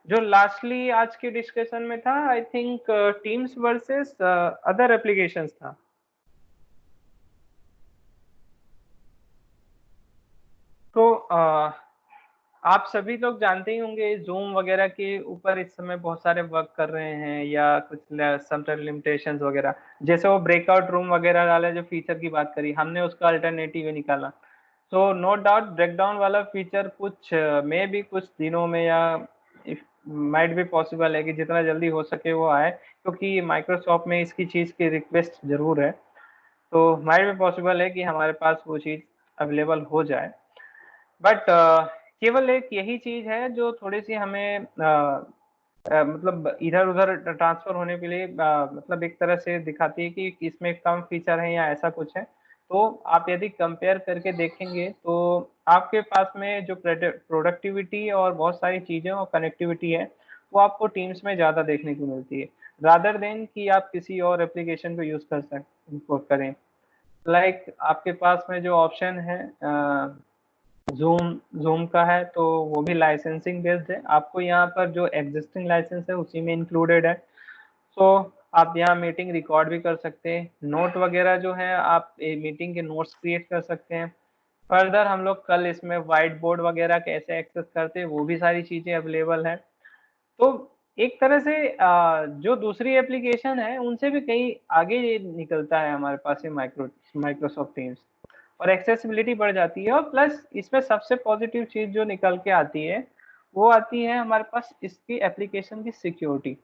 जो लास्टली आज के डिस्कशन में था, I think teams versus other applications था। तो आप सभी लोग जानते ही होंगे जूम वगैरह के ऊपर इस समय बहुत सारे वर्क कर रहे हैं, या कुछ समटाइम लिमिटेशंस वगैरह, जैसे वो ब्रेकआउट रूम वगैरह वाला जो फीचर की बात करी हमने, उसका अल्टरनेटिव निकाला। तो नो डाउट ब्रेकडाउन वाला फीचर कुछ में भी कुछ दिनों में या माइट भी पॉसिबल है कि जितना जल्दी हो सके वो आए, क्योंकि माइक्रोसॉफ्ट में इसकी चीज़ की रिक्वेस्ट जरूर है, तो माइट भी पॉसिबल है कि हमारे पास वो चीज़ अवेलेबल हो जाए। बट केवल एक यही चीज है जो थोड़ी सी हमें मतलब इधर उधर ट्रांसफर होने के लिए मतलब एक तरह से दिखाती है कि इसमें कम फीचर है या ऐसा कुछ है। तो आप यदि कंपेयर करके देखेंगे तो आपके पास में जो प्रोडक्टिविटी और बहुत सारी चीजें और कनेक्टिविटी है वो आपको टीम्स में ज्यादा देखने को मिलती है, रादर देन कि आप किसी और एप्लीकेशन को यूज करें। लाइक आपके पास में जो ऑप्शन है जूम का है, तो वो भी लाइसेंसिंग बेस्ड है, आपको यहाँ पर जो एग्जिस्टिंग लाइसेंस है उसी में इंक्लूडेड है। तो आप यहाँ मीटिंग रिकॉर्ड भी कर सकते हैं, नोट वगैरह जो है आप मीटिंग के नोट्स क्रिएट कर सकते हैं। फर्दर हम लोग कल इसमें व्हाइट बोर्ड वगैरह कैसे एक्सेस करते हैं वो भी सारी चीज़ें अवेलेबल है। तो एक तरह से जो दूसरी एप्लीकेशन है उनसे भी कहीं आगे निकलता है हमारे पास ये माइक्रोसॉफ्ट टीम्स, और एक्सेसिबिलिटी बढ़ जाती है। और प्लस इसमें सबसे पॉजिटिव चीज जो निकल के आती है वो आती है हमारे पास इसकी एप्लीकेशन की सिक्योरिटी।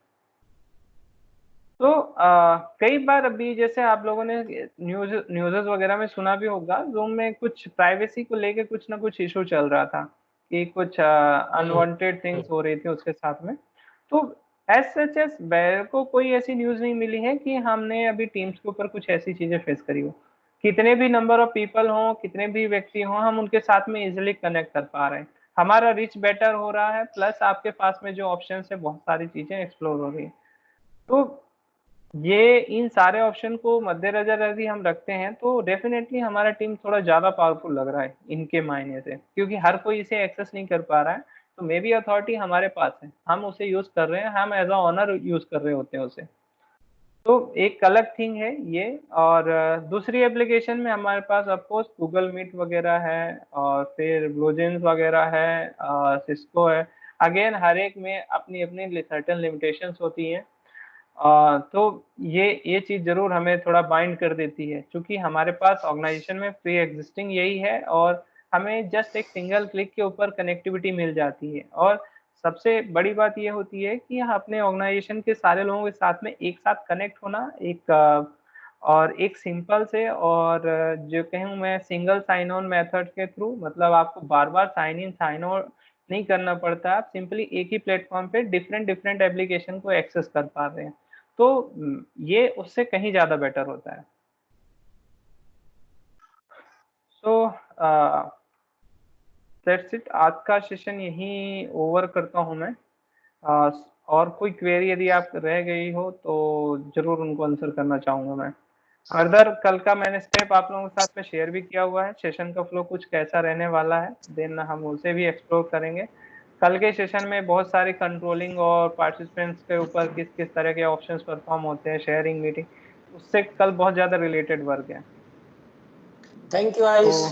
तो कई बार अभी जैसे आप लोगों ने न्यूज़ वगैरह में सुना भी होगा, जूम में कुछ प्राइवेसी को लेके कुछ ना कुछ इशू चल रहा था कि कुछ अनवांटेड थिंग्स हो रही थी उसके साथ में। तो एज सच एज मेरे को कोई ऐसी न्यूज़ नहीं मिली है कि हमने अभी टीम्स के ऊपर कुछ ऐसी चीजें फेस करी हो। कितने भी नंबर ऑफ पीपल हों, कितने भी व्यक्ति हों, हम उनके साथ में इजिली कनेक्ट कर पा रहे हैं, हमारा रीच बेटर हो रहा है, प्लस आपके पास में जो ऑप्शन है बहुत सारी चीजें एक्सप्लोर हो रही है। तो ये इन सारे ऑप्शन को मद्देनजर यदि हम रखते हैं तो डेफिनेटली हमारा टीम थोड़ा ज्यादा पावरफुल लग रहा है इनके मायने से, क्योंकि हर कोई इसे एक्सेस नहीं कर पा रहा है। तो मे बी अथॉरिटी हमारे पास है, हम उसे यूज कर रहे हैं, हम एज अ ऑनर यूज कर रहे होते हैं उसे। तो एक अलग थिंग है ये। और दूसरी एप्लीकेशन में हमारे पास ऑफकोर्स गूगल मीट वगैरह है, और फिर ब्लूजेंस वगैरह है, सिस्को है। अगेन हर एक में अपनी अपनी सर्टेन लिमिटेशंस होती हैं। तो ये चीज़ जरूर हमें थोड़ा बाइंड कर देती है, क्योंकि हमारे पास ऑर्गेनाइजेशन में प्री एग्जिस्टिंग यही है, और हमें जस्ट एक सिंगल क्लिक के ऊपर कनेक्टिविटी मिल जाती है। और सबसे बड़ी बात ये होती है कि अपने ऑर्गेनाइजेशन के सारे लोगों के साथ में एक साथ कनेक्ट होना, और एक सिंपल से, और जो कहूँ मैं सिंगल साइन ऑन मेथड के थ्रू, मतलब आपको बार बार साइन इन साइन आउट नहीं करना पड़ता, आप सिंपली एक ही प्लेटफॉर्म पे डिफरेंट एप्लीकेशन को एक्सेस कर पा रहे हैं। तो ये उससे कहीं ज्यादा बेटर होता है। सो दैट्स इट, आज का सेशन यहीं ओवर करता हूं मैं। और कोई क्वेरी यदि आप रह गई हो तो जरूर उनको आंसर करना चाहूंगा मैं। फर्दर कल का मैंने स्टेप आप लोगों के साथ में शेयर भी किया हुआ है, सेशन का फ्लो कुछ कैसा रहने वाला है, देन हम उसे भी एक्सप्लोर करेंगे। कल के सेशन में बहुत सारी कंट्रोलिंग और पार्टिसिपेंट्स के ऊपर किस किस तरह के ऑप्शंस परफॉर्म होते हैं, शेयरिंग मीटिंग, उससे कल बहुत ज्यादा रिलेटेड वर्क है। Thank you Ayush.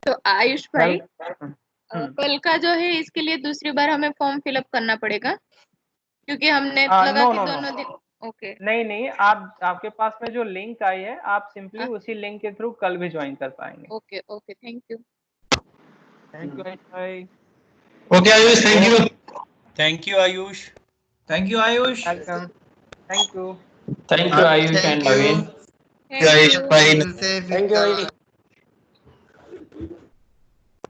तो आयुष भाई कल का जो है इसके लिए दूसरी बार हमें फॉर्म फिलअप करना पड़ेगा, क्योंकि हमने लगा कि दोनों दिन। ओके नहीं, आपके पास में जो लिंक आई है आप सिंपली उसी लिंक के थ्रू कल भी ज्वाइन कर पाएंगे। ओके थैंक यू भाई। Okay Ayush, thank you. Thank you Ayush. Thank you Ayush. Welcome. Thank you Ayush and Naveen. Ayush भाई। Thank you.